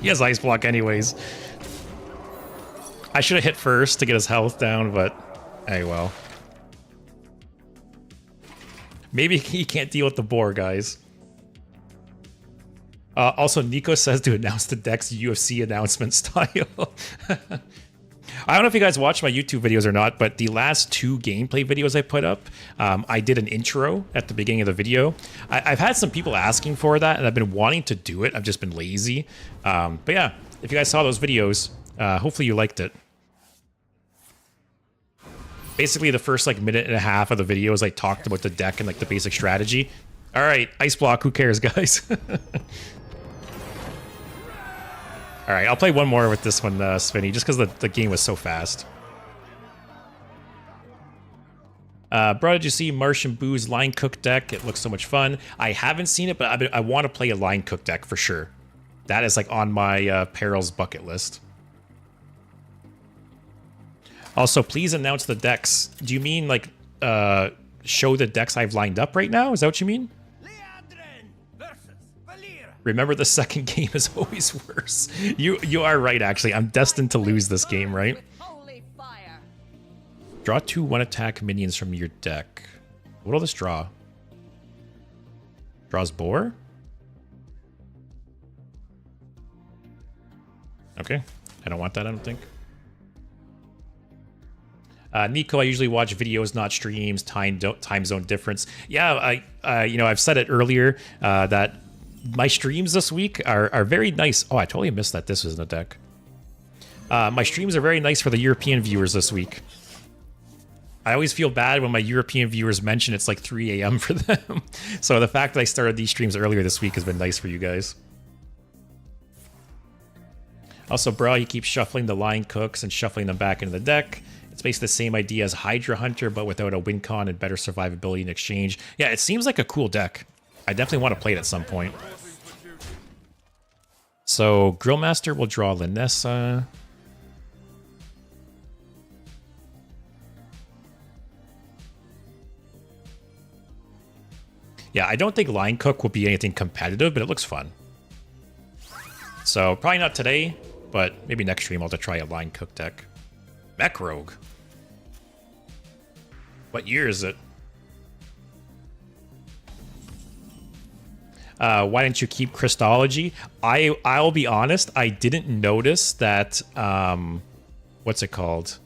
He has Ice Block anyways. I should have hit first to get his health down, but hey, well. Maybe he can't deal with the boar, guys. Also, Nico says to announce the deck's UFC announcement style. I don't know if you guys watch my YouTube videos or not, but the last 2 gameplay videos I put up, I did an intro at the beginning of the video. I've had some people asking for that, and I've been wanting to do it. I've just been lazy. But yeah, if you guys saw those videos, hopefully you liked it. Basically, the first like minute and a half of the video is I talked about the deck and like the basic strategy. All right, ice block. Who cares, guys? All right, I'll play one more with this one, Spinny, just because the game was so fast. Bro, did you see Martian Boo's Line Cook deck? It looks so much fun. I haven't seen it, but I want to play a Line Cook deck for sure. That is like on my Perils bucket list. Also, please announce the decks. Do you mean like show the decks I've lined up right now? Is that what you mean? Remember, the second game is always worse. You are right, actually. I'm destined to lose this game, right? Draw 2 1-attack minions from your deck. What will this draw? Draws Boar? Okay. I don't want that, I don't think. Nico, I usually watch videos, not streams. Time zone difference. Yeah, I've said it earlier that my streams this week are very nice. Oh, I totally missed that this was in the deck. My streams are very nice for the European viewers this week. I always feel bad when my European viewers mention it's like 3 a.m. for them. So the fact that I started these streams earlier this week has been nice for you guys. Also, bro, you keep shuffling the Line Cooks and shuffling them back into the deck. It's basically the same idea as Hydra Hunter, but without a win con and better survivability in exchange. Yeah, it seems like a cool deck. I definitely want to play it at some point. So, Grillmaster will draw Linessa. Yeah, I don't think Line Cook will be anything competitive, but it looks fun. So, probably not today, but maybe next stream I'll have to try a Line Cook deck. Mech Rogue. What year is it? Why didn't you keep Christology? I'll be honest, I didn't notice that, what's it called?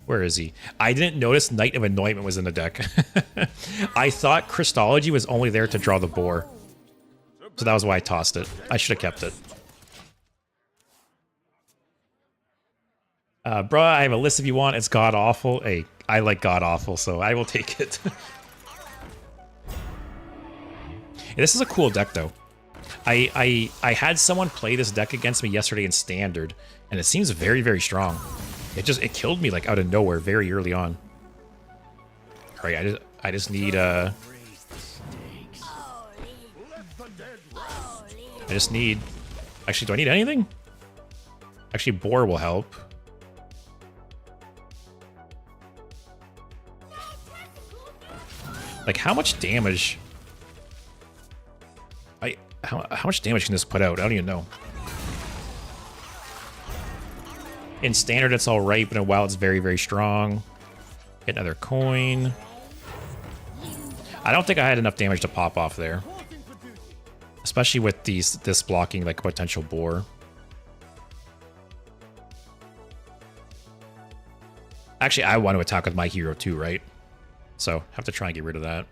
Where is he? I didn't notice Knight of Anointment was in the deck. I thought Christology was only there to draw the boar. So that was why I tossed it. I should have kept it. Bruh, I have a list if you want. It's god-awful. Hey, I like god-awful, so I will take it. This is a cool deck, though. I had someone play this deck against me yesterday in Standard, and it seems very, very strong. It killed me like out of nowhere very early on. All right, I just need I just need. Actually, do I need anything? Actually, Boar will help. Like, how much damage? How much damage can this put out? I don't even know. In Standard, it's all right, but in WoW, it's very, very strong. Get another coin. I don't think I had enough damage to pop off there. Especially with this blocking, like, potential boar. Actually, I want to attack with my hero too, right? So, have to try and get rid of that.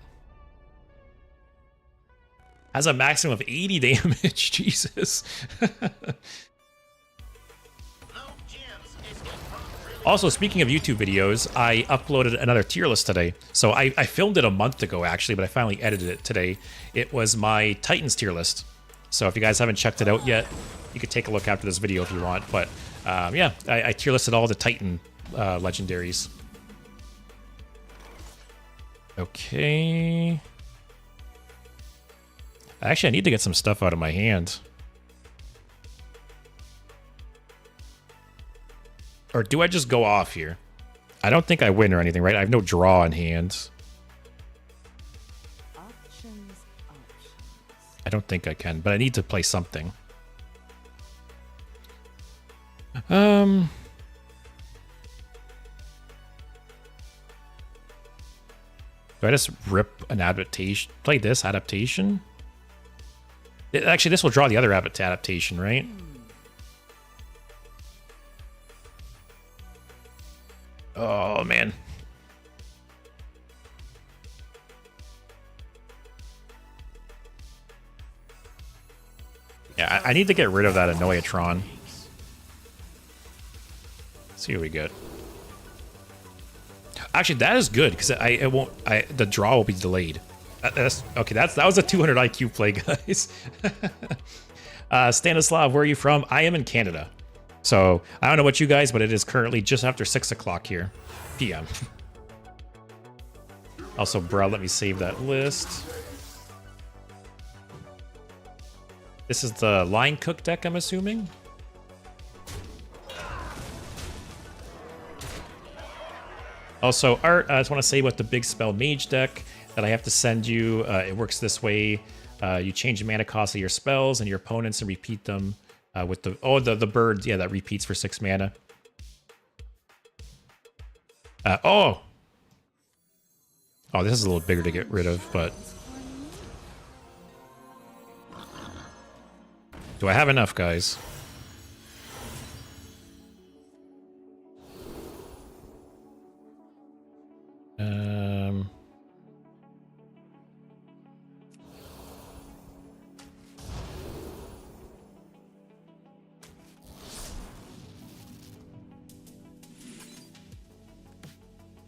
Has a maximum of 80 damage. Jesus. Also, speaking of YouTube videos, I uploaded another tier list today. So I filmed it a month ago, actually, but I finally edited it today. It was my Titans tier list. So if you guys haven't checked it out yet, you could take a look after this video if you want. But yeah, I tier listed all the Titan legendaries. Okay. Actually, I need to get some stuff out of my hand. Or do I just go off here? I don't think I win or anything, right? I have no draw in hand. Options. I don't think I can, but I need to play something. Do I just rip an adaptation? Play this adaptation? Actually, this will draw the other adaptation, right? Oh, man. Yeah, I need to get rid of that Annoyatron. Let's see what we get. Actually, that is good because the draw will be delayed. That was a 200 IQ play, guys. Stanislav, where are you from? I am in Canada. So I don't know about you guys, but it is currently just after 6 o'clock here, PM. Also, bro, let me save that list. This is the Line Cook deck, I'm assuming. Also, Art, I just want to say about the Big Spell Mage deck that I have to send you. It works this way. You change the mana cost of your spells and your opponents and repeat them with the bird, yeah, that repeats for 6 mana. Oh, this is a little bigger to get rid of, but do I have enough, guys?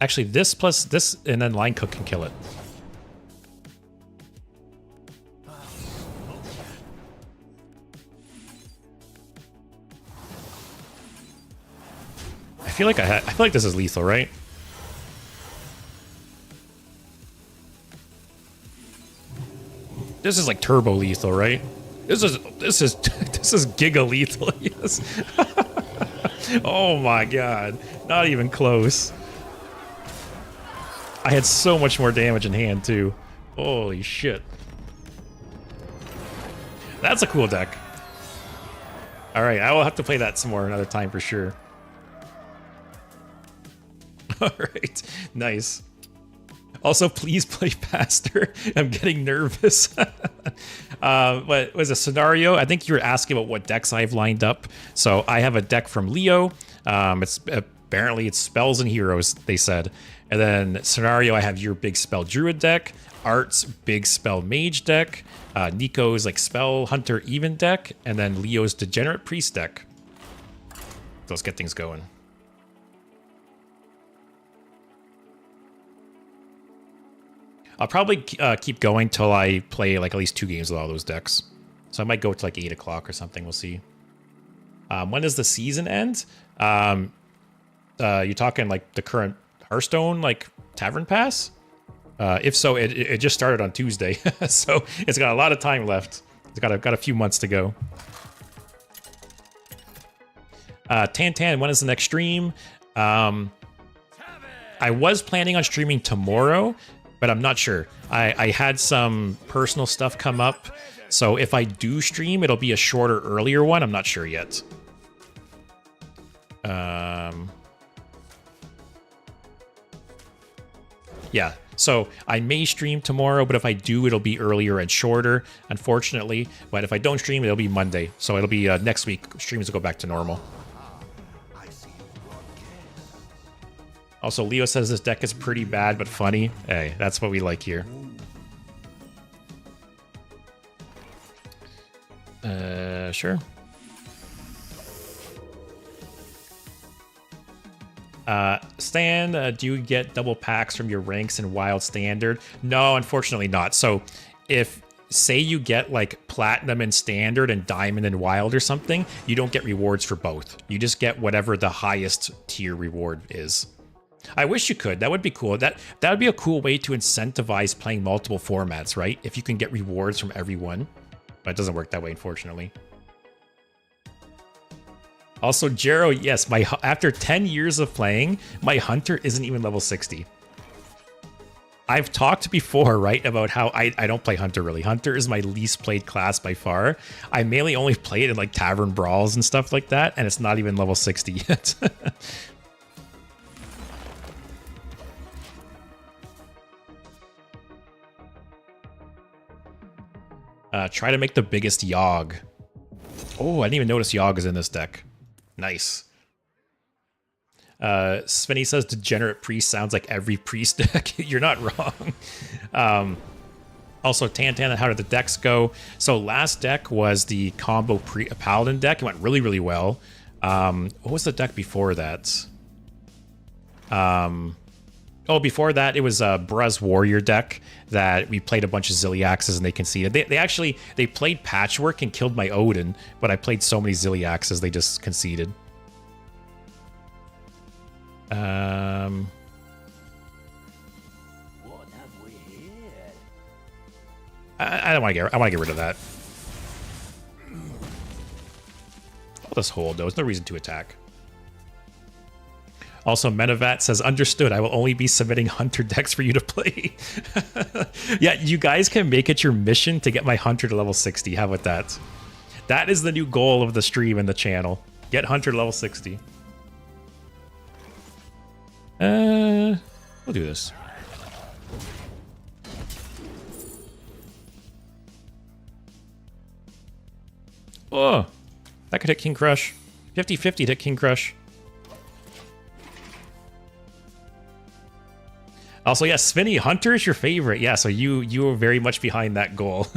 Actually, this plus this, and then Line Cook can kill it. I feel like this is lethal, right? This is like turbo lethal, right? This is giga lethal. Yes. Oh my god, not even close. I had so much more damage in hand too. Holy shit. That's a cool deck. All right, I will have to play that some more another time for sure. All right, nice. Also, please play faster. I'm getting nervous. What was a scenario? I think you were asking about what decks I've lined up. So I have a deck from Leo. Apparently it's spells and heroes, they said. And then scenario, I have your big spell druid deck, Art's big spell mage deck, Nico's like spell hunter even deck, and then Leo's degenerate priest deck. Let's get things going. I'll probably keep going till I play like at least 2 games with all those decks. So I might go to like 8 o'clock or something. We'll see. When does the season end? You're talking like the current Hearthstone like Tavern Pass? If so, it just started on Tuesday, so it's got a lot of time left. It's got a few months to go. Tan, when is the next stream? I was planning on streaming tomorrow, but I'm not sure. I had some personal stuff come up, so if I do stream, it'll be a shorter, earlier one. I'm not sure yet. Yeah, so I may stream tomorrow, but if I do, it'll be earlier and shorter, unfortunately. But if I don't stream, it'll be Monday. So it'll be next week. Streams will go back to normal. Also, Leo says this deck is pretty bad, but funny. Hey, that's what we like here. Sure. Stan, do you get double packs from your ranks in Wild Standard? No, unfortunately not. So if, say you get like Platinum in Standard and Diamond in Wild or something, you don't get rewards for both. You just get whatever the highest tier reward is. I wish you could. That would be cool. That would be a cool way to incentivize playing multiple formats, right? If you can get rewards from every one. But it doesn't work that way, unfortunately. Also, Jero, yes, after 10 years of playing, my Hunter isn't even level 60. I've talked before, right, about how I don't play Hunter really. Hunter is my least played class by far. I mainly only play it in like Tavern Brawls and stuff like that, and it's not even level 60 yet. Try to make the biggest Yogg. Oh, I didn't even notice Yogg is in this deck. Nice. Svenny says Degenerate Priest sounds like every priest deck. You're not wrong. Also, Tantan, how did the decks go? So last deck was the combo Paladin deck. It went really, really well. What was the deck before that? Before that, it was a Bruz Warrior deck that we played a bunch of Ziliaxes and they conceded. They played Patchwork and killed my Odin, but I played so many Ziliaxes they just conceded. What have we here? I don't want to get. I want to get rid of that. I'll just hold. There's no reason to attack. Also, Menavat says, understood, I will only be submitting Hunter decks for you to play. Yeah, you guys can make it your mission to get my Hunter to level 60. How about that? That is the new goal of the stream and the channel. Get Hunter to level 60. We'll do this. Oh, that could hit King Crush. 50-50 to hit King Crush. Also, yeah, Svinny, Hunter is your favorite. Yeah, so you are very much behind that goal.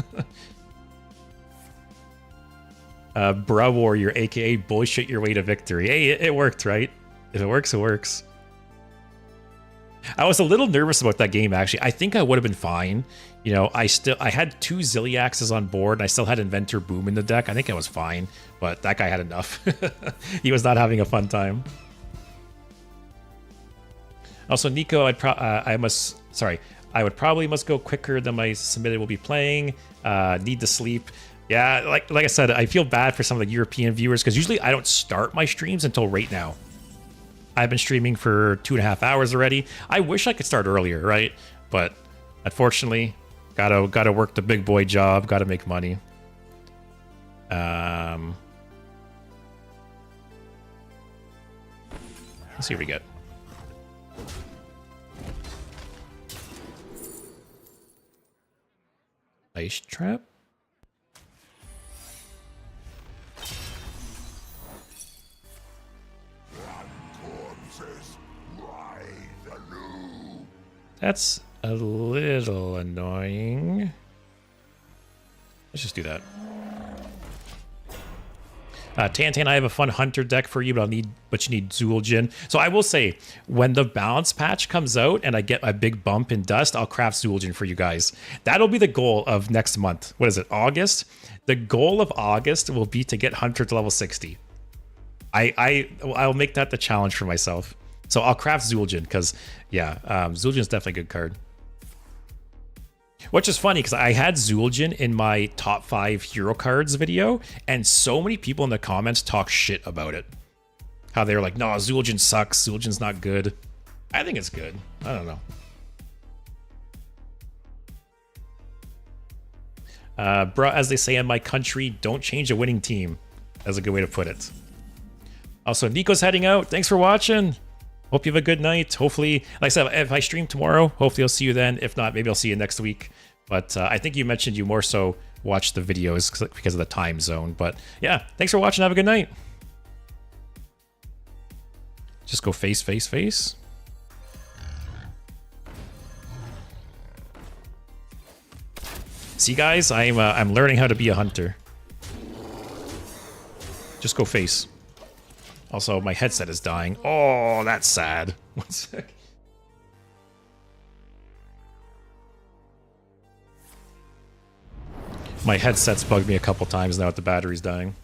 Bra Warrior, aka bullshit your way to victory. Hey, it worked, right? If it works, it works. I was a little nervous about that game, actually. I think I would have been fine. You know, I had 2 Ziliaxes on board, and I still had Inventor Boom in the deck. I think I was fine, but that guy had enough. He was not having a fun time. Also, Nico, I would probably must go quicker than my submitted will be playing. Need to sleep. Yeah, like I said, I feel bad for some of the European viewers because usually I don't start my streams until right now. I've been streaming for 2.5 hours already. I wish I could start earlier, right? But unfortunately, gotta work the big boy job. Gotta make money. Let's see what we get. Ice Trap? That's a little annoying. Let's just do that. Tantan, I have a fun Hunter deck for you, but you need Zul'jin. So I will say, when the balance patch comes out and I get a big bump in dust, I'll craft Zul'jin for you guys. That'll be the goal of next month. What is it, August? The goal of August will be to get Hunter to level 60. I'll make that the challenge for myself. So I'll craft Zul'jin because, yeah, Zul'jin's definitely a good card. Which is funny because I had Zul'jin in my top 5 hero cards video, and so many people in the comments talk shit about it. How they're like, no, Zul'jin sucks, Zul'jin's not good. I think it's good. I don't know. Bruh, as they say in my country, don't change a winning team. That's a good way to put it. Also, Nico's heading out. Thanks for watching. Hope you have a good night. Hopefully, like I said, if I stream tomorrow, hopefully I'll see you then. If not, maybe I'll see you next week. But I think you mentioned you more so watch the videos because of the time zone. But yeah, thanks for watching. Have a good night. Just go face, face, face. See, guys, I'm learning how to be a hunter. Just go face. Also, my headset is dying. Oh, that's sad. One sec. My headset's bugged me a couple times now that the battery's dying.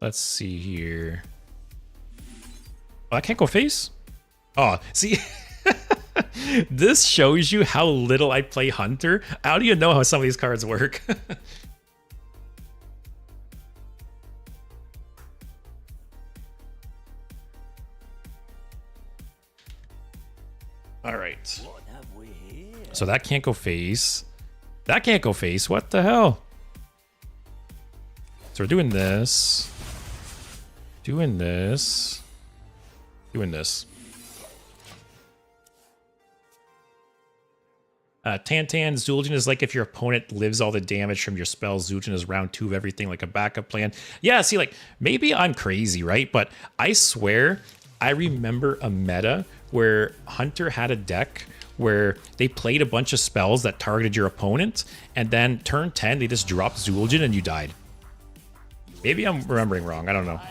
Let's see here. Oh, I can't go face? Oh, see, this shows you how little I play Hunter. I don't even know how some of these cards work. All right. What have we here? So that can't go face. That can't go face. What the hell? So we're doing this. Doing this. Doing this. Tantan, Zul'jin is like if your opponent lives all the damage from your spell. Zul'jin is round 2 of everything, like a backup plan. Yeah, see, like, maybe I'm crazy, right? But I swear, I remember a meta where Hunter had a deck where they played a bunch of spells that targeted your opponent, and then turn 10, they just dropped Zul'jin and you died. Maybe I'm remembering wrong. I don't know.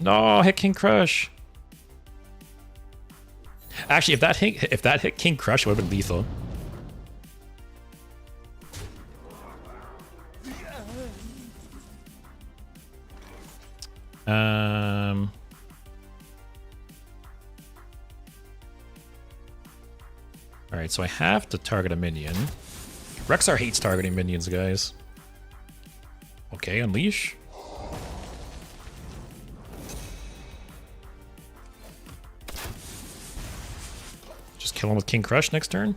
No, hit King Crush. Actually, if that hit King Crush, it would have been lethal. All right, so I have to target a minion. Rexar hates targeting minions, guys. Okay, unleash. Just kill him with King Crush next turn.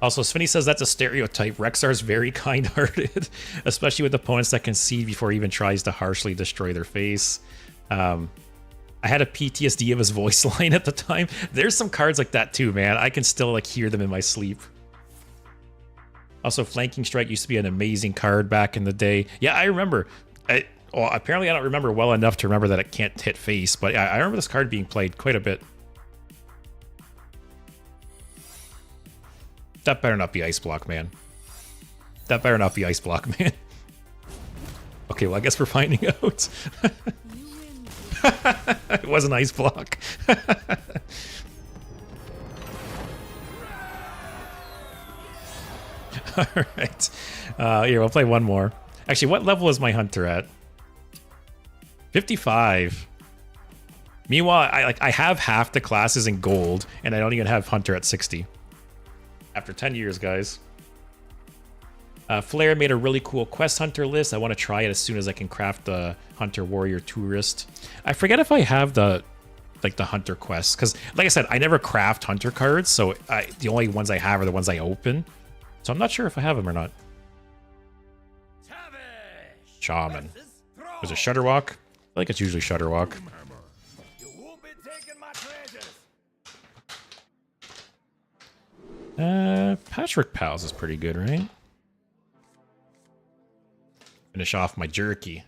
Also, Svinny says that's a stereotype. Rexar's very kind-hearted, especially with opponents that concede before he even tries to harshly destroy their face. I had a PTSD of his voice line at the time. There's some cards like that too, man. I can still like hear them in my sleep. Also, Flanking Strike used to be an amazing card back in the day. Yeah, I remember. Well, apparently I don't remember well enough to remember that it can't hit face, but I remember this card being played quite a bit. That better not be Ice Block, man. That better not be Ice Block, man. Okay, well, I guess we're finding out. It was an Ice Block. Alright. Here, we'll play one more. Actually, what level is my Hunter at? 55. Meanwhile, I have half the classes in gold, and I don't even have Hunter at 60. After 10 years, guys. Flair made a really cool Quest Hunter list. I want to try it as soon as I can craft the Hunter Warrior Tourist. I forget if I have the Hunter quests, because like I said, I never craft Hunter cards, so the only ones I have are the ones I open. So I'm not sure if I have them or not. Shaman. Was it Shudderwalk? I think it's usually Shudderwalk. Patchwork Pals is pretty good, right? Finish off my jerky.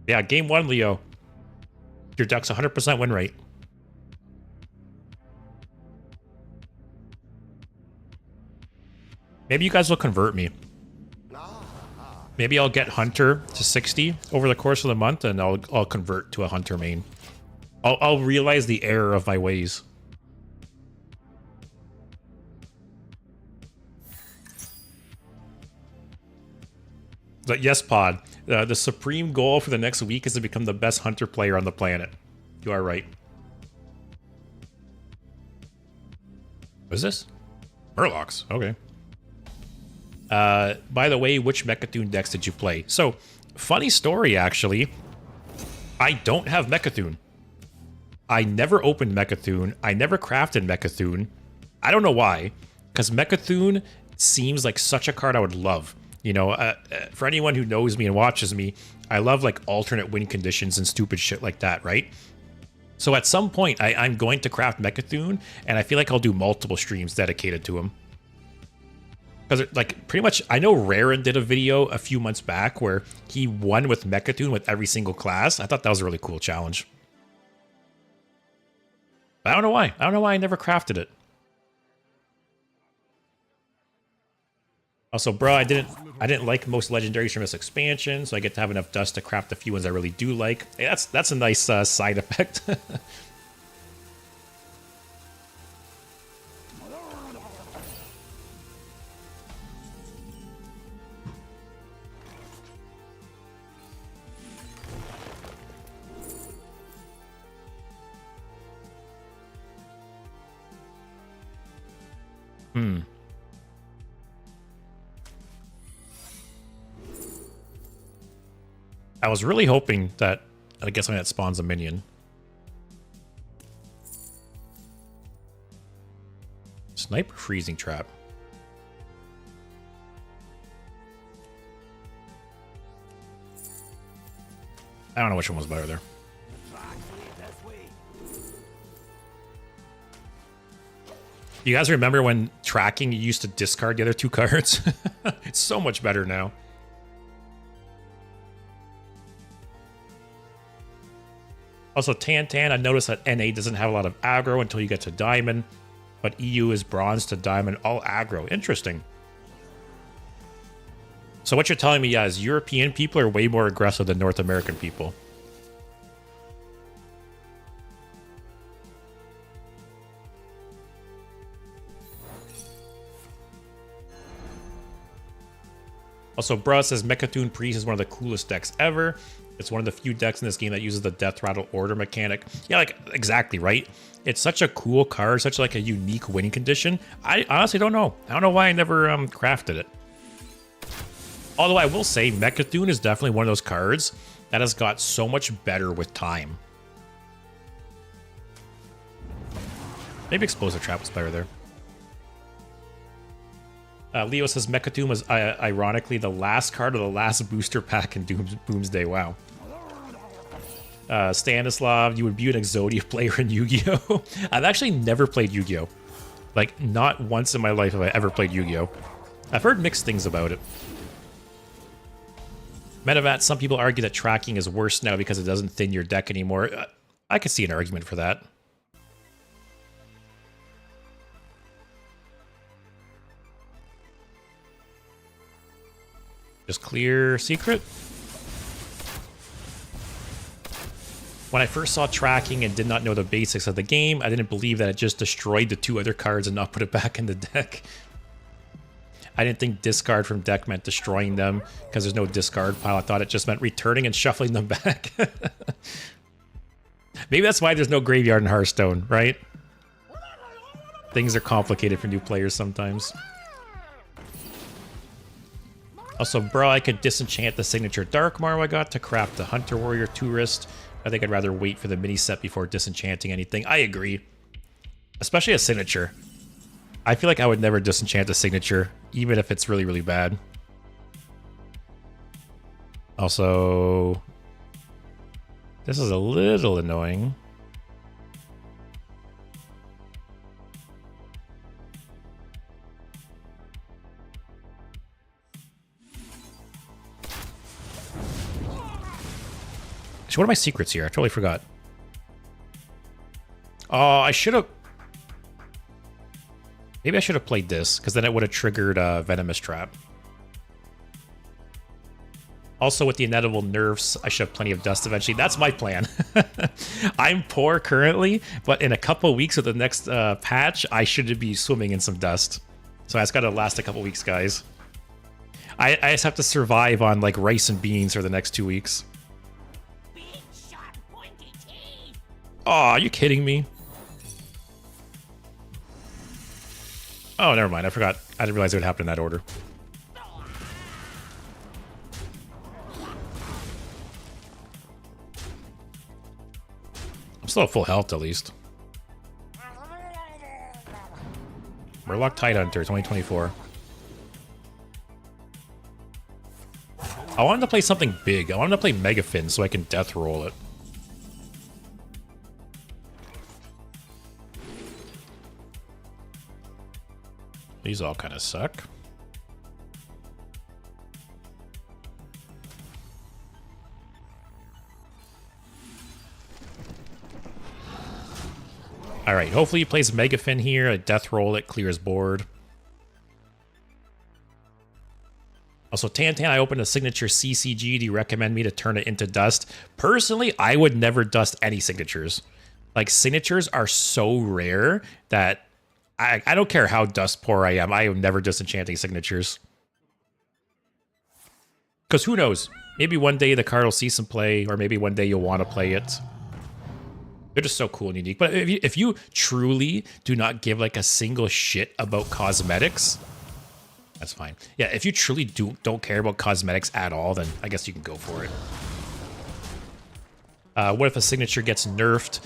Yeah, game 1, Leo. Your deck's 100% win rate. Maybe you guys will convert me. Maybe I'll get Hunter to 60 over the course of the month, and I'll convert to a Hunter main. I'll realize the error of my ways. But yes, Pod. The supreme goal for the next week is to become the best Hunter player on the planet. You are right. What is this? Murlocs. Okay. By the way, which Mecha'thun decks did you play? So, funny story, actually. I don't have Mecha'thun. I never opened Mecha'thun. I never crafted Mecha'thun. I don't know why. Because Mecha'thun seems like such a card I would love. You know, for anyone who knows me and watches me, I love like alternate win conditions and stupid shit like that, right? So at some point, I'm going to craft Mecha'thun, and I feel like I'll do multiple streams dedicated to him. Because, like, pretty much, I know Raren did a video a few months back where he won with Mecha'thun with every single class. I thought that was a really cool challenge. But I don't know why. I don't know why I never crafted it. Also, bro, I didn't like most legendaries from this expansion, so I get to have enough dust to craft the few ones I really do like. Hey, that's a nice side effect. I was really hoping that, I guess that spawns a minion. Sniper freezing trap. I don't know which one was better there. You guys remember when tracking you used to discard the other 2 cards? It's so much better now. Also, Tan, I noticed that NA doesn't have a lot of aggro until you get to Diamond, but EU is Bronze to Diamond, all aggro. Interesting. So what you're telling me, yeah, is European people are way more aggressive than North American people. Also, Bruh says Mechatoon Priest is one of the coolest decks ever. It's one of the few decks in this game that uses the Death Rattle order mechanic. Yeah, like, exactly, right? It's such a cool card, such like a unique winning condition. I honestly don't know. I don't know why I never crafted it. Although I will say Mechatoon is definitely one of those cards that has got so much better with time. Maybe Explosive Trap was better there. Leo says Mechatoon was ironically the last card of the last booster pack in Boomsday. Wow. Stanislav, you would be an Exodia player in Yu-Gi-Oh! I've actually never played Yu-Gi-Oh! Like, not once in my life have I ever played Yu-Gi-Oh! I've heard mixed things about it. Metavat, some people argue that tracking is worse now because it doesn't thin your deck anymore. I could see an argument for that. Just clear secret. When I first saw tracking and did not know the basics of the game, I didn't believe that it just destroyed the 2 other cards and not put it back in the deck. I didn't think discard from deck meant destroying them because there's no discard pile. I thought it just meant returning and shuffling them back. Maybe that's why there's no graveyard in Hearthstone, right? Things are complicated for new players sometimes. Also, bro, I could disenchant the signature Dark Marrow I got to craft the Hunter Warrior 2-wrist. I think I'd rather wait for the mini set before disenchanting anything. I agree. Especially a signature. I feel like I would never disenchant a signature, even if it's really, really bad. Also, this is a little annoying. So what are my secrets here? I totally forgot. Oh, I should have... Maybe I should have played this, because then it would have triggered Venomous Trap. Also, with the inedible nerfs, I should have plenty of dust eventually. That's my plan. I'm poor currently, but in a couple weeks with the next patch, I should be swimming in some dust. So that's got to last a couple weeks, guys. I just have to survive on like rice and beans for the next 2 weeks. Oh, are you kidding me? Oh, never mind. I forgot. I didn't realize it would happen in that order. I'm still at full health, at least. Murloc Tidehunter 2024. I wanted to play something big. I wanted to play Megafin so I can death roll it. These all kind of suck. All right, hopefully he plays Megafin here. A death roll it clears board. Also, Tantan, I opened a signature CCG. Do you recommend me to turn it into dust? Personally, I would never dust any signatures. Like, signatures are so rare that I don't care how dust poor I am. I am never disenchanting signatures. Because who knows? Maybe one day the card will see some play, or maybe one day you'll want to play it. They're just so cool and unique. But if you truly do not give like a single shit about cosmetics, that's fine. Yeah, if you truly don't care about cosmetics at all, then I guess you can go for it. What if a signature gets nerfed?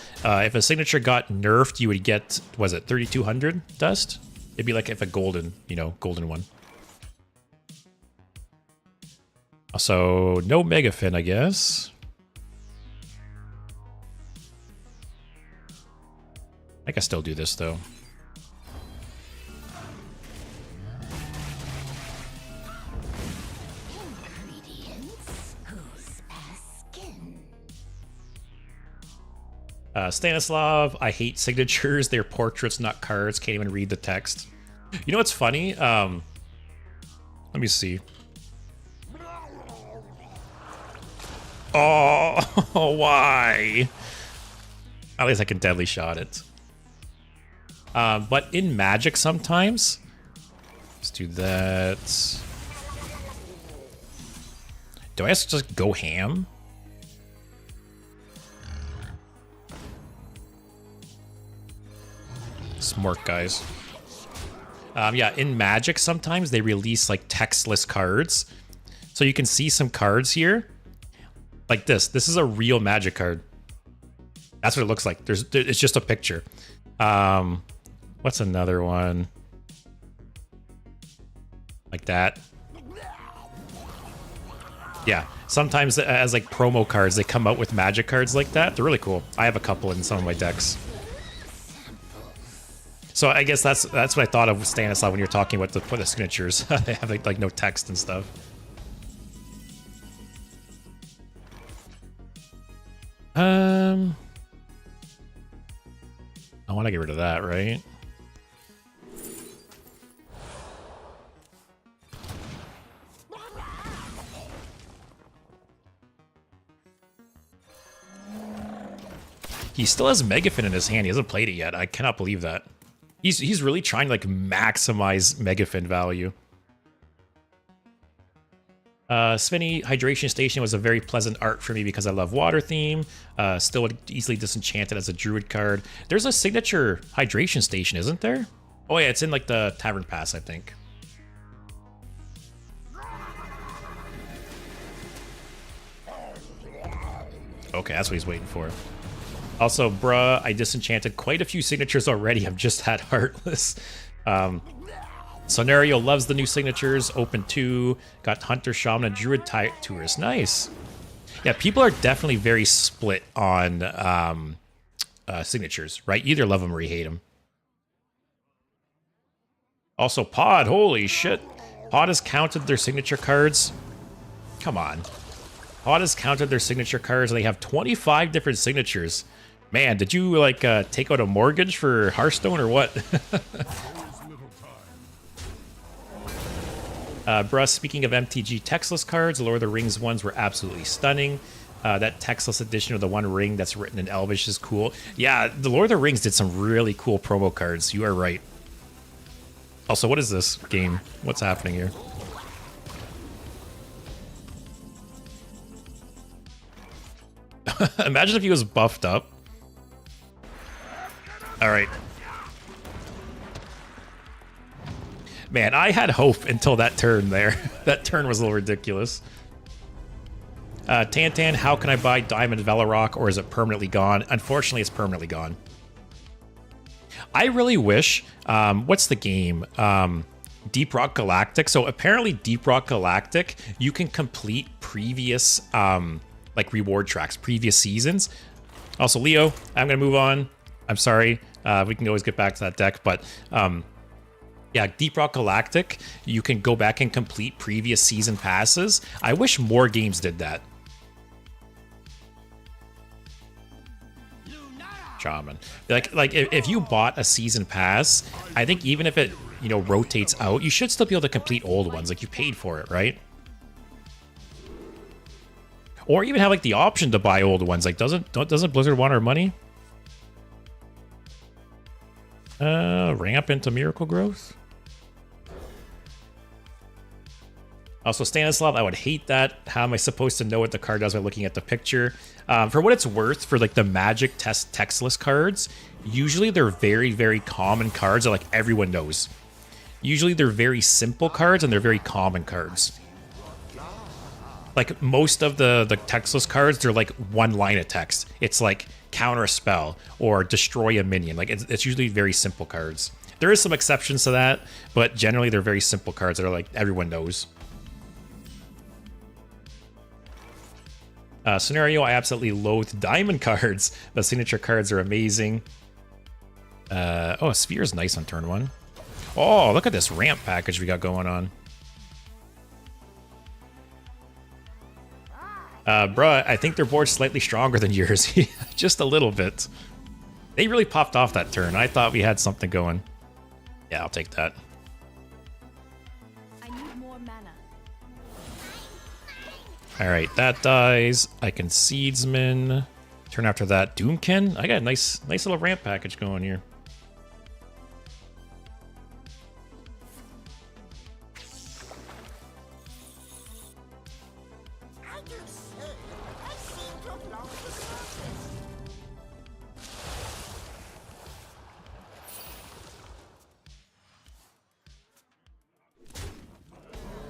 If a signature got nerfed, you would get, was it 3,200 dust? It'd be like if a golden, golden one. Also, no Megafin, I guess. I can still do this, though. Stanislav, I hate signatures. They're portraits, not cards. Can't even read the text. You know what's funny? Let me see. Oh, why? At least I can deadly shot it. But in Magic sometimes... Let's do that. Do I have to just go ham? Smart guys. Yeah, in Magic sometimes they release like textless cards. So you can see some cards here. Like this. This is a real Magic card. That's what it looks like. It's just a picture. What's another one? Like that. Yeah, sometimes as like promo cards, they come out with Magic cards like that. They're really cool. I have a couple in some of my decks. So I guess that's what I thought of with Stanislav when you're talking about the signatures. They have like no text and stuff. I want to get rid of that, right? He still has Megafin in his hand. He hasn't played it yet. I cannot believe that. He's really trying to like maximize Megafin value. Spinny Hydration Station was a very pleasant art for me because I love water theme. Still would easily disenchant it as a druid card. There's a signature Hydration Station, isn't there? Oh yeah, it's in like the Tavern Pass, I think. Okay, that's what he's waiting for. Also, bruh, I disenchanted quite a few signatures already. I've just had Heartless. Sonario loves the new signatures. Open 2. Got Hunter, Shaman, and Druid Tourist. Nice. Yeah, people are definitely very split on signatures, right? You either love them or you hate them. Also, Pod. Holy shit. Pod has counted their signature cards. Come on. Pod has counted their signature cards, and they have 25 different signatures. Man, did you, like, take out a mortgage for Hearthstone or what? Bruh, speaking of MTG textless cards, the Lord of the Rings ones were absolutely stunning. That textless edition of the One Ring that's written in Elvish is cool. Yeah, the Lord of the Rings did some really cool promo cards. You are right. Also, what is this game? What's happening here? Imagine if he was buffed up. All right. Man, I had hope until that turn there. That turn was a little ridiculous. Tantan, how can I buy Diamond Velarok, or is it permanently gone? Unfortunately, it's permanently gone. I really wish... what's the game? Deep Rock Galactic. So apparently Deep Rock Galactic, you can complete previous like reward tracks, previous seasons. Also, Leo, I'm going to move on. I'm sorry. We can always get back to that deck, but... yeah, Deep Rock Galactic, you can go back and complete previous season passes. I wish more games did that. Shaman. Like if you bought a season pass, I think even if it, rotates out, you should still be able to complete old ones. Like, you paid for it, right? Or even have like the option to buy old ones. Like, doesn't Blizzard want our money? Ramp into Miracle Growth. Also, Stanislav, I would hate that. How am I supposed to know what the card does by looking at the picture? For what it's worth, for like the Magic textless cards, usually they're very, very common cards that like everyone knows. Usually they're very simple cards and they're very common cards. Like most of the textless cards, they're like one line of text. It's like counter a spell or destroy a minion. Like it's usually very simple cards. There is some exceptions to that, but generally they're very simple cards that are like everyone knows. Scenario, I absolutely loathe diamond cards, but signature cards are amazing. Oh, a sphere is nice on turn 1. Oh, look at this ramp package we got going on. Bruh, I think their board's slightly stronger than yours. Just a little bit. They really popped off that turn. I thought we had something going. Yeah, I'll take that. I need more mana. Alright, that dies. I can Seedsman. Turn after that, Doomkin. I got a nice little ramp package going here.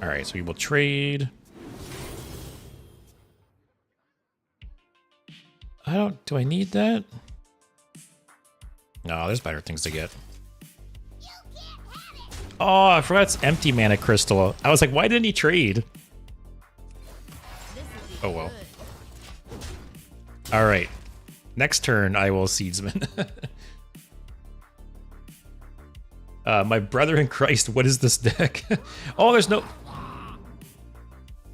Alright, so we will trade. Do I need that? No, there's better things to get. Oh, I forgot it's empty mana crystal. I was like, why didn't he trade? Oh well. Alright. Next turn, I will Seedsman. My brother in Christ, what is this deck? Oh, there's no...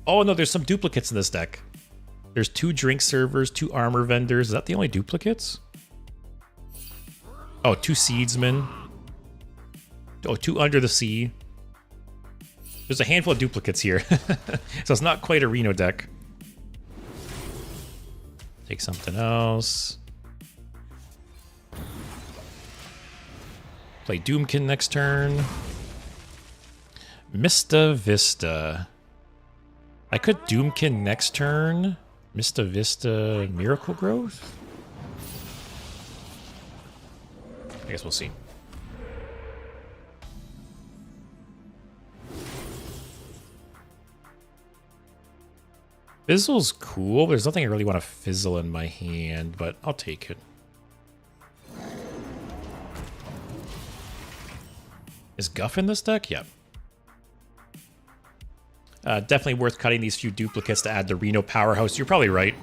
Oh, no, there's some duplicates in this deck. There's 2 drink servers, 2 armor vendors. Is that the only duplicates? Oh, 2 seedsmen. Oh, 2 under the sea. There's a handful of duplicates here. So it's not quite a Reno deck. Take something else. Play Doomkin next turn. Mista Vista. I could Doomkin next turn. Mista Vista Miracle Growth? I guess we'll see. Fizzle's cool. There's nothing I really want to fizzle in my hand, but I'll take it. Is Guff in this deck? Yep. Definitely worth cutting these few duplicates to add the Reno Powerhouse. You're probably right.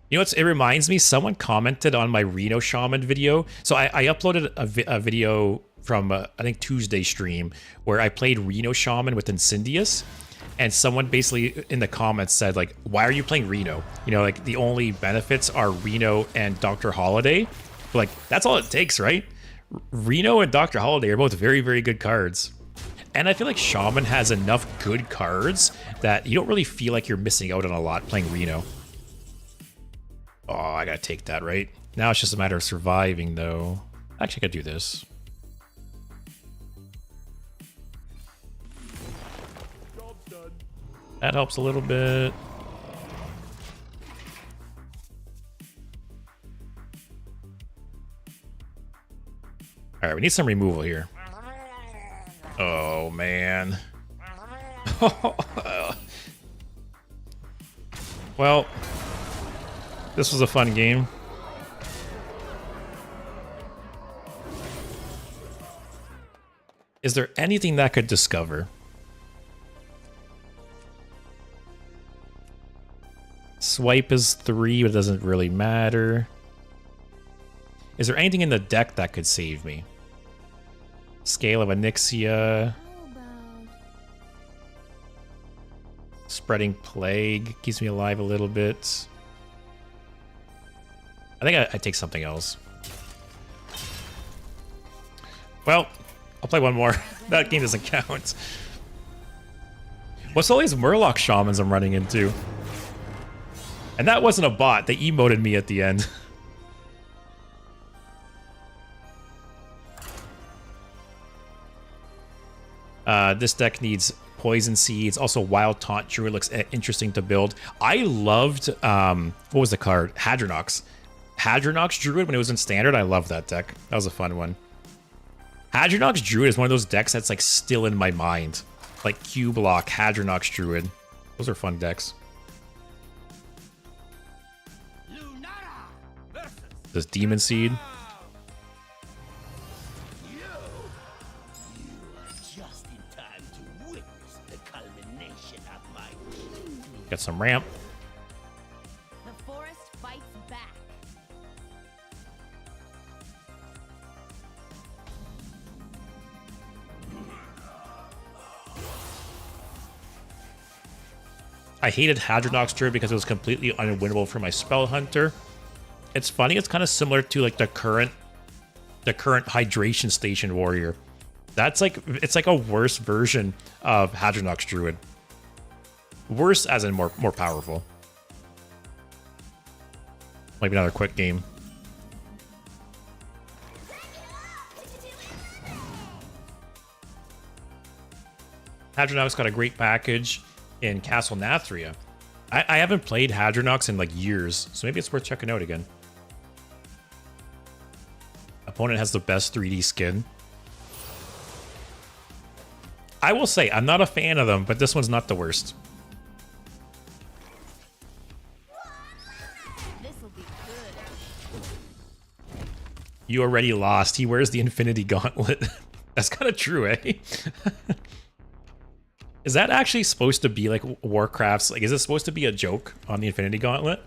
You know what? It reminds me, someone commented on my Reno Shaman video. So I uploaded a video from, I think, Tuesday stream where I played Reno Shaman with Incendius. And someone basically in the comments said, like, why are you playing Reno? You know, like, the only benefits are Reno and Dr. Holiday. But, like, that's all it takes, right? Reno and Dr. Holiday are both very, very good cards. And I feel like Shaman has enough good cards that you don't really feel like you're missing out on a lot playing Reno. Oh, I gotta take that, right? Now it's just a matter of surviving, though. Actually, I could do this. That helps a little bit. All right, we need some removal here. Oh, man. Well, this was a fun game. Is there anything that could discover? Swipe is 3, but it doesn't really matter. Is there anything in the deck that could save me? Scale of Onyxia. Spreading Plague keeps me alive a little bit. I think I take something else. Well, I'll play one more. That game doesn't count. What's all these Murloc Shamans I'm running into? And that wasn't a bot. They emoted me at the end. This deck needs Poison Seeds. Also, Wild Taunt Druid looks interesting to build. I loved, what was the card? Hadronox. Hadronox Druid when it was in Standard. I love that deck. That was a fun one. Hadronox Druid is one of those decks that's like still in my mind. Like Q-Block, Hadronox Druid. Those are fun decks. This Demon Seed. You are just in time to witness the culmination of my Got some ramp. The forest fights back. I hated Hadronox Druid because it was completely unwinnable for my Spell Hunter. It's funny, it's kind of similar to like the current Hydration Station Warrior. That's like, it's like a worse version of Hadronox Druid. Worse as in more powerful. Might be another quick game. Hadronox got a great package in Castle Nathria. I haven't played Hadronox in like years, so maybe it's worth checking out again. Opponent has the best 3D skin. I will say, I'm not a fan of them, but this one's not the worst. This'll be good. You already lost. He wears the Infinity Gauntlet. That's kind of true, eh? Is that actually supposed to be like Warcraft's? Like, is it supposed to be a joke on the Infinity Gauntlet?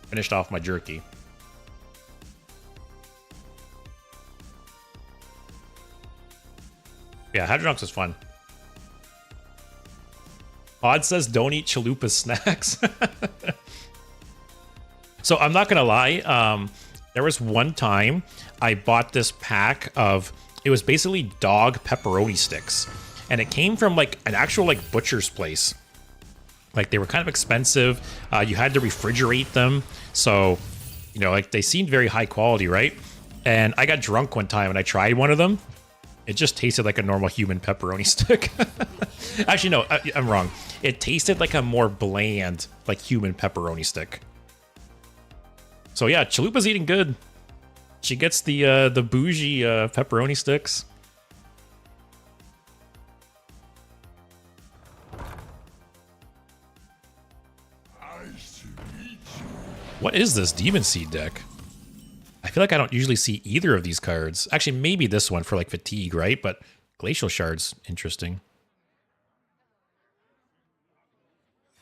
Finished off my jerky. Yeah, Hadronox is fun. Odd says don't eat chalupa snacks. So I'm not gonna lie. There was one time I bought this pack of, it was basically dog pepperoni sticks, and it came from like an actual like butcher's place. Like they were kind of expensive. You had to refrigerate them, so you know, like they seemed very high quality, right? And I got drunk one time and I tried one of them. It just tasted like a normal human pepperoni stick. Actually, no, I'm wrong. It tasted like a more bland, like human pepperoni stick. So yeah, Chalupa's eating good. She gets the bougie pepperoni sticks. What is this Demon Seed deck? I feel like I don't usually see either of these cards. Actually, maybe this one for like fatigue, right? But Glacial Shard's interesting.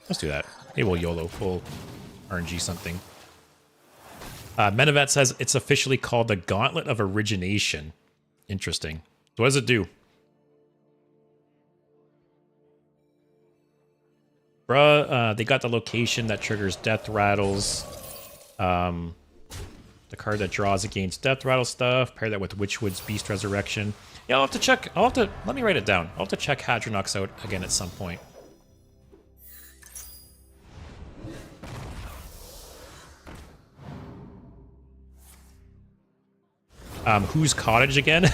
Let's do that. Maybe we'll YOLO full RNG something. Menevat says it's officially called the Gauntlet of Origination. Interesting. So what does it do? Bruh, they got the location that triggers Death Rattles. The card that draws against Death Rattle stuff. Pair that with Witchwood's Beast Resurrection. Yeah, I'll have to check. Let me write it down. I'll have to check Hadronox out again at some point. Whose cottage again?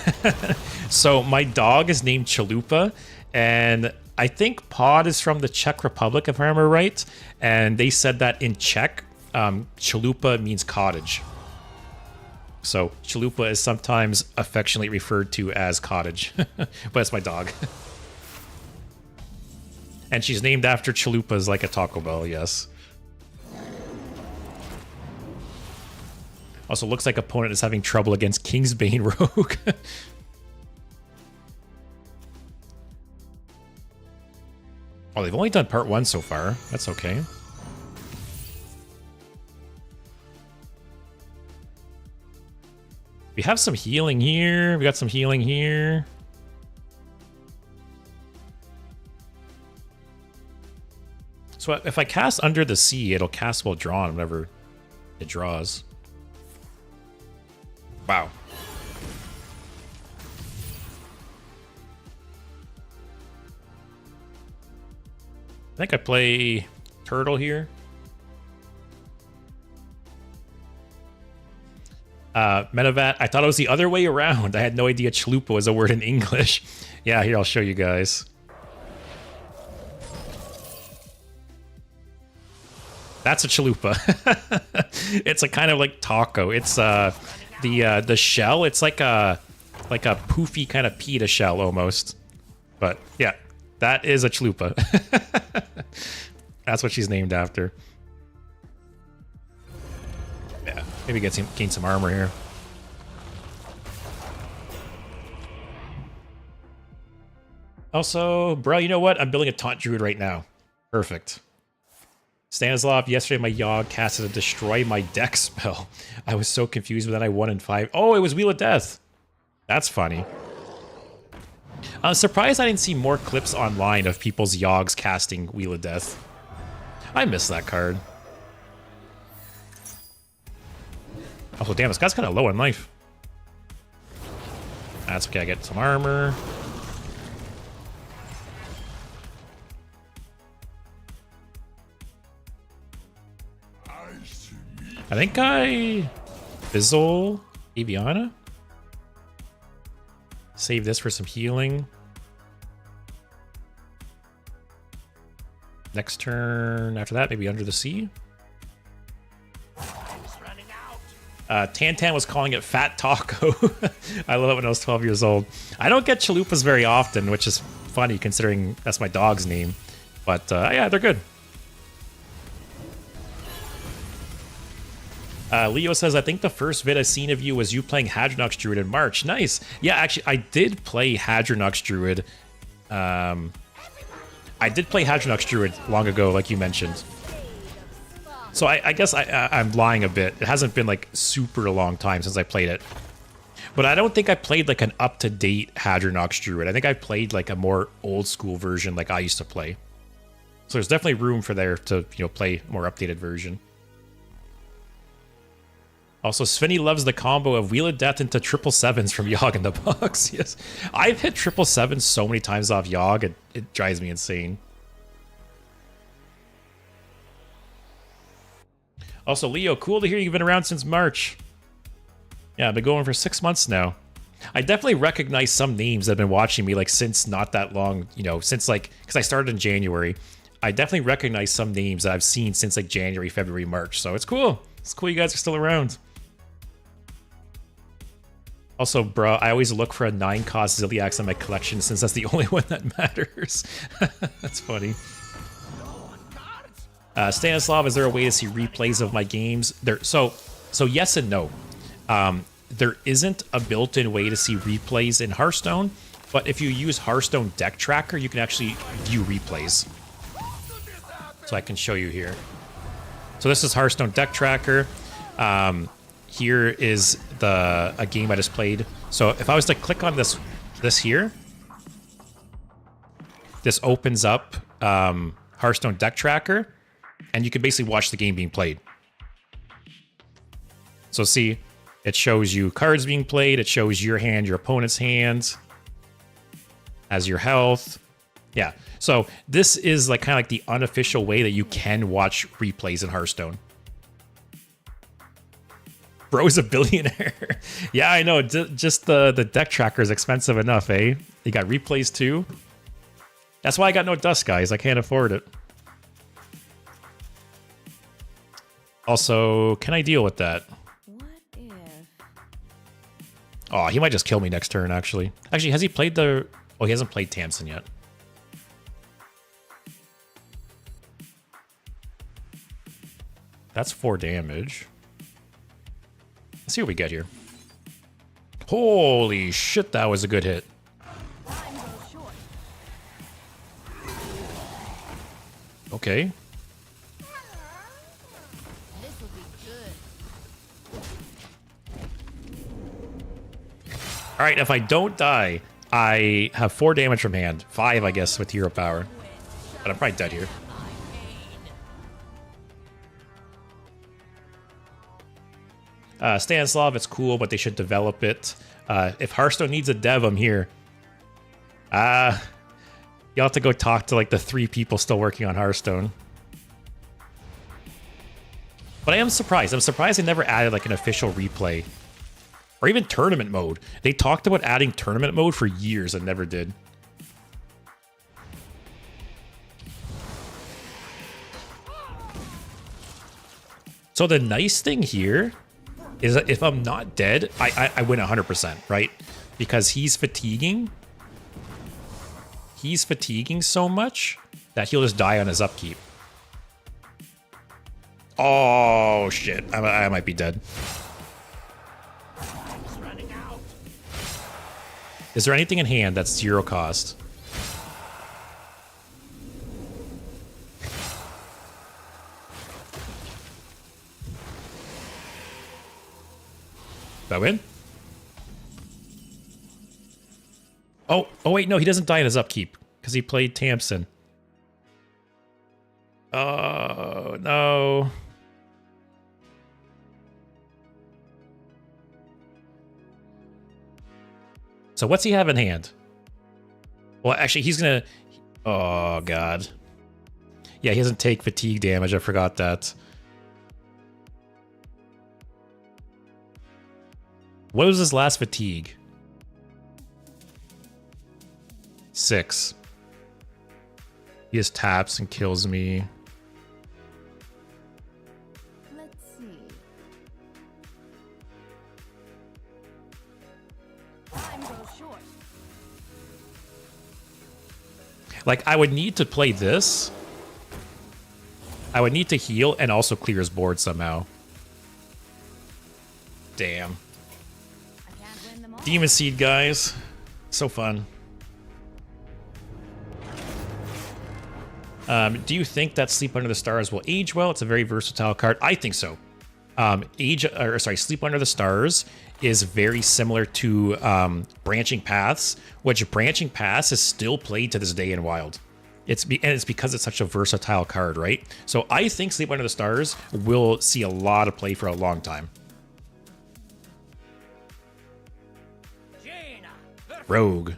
So my dog is named Chalupa, and I think Pod is from the Czech Republic, if I remember right. And they said that in Czech, Chalupa means cottage. So Chalupa is sometimes affectionately referred to as cottage, but it's my dog. And she's named after chalupas like a Taco Bell, yes. Also looks like opponent is having trouble against Kingsbane Rogue. Oh, they've only done part 1 so far. That's okay. We have some healing here. We got some healing here. So if I cast Under the Sea, it'll cast while drawn whenever it draws. Wow. I think I play Turtle here. Menevat, I thought it was the other way around. I had no idea chalupa was a word in English. Yeah, here, I'll show you guys. That's a chalupa. It's a kind of like taco. It's The shell, it's like a poofy kind of pita shell almost. But yeah, that is a chalupa. That's what she's named after. Yeah, maybe gain some armor here. Also, bro, you know what? I'm building a taunt druid right now. Perfect. Stanislav, yesterday my Yogg casted a destroy my deck spell. I was so confused, but then I won in 5. Oh, it was Wheel of Death. That's funny. I'm surprised I didn't see more clips online of people's Yoggs casting Wheel of Death. I miss that card. Also, damn, this guy's kind of low on life. That's okay, I get some armor. I think I fizzle Aviana. Save this for some healing. Next turn after that, maybe Under the Sea. Tantan was calling it Fat Taco. I love it when I was 12 years old. I don't get chalupas very often, which is funny considering that's my dog's name. But yeah, they're good. Leo says, I think the first vid I seen of you was you playing Hadronox Druid in March. Nice. Yeah, actually, I did play Hadronox Druid. I did play Hadronox Druid long ago, like you mentioned. So I guess I'm lying a bit. It hasn't been like super long time since I played it. But I don't think I played like an up-to-date Hadronox Druid. I think I played like a more old-school version like I used to play. So there's definitely room for there to, you know, play a more updated version. Also, Svenny loves the combo of Wheel of Death into 777s from Yogg in the box. Yes, I've hit 777s so many times off Yogg, it drives me insane. Also, Leo, cool to hear you've been around since March. Yeah, I've been going for 6 months now. I definitely recognize some names that have been watching me like since not that long, you know, since like, because I started in January. I definitely recognize some names that I've seen since like January, February, March. So it's cool. It's cool you guys are still around. Also, bro, I always look for a 9-cost Ziliax in my collection since that's the only one that matters. That's funny. Stanislav, is there a way to see replays of my games? So yes and no. There isn't a built-in way to see replays in Hearthstone, but if you use Hearthstone Deck Tracker, you can actually view replays. So I can show you here. So this is Hearthstone Deck Tracker. Here is a game I just played. So if I was to click on this here, this opens up Hearthstone Deck Tracker, and you can basically watch the game being played. So see, it shows you cards being played, it shows your hand, your opponent's hand, as your health. Yeah, so this is like kind of like the unofficial way that you can watch replays in Hearthstone. Bro's a billionaire. Yeah, I know. Just the deck tracker is expensive enough, eh? You got replays too. That's why I got no dust, guys. I can't afford it. Also, can I deal with that? What if? Oh, he might just kill me next turn, actually. Actually, has he played the... Oh, he hasn't played Tamsin yet. That's 4 damage. Let's see what we get here. Holy shit, that was a good hit. Okay. This will be good. All right, if I don't die, I have 4 damage from hand. 5, I guess, with hero power. But I'm probably dead here. Stanislav, it's cool, but they should develop it. If Hearthstone needs a dev, I'm here. You'll have to go talk to like the 3 people still working on Hearthstone. But I am surprised. I'm surprised they never added like an official replay. Or even tournament mode. They talked about adding tournament mode for years and never did. So the nice thing here is that if I'm not dead, I win 100%, right? Because he's fatiguing. He's fatiguing so much that he'll just die on his upkeep. Oh, shit. I might be dead. Is there anything in hand that's 0 cost? Did I win? Oh wait, no, he doesn't die in his upkeep because he played Tamsin. Oh, no. So what's he have in hand? Well, actually, he's gonna... Oh, God. Yeah, he doesn't take fatigue damage. I forgot that. What was his last fatigue? 6. He just taps and kills me. Let's see. Time goes short. Like, I would need to play this. I would need to heal and also clear his board somehow. Damn. I can't win them all. Demon Seed, guys. So fun. Do you think that Sleep Under the Stars will age well? It's a very versatile card. I think so. Sleep Under the Stars is very similar to Branching Paths, which Branching Paths is still played to this day in Wild. It's because it's such a versatile card, right? So I think Sleep Under the Stars will see a lot of play for a long time. Rogue.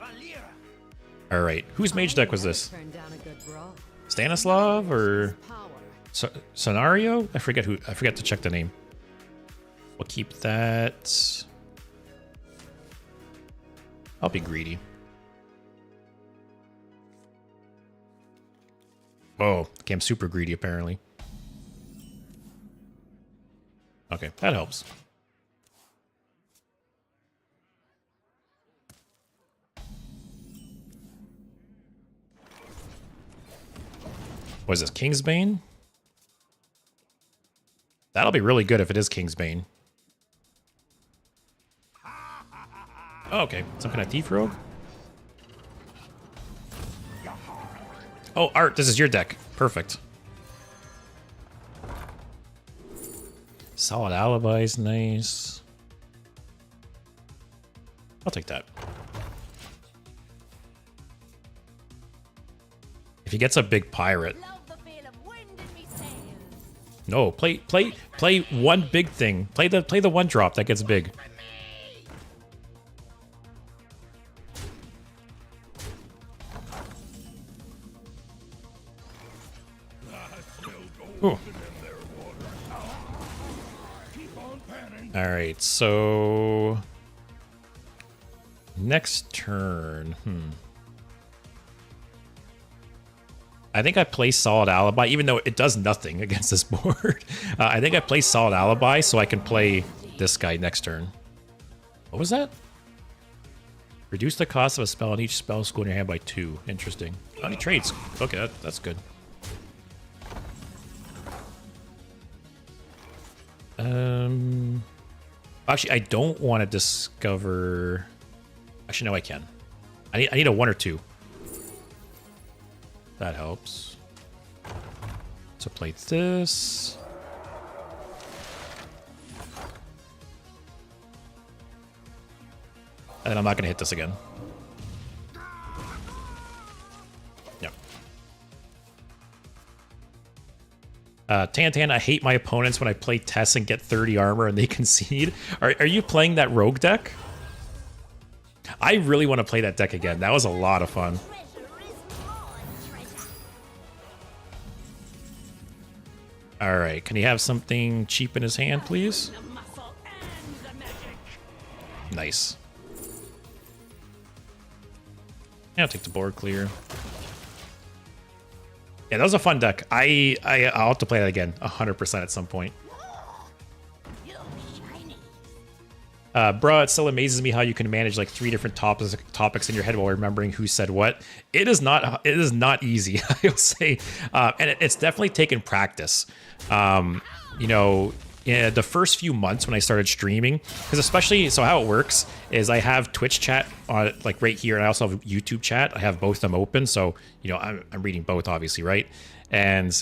All right, whose mage deck was this? Turn down a good brawl. Stanislav or Power. Scenario? I forget to check the name. We'll keep that. I'll be greedy. Oh, okay, I'm super greedy apparently. Okay, that helps. What is this, Kingsbane? That'll be really good if it is Kingsbane. Oh, okay, some kind of thief rogue? Oh, Art, this is your deck. Perfect. Solid Alibi is nice. I'll take that. If he gets a big pirate. Love the feel of wind in me sails. No, play one big thing. Play the one drop that gets big. Ooh. All right, so next turn. I think I play Solid Alibi, even though it does nothing against this board. I think I play Solid Alibi so I can play this guy next turn. What was that? Reduce the cost of a spell on each spell school in your hand by 2. Interesting. Oh, he trades. Okay, that's good. Actually, I don't want to discover... Actually, no, I can. I need a 1 or 2. That helps. So play this. And I'm not going to hit this again. Yep. Tantan, I hate my opponents when I play Tess and get 30 armor and they concede. Are you playing that rogue deck? I really want to play that deck again. That was a lot of fun. All right, can he have something cheap in his hand, please? Nice. Yeah, I'll take the board clear. Yeah, that was a fun deck. I'll have to play that again, 100% at some point. You're shiny. Bruh, it still amazes me how you can manage like 3 different topics in your head while remembering who said what. It is not easy, I'll say. And it's definitely taken practice. You know, in the first few months when I started streaming, because especially, so how it works is I have Twitch chat on like right here, and I also have YouTube chat. I have both of them open, so you know I'm reading both, obviously, right? And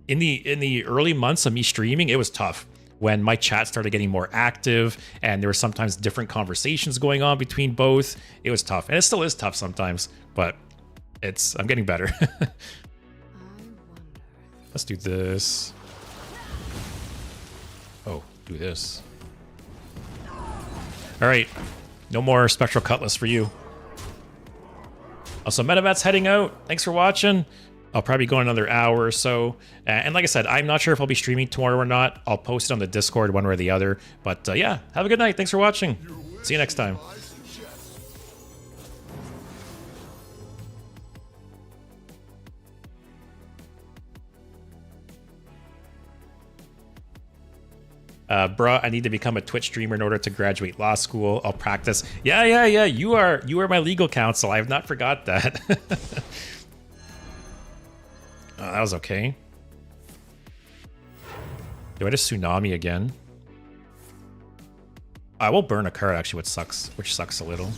in the early months of me streaming, it was tough when my chat started getting more active, and there were sometimes different conversations going on between both. It was tough, and it still is tough sometimes, but I'm getting better. Let's do this. Oh, do this. All right, no more Spectral Cutlass for you. Also, Metabat's heading out. Thanks for watching. I'll probably go another hour or so. And like I said, I'm not sure if I'll be streaming tomorrow or not. I'll post it on the Discord one way or the other. But yeah, have a good night. Thanks for watching. See you next time. Bruh, I need to become a Twitch streamer in order to graduate law school. I'll practice. Yeah. You are my legal counsel. I have not forgot that. Oh, that was okay. Do I just tsunami again? I will burn a card actually, which sucks a little.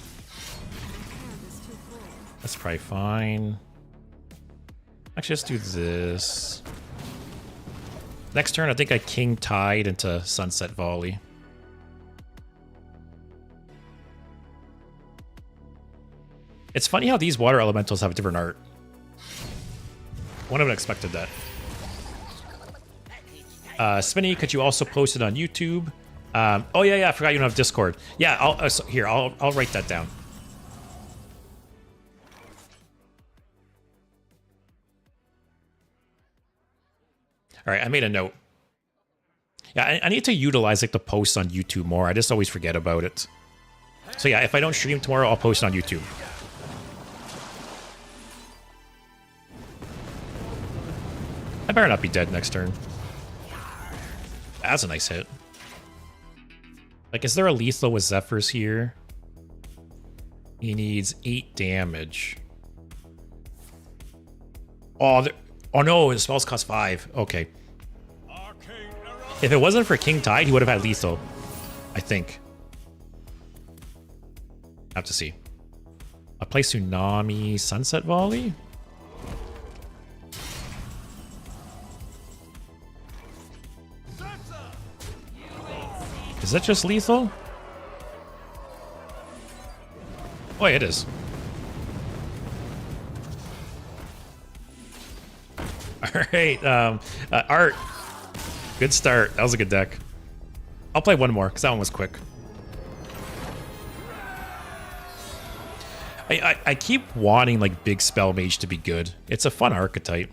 That's probably fine. Actually, let's do this. Next turn, I think I King Tide into Sunset Volley. It's funny how these water elementals have different art. Wouldn't have expected that. Spinny, could you also post it on YouTube? Oh yeah, I forgot you don't have Discord. Yeah, I'll write that down. All right, I made a note. Yeah, I need to utilize like the posts on YouTube more. I just always forget about it. So yeah, if I don't stream tomorrow, I'll post it on YouTube. I better not be dead next turn. That's a nice hit. Like, is there a lethal with Zephyrs here? He needs 8 damage. Oh, no, his spells cost 5. Okay. If it wasn't for King Tide, he would have had lethal. I think. Have to see. I'll play Tsunami Sunset Volley. Is that just lethal? Oh, yeah, it is. All right, Art. Good start. That was a good deck. I'll play one more because that one was quick. I keep wanting like big spell mage to be good. It's a fun archetype.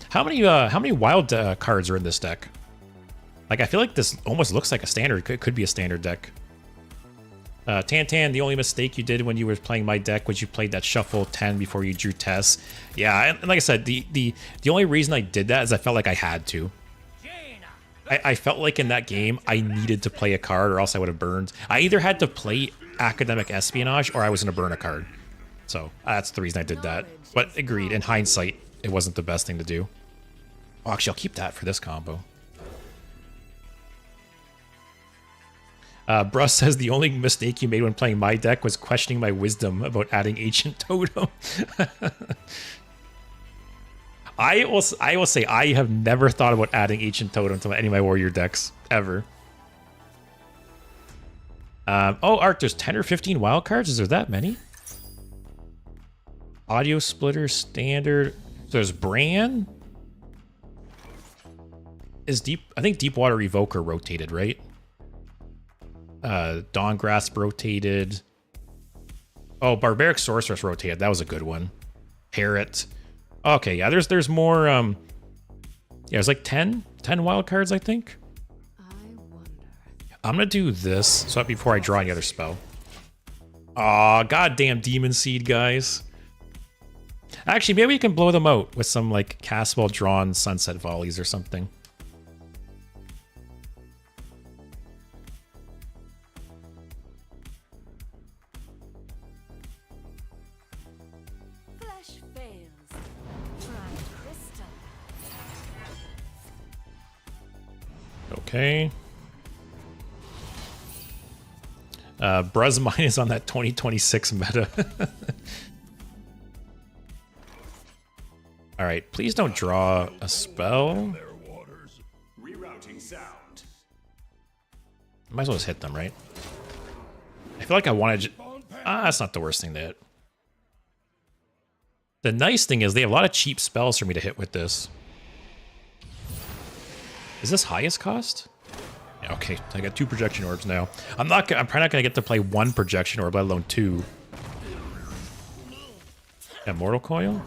How many wild cards are in this deck? Like, I feel like this almost looks like a standard. It could be a standard deck. Tantan, the only mistake you did when you were playing my deck was you played that shuffle 10 before you drew Tess. Yeah, and like I said, the only reason I did that is I felt like I had to. I felt like in that game, I needed to play a card or else I would have burned. I either had to play Academic Espionage or I was going to burn a card. So that's the reason I did that. But agreed, in hindsight, it wasn't the best thing to do. Oh, actually, I'll keep that for this combo. Bruss says the only mistake you made when playing my deck was questioning my wisdom about adding Ancient Totem. I will say I have never thought about adding Ancient Totem to any of my warrior decks, ever. Oh, Art, there's 10 or 15 wildcards? Is there that many? Audio Splitter, Standard. There's Bran? I think Deepwater Evoker rotated, right? Dawngrasp rotated. Oh, Barbaric Sorceress rotated. That was a good one. Parrot. Okay, yeah, there's more, yeah, there's like 10 wild cards, I think. I'm gonna do this so before I draw any other spell. Aw, goddamn Demon Seed, guys. Actually, maybe we can blow them out with some, like, cast well drawn Sunset Volleys or something. Okay. Bruz mine is on that 2026 meta. All right, please don't draw a spell. Their waters. Rerouting sound. Might as well just hit them, right? I feel like I wanted to... that's not the worst thing to hit. The nice thing is they have a lot of cheap spells for me to hit with this. Is this highest cost? Yeah, okay, I got 2 projection orbs now. I'm probably not gonna get to play 1 projection orb, let alone 2. Immortal Coil?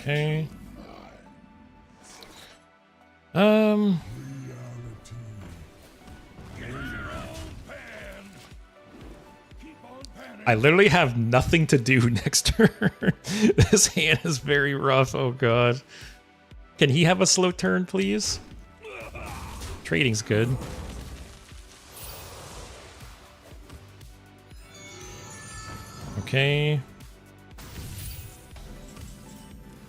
Okay. I literally have nothing to do next turn. This hand is very rough. Oh god. Can he have a slow turn, please? Trading's good. Okay.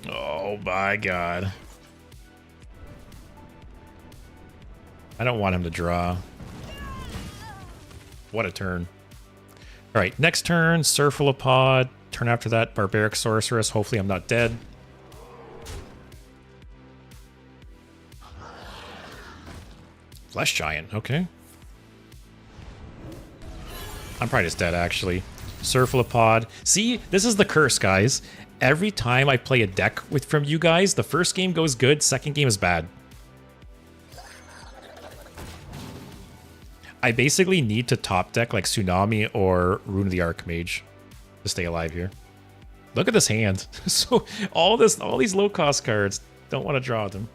Oh my god. I don't want him to draw. What a turn. Alright, next turn, Cephalopods. Turn after that, Barbaric Sorceress. Hopefully I'm not dead. Flesh Giant, okay. I'm probably just dead, actually. Cephalopods. See, this is the curse, guys. Every time I play a deck from you guys, the first game goes good, second game is bad. I basically need to top deck like Tsunami or Rune of the Archmage to stay alive here. Look at this hand. So all these low cost cards, don't want to draw them.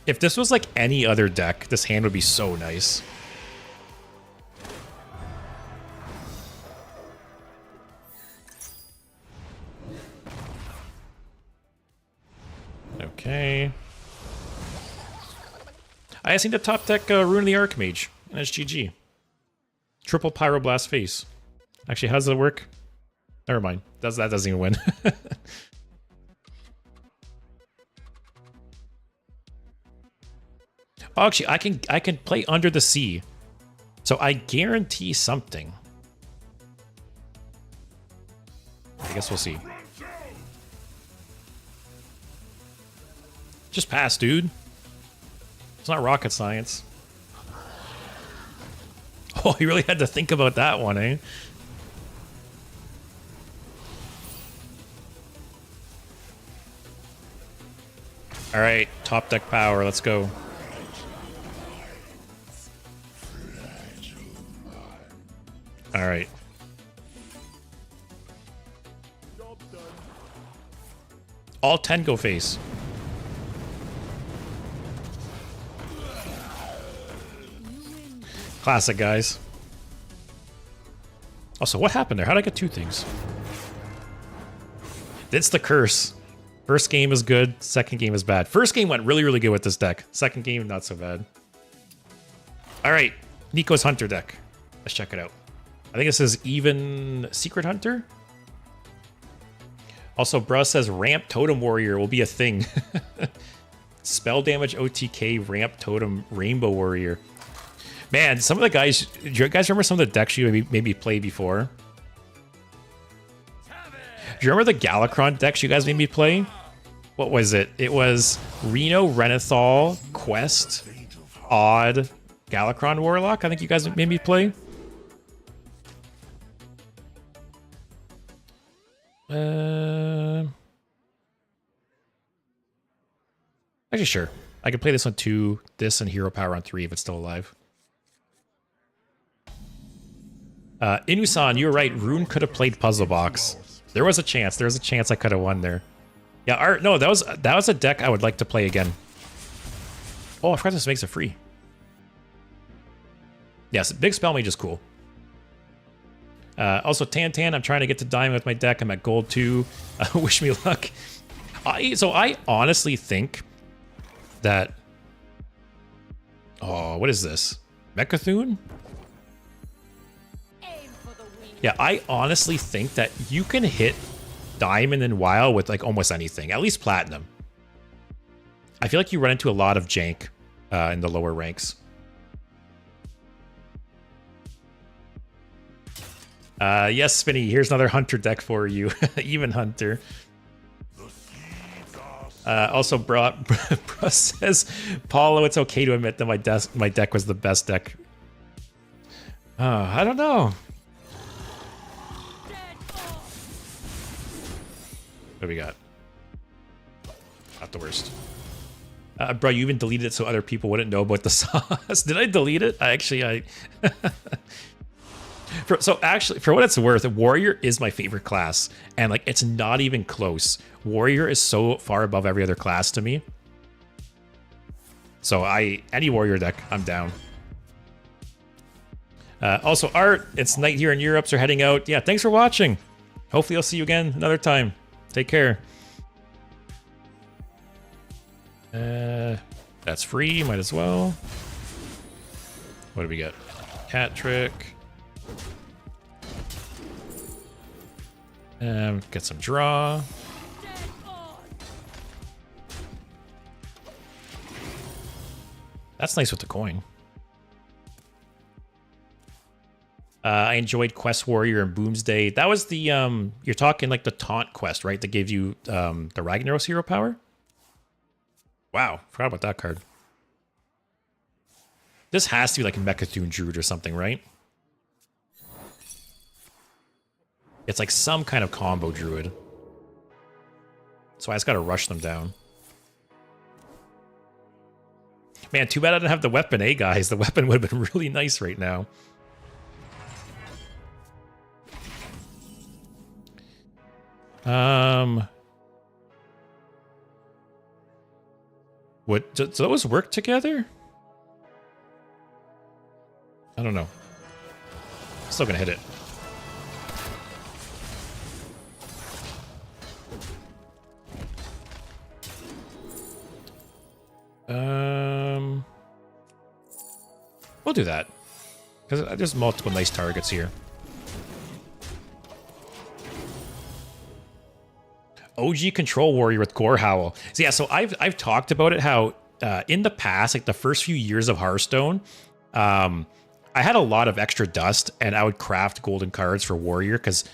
If this was like any other deck, this hand would be so nice. Okay. I just need to top deck Rune of the Archmage, and it's GG. Triple Pyroblast face. Actually, how does that work? Never mind. That doesn't even win. Oh, actually, I can play Under the Sea, so I guarantee something. I guess we'll see. Just pass, dude. It's not rocket science. Oh, you really had to think about that one, eh? All right, top deck power. Let's go. All right. All 10 go face. Classic, guys. Also, what happened there? How did I get 2 things? It's the curse. First game is good, second game is bad. First game went really, really good with this deck. Second game, not so bad. All right, Nico's Hunter deck. Let's check it out. I think this is even Secret Hunter. Also, Bruh says Ramp Totem Warrior will be a thing. Spell damage OTK Ramp Totem Rainbow Warrior. Man, some of the guys, do you guys remember some of the decks you maybe played before? Do you remember the Galakron decks you guys made me play? What was it? It was Reno, Renathal, Quest, Odd, Galakron Warlock. I think you guys made me play. Actually, sure. I can play this on 2, this and Hero Power on 3 if it's still alive. Inusan, you were right. Rune could have played Puzzle Box. There was a chance. There was a chance I could have won there. Yeah, no, that was a deck I would like to play again. Oh, I forgot this makes it free. Yes, Big Spell Mage is cool. Also, Tantan, I'm trying to get to Diamond with my deck. I'm at Gold 2. Wish me luck. So I honestly think that... Oh, what is this? Mechathune? Yeah, I honestly think that you can hit Diamond and WoW with like almost anything, at least Platinum. I feel like you run into a lot of jank in the lower ranks. Yes, Spinny, here's another Hunter deck for you. Even Hunter. Also, bro says, Paulo, it's okay to admit that my deck was the best deck. I don't know. What do we got? Not the worst. Bro, you even deleted it so other people wouldn't know about the sauce. Did I delete it? For what it's worth, Warrior is my favorite class, and like it's not even close. Warrior is so far above every other class to me. So any Warrior deck, I'm down. Also, Art, it's night here in Europe, so we're heading out. Yeah, thanks for watching. Hopefully I'll see you again another time. Take care. That's free, might as well. What do we got? Cat trick. Get some draw. That's nice with the coin. I enjoyed Quest Warrior and Boomsday. That was the you're talking like the taunt quest, right? That gave you the Ragnaros hero power. Wow, forgot about that card. This has to be like a Mechathune Druid or something, right? It's like some kind of combo druid. So I just gotta rush them down. Man, too bad I didn't have the weapon, eh, guys? The weapon would have been really nice right now. What, do those work together? I don't know. Still gonna hit it. We'll do that. Because there's multiple nice targets here. OG Control Warrior with Gore Howl. So yeah, so I've talked about it, how in the past, like the first few years of Hearthstone, I had a lot of extra dust, and I would craft golden cards for Warrior because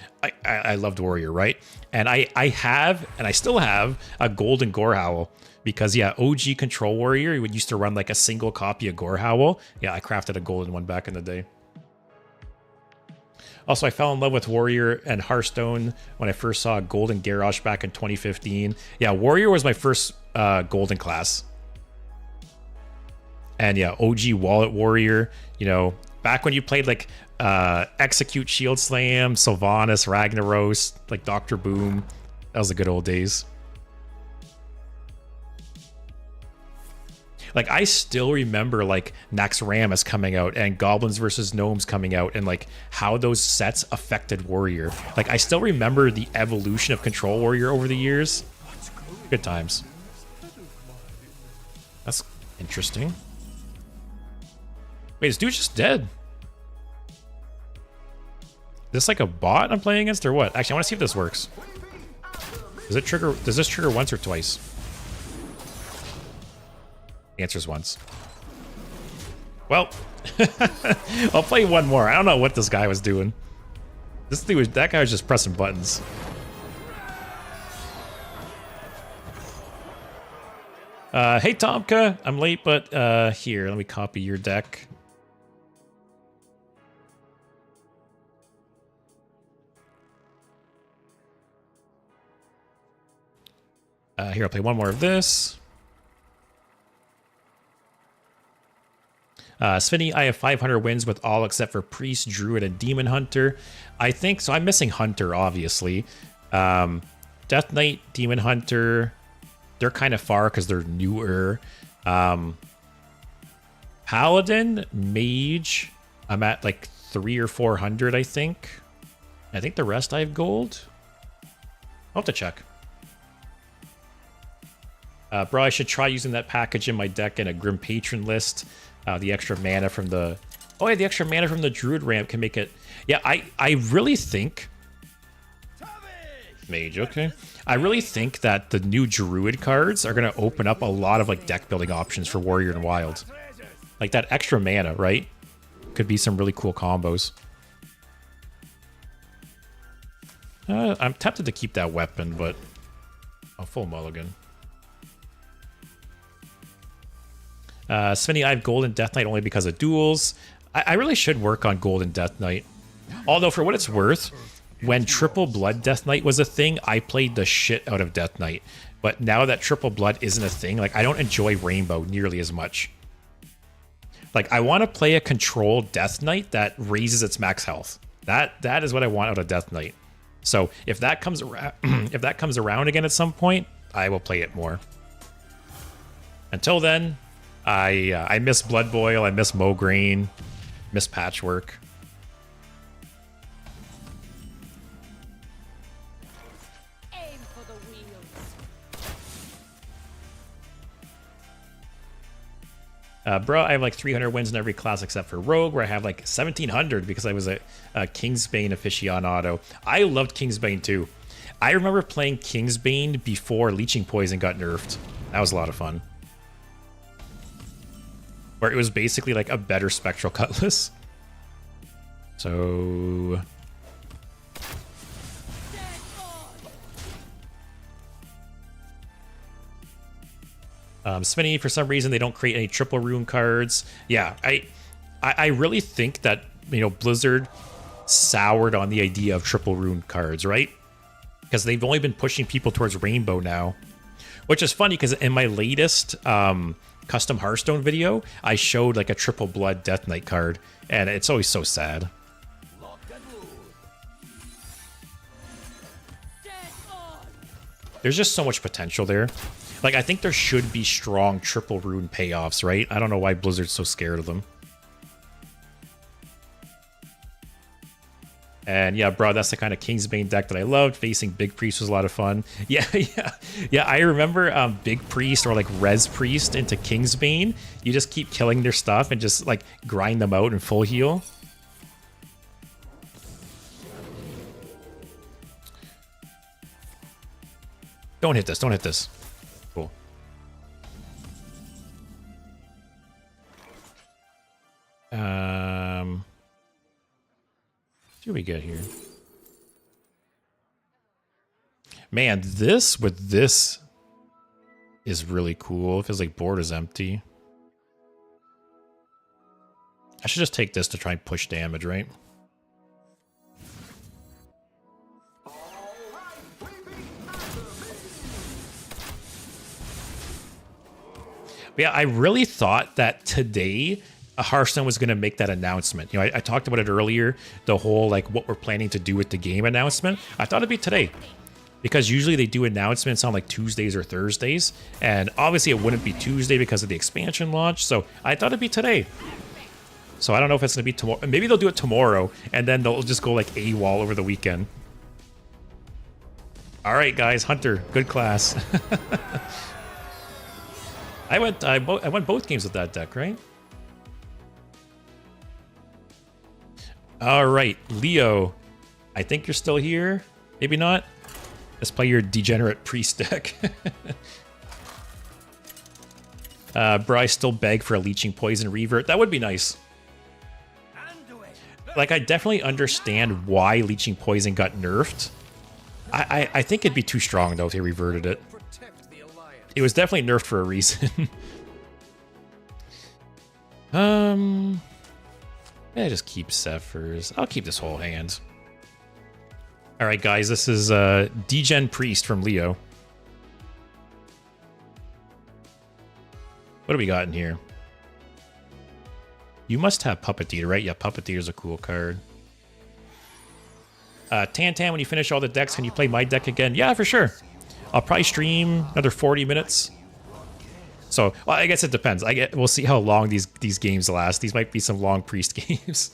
I loved Warrior, right? And I have, and I still have, a golden Gore Howl. Because, yeah, OG Control Warrior, you used to run like a single copy of Gore Howl. Yeah, I crafted a golden one back in the day. Also, I fell in love with Warrior and Hearthstone when I first saw Golden Garrosh back in 2015. Yeah, Warrior was my first golden class. And yeah, OG Wallet Warrior, you know, back when you played like Execute Shield Slam, Sylvanas, Ragnaros, like Dr. Boom. That was the good old days. Like, I still remember, like, Naxxramas coming out and Goblins versus Gnomes coming out and, like, how those sets affected Warrior. Like, I still remember the evolution of Control Warrior over the years. Good times. That's interesting. Wait, this dude's just dead. Is this like a bot I'm playing against or what? Actually, I want to see if this works. Does this trigger once or twice? The answer's once. Well, I'll play one more. I don't know what this guy was doing. That guy was just pressing buttons. Hey Tomka, I'm late, but here, let me copy your deck. Here, I'll play one more of this. Svinny, I have 500 wins with all except for Priest, Druid, and Demon Hunter. I think, so I'm missing Hunter, obviously. Death Knight, Demon Hunter, they're kind of far because they're newer. Paladin, Mage, I'm at like 300 or 400, I think. I think the rest I have gold. I'll have to check. Bro, I should try using that package in my deck in a Grim Patron list. The extra mana from the Oh yeah, the extra mana from the Druid ramp can make it. Yeah, I really think Mage, okay. I really think that the new Druid cards are gonna open up a lot of like deck building options for Warrior and Wild. Like that extra mana, right? Could be some really cool combos. I'm tempted to keep that weapon, but a full mulligan. Smitty, I have Golden Death Knight only because of duels. I really should work on Golden Death Knight. Although, for what it's worth, when Triple Blood Death Knight was a thing, I played the shit out of Death Knight. But now that Triple Blood isn't a thing, like I don't enjoy Rainbow nearly as much. Like I want to play a controlled Death Knight that raises its max health. That is what I want out of Death Knight. So if that comes around, if that comes around again at some point, I will play it more. Until then, I miss Blood Boil, I miss Mograine, miss Patchwork. Aim for the wheels. Bro, I have like 300 wins in every class except for Rogue, where I have like 1,700 because I was a Kingsbane aficionado. I loved Kingsbane too. I remember playing Kingsbane before Leeching Poison got nerfed. That was a lot of fun. Where it was basically like a better Spectral Cutlass. So... Smitty, for some reason, they don't create any triple rune cards. Yeah, I really think that, you know, Blizzard soured on the idea of triple rune cards, right? Because they've only been pushing people towards Rainbow now. Which is funny, because in my latest custom Hearthstone video, I showed like a Triple Blood Death Knight card, and it's always so sad. There's just so much potential there. Like, I think there should be strong triple rune payoffs, right? I don't know why Blizzard's so scared of them. And yeah, bro, that's the kind of Kingsbane deck that I loved. Facing Big Priest was a lot of fun. Yeah, yeah. I remember Big Priest or like Res Priest into Kingsbane. You just keep killing their stuff and just like grind them out and full heal. Don't hit this. Don't hit this. Cool. What do we get here? Man, this with this is really cool. It feels like board is empty. I should just take this to try and push damage, right? But yeah, I really thought that today Hearthstone was going to make that announcement. You know, I talked about it earlier, the whole like what we're planning to do with the game announcement. I thought it'd be today, because usually they do announcements on like Tuesdays or Thursdays, and obviously it wouldn't be Tuesday because of the expansion launch. So I thought it'd be today. So I don't know if it's going to be tomorrow. Maybe they'll do it tomorrow, and then they'll just go like AWOL over the weekend. All right, guys, Hunter, good class. I went both games with that deck, right? All right, Leo, I think you're still here. Maybe not. Let's play your Degenerate Priest deck. Bro, I still beg for a Leeching Poison revert. That would be nice. Like, I definitely understand why Leeching Poison got nerfed. I think it'd be too strong, though, if they reverted it. It was definitely nerfed for a reason. Yeah, just keep Zephyrs. I'll keep this whole hand. All right, guys, this is Degen Priest from Leo. What do we got in here? You must have Puppeteer, right? Yeah, Puppeteer's a cool card. Tantan, when you finish all the decks, can you play my deck again? Yeah, for sure. I'll probably stream another 40 minutes. So, well, I guess it depends. We'll see how long these games last. These might be some long Priest games.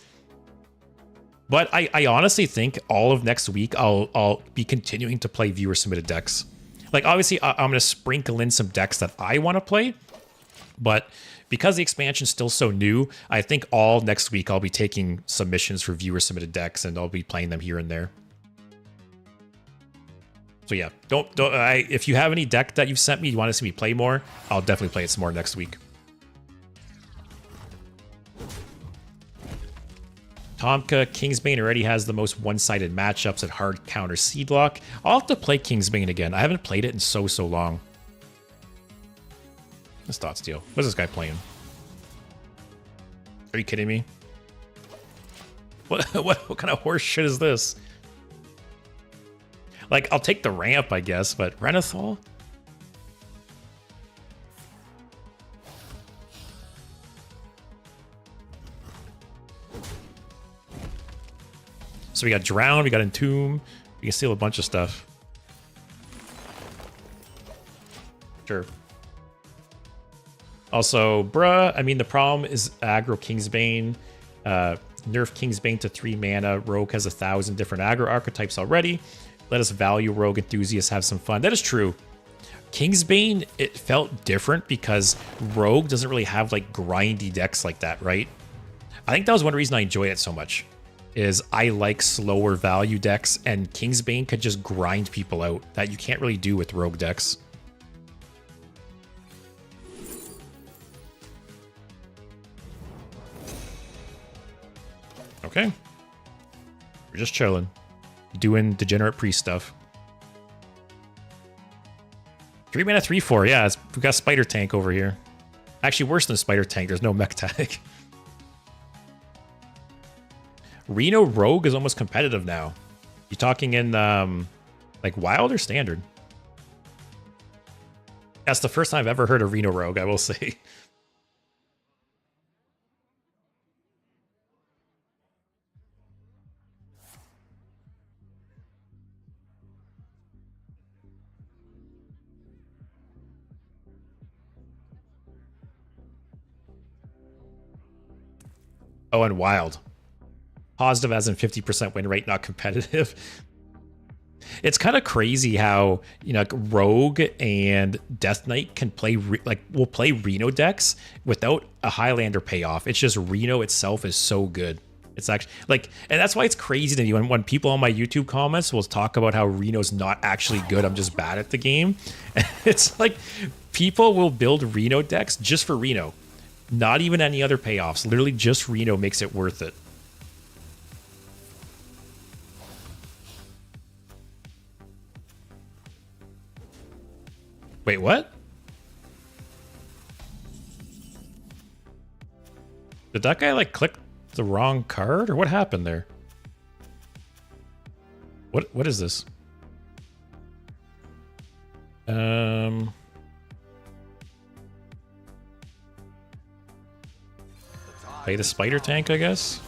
But I honestly think all of next week I'll be continuing to play viewer submitted decks. Like, obviously I'm going to sprinkle in some decks that I want to play, But because the expansion's still so new, I think all next week I'll be taking submissions for viewer submitted decks, and I'll be playing them here and there. So yeah, if you have any deck that you've sent me, you want to see me play more, I'll definitely play it some more next week. Tomka, Kingsbane already has the most one-sided matchups at hard counter Seedlock. I'll have to play Kingsbane again. I haven't played it in so long. This Thought Steal. What is this guy playing? Are you kidding me? What kind of horse shit is this? Like, I'll take the ramp, I guess, but Renathal? So we got Drown, we got Entomb, we can steal a bunch of stuff. Sure. Also, bruh, I mean, the problem is aggro Kingsbane. Nerf Kingsbane to 3 mana. Rogue has 1,000 different aggro archetypes already. Let us value Rogue enthusiasts have some fun. That is true. Kingsbane, it felt different because Rogue doesn't really have like grindy decks like that, right? I think that was one reason I enjoyed it so much. Is I like slower value decks, and Kingsbane could just grind people out that you can't really do with Rogue decks. Okay. We're just chilling. Doing Degenerate Priest stuff. 3 mana, 3/4. Yeah, we've got Spider Tank over here. Actually, worse than Spider Tank. There's no mech tag. Reno Rogue is almost competitive now. You talking in like Wild or Standard? That's the first time I've ever heard of Reno Rogue, I will say. Oh, and Wild. Positive as in 50% win rate, not competitive. It's kind of crazy how, you know, like Rogue and Death Knight can play, will play Reno decks without a Highlander payoff. It's just Reno itself is so good. It's actually, like, and that's why it's crazy to me when people on my YouTube comments will talk about how Reno's not actually good, I'm just bad at the game. It's like, people will build Reno decks just for Reno. Not even any other payoffs. Literally just Reno makes it worth it. Wait, what? Did that guy like click the wrong card, or what happened there? What is this? Play the Spider Tank, I guess.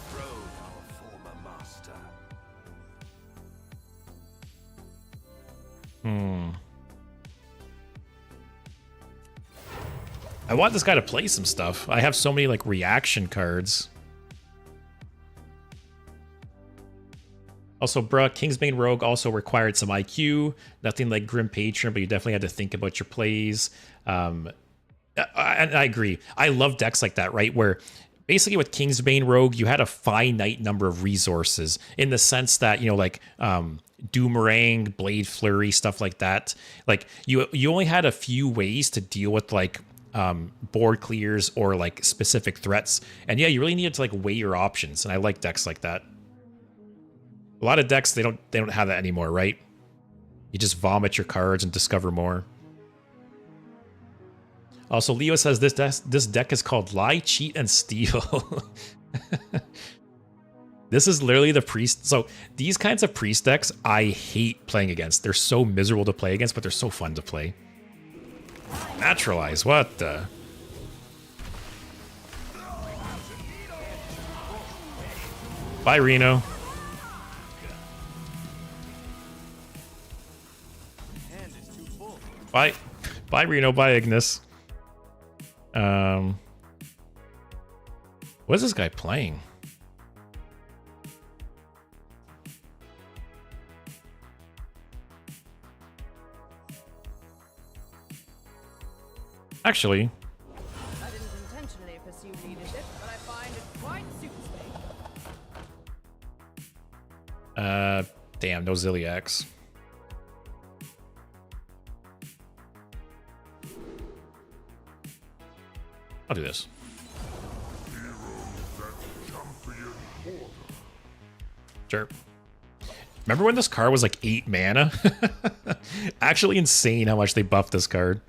I want this guy to play some stuff. I have so many like reaction cards. Also, bruh, Kingsbane Rogue also required some IQ. Nothing like Grim Patron, but you definitely had to think about your plays. And I agree. I love decks like that, right? Where basically with Kingsbane Rogue, you had a finite number of resources in the sense that, you know, like Doomerang, Blade Flurry, stuff like that. Like you only had a few ways to deal with like board clears or like specific threats. And yeah, you really needed to like weigh your options. And I like decks like that. A lot of decks, they don't have that anymore, right? You just vomit your cards and discover more. Also, Leo says this deck is called Lie, Cheat, and Steal. This is literally the priest. So these kinds of priest decks, I hate playing against. They're so miserable to play against, but they're so fun to play. Naturalize, what the? Bye, Reno. Bye. Bye, Reno. Bye, Ignis. What is this guy playing? Actually, Damn, no Ziliax. I'll do this. Sure. Remember when this card was like 8 mana? Actually insane how much they buffed this card.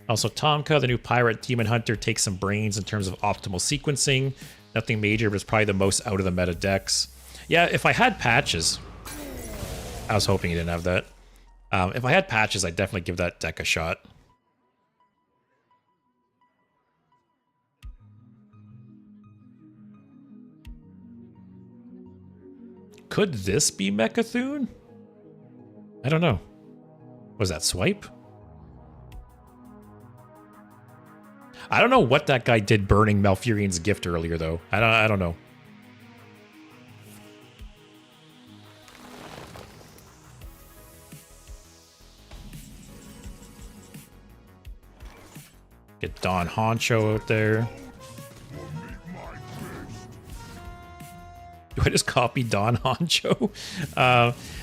Also, Tomka, the new pirate demon hunter, takes some brains in terms of optimal sequencing. Nothing major, but it's probably the most out of the meta decks. Yeah, if I had patches, I was hoping you didn't have that. If I had patches, I'd definitely give that deck a shot. Could this be Mechathune? I don't know. Was that Swipe? I don't know what that guy did burning Malfurion's gift earlier, though. I don't know. Get Don Honcho out there. Do I just copy Don Honcho?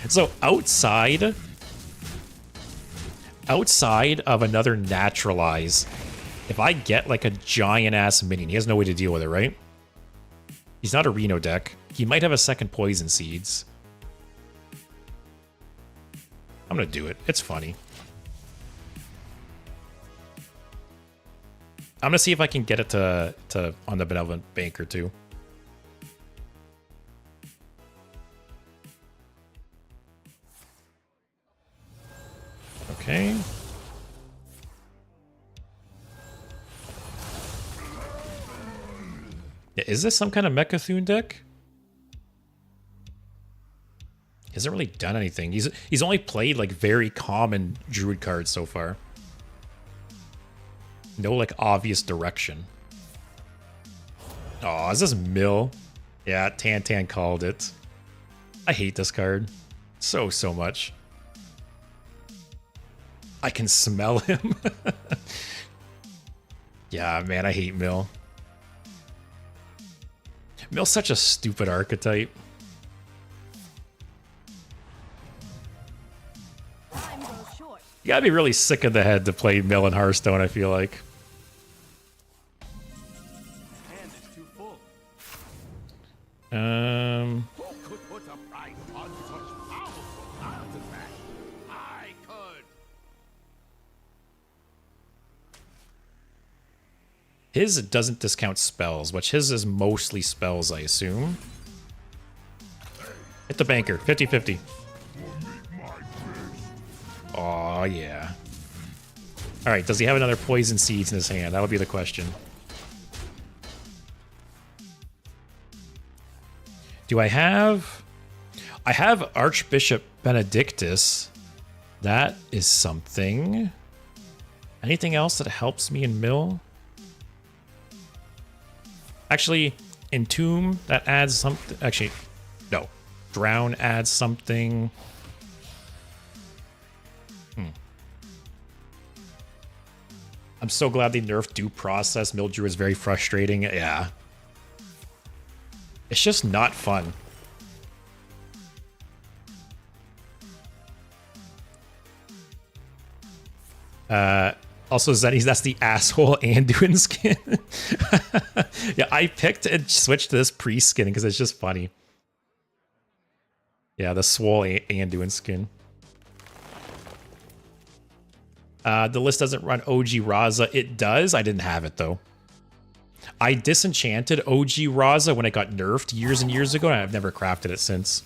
So outside of another Naturalize, if I get like a giant ass minion, he has no way to deal with it, right? He's not a Reno deck. He might have a second Poison Seeds. I'm gonna do it. It's funny. I'm gonna see if I can get it to on the Benevolent Banker too. Okay. Yeah, is this some kind of Mechathune deck? He hasn't really done anything. He's only played like very common Druid cards so far. No like obvious direction. Oh, is this Mill? Yeah, Tan called it. I hate this card so much. I can smell him. Yeah, man, I hate Mill. Mill's such a stupid archetype. Time goes short. You gotta be really sick of the head to play Mill in Hearthstone, I feel like. Hand is too full. Who could put a price on such powerful artifact? I could. His doesn't discount spells, which his is mostly spells, I assume. Hit the banker, 50-50. Aw, yeah. Alright, does he have another Poison Seeds in his hand? That would be the question. Do I have... I have Archbishop Benedictus. That is something. Anything else that helps me in Mill? Actually, Entomb, that adds something. Actually, no. Drown adds something. I'm so glad they nerfed due process. Mildrew is very frustrating. Yeah. It's just not fun. Also, Zenny's, that's the asshole Anduin skin. Yeah, I picked and switched to this pre-skin because it's just funny. Yeah, the swole Anduin skin. The list doesn't run OG Raza. It does. I didn't have it, though. I disenchanted OG Raza when it got nerfed years and years ago, and I've never crafted it since.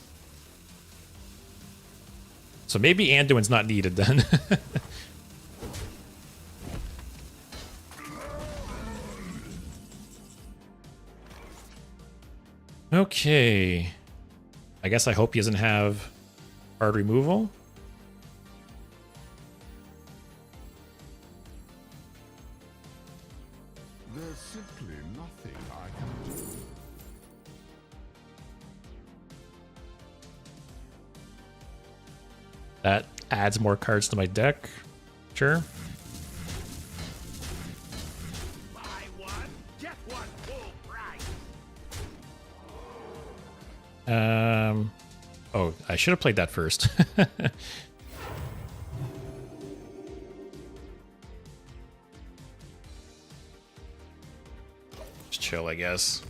So maybe Anduin's not needed then. Okay. I guess I hope he doesn't have hard removal. There's simply nothing I can do. That adds more cards to my deck. Sure. Buy one, get Oh, I should have played that first. Just chill, I guess.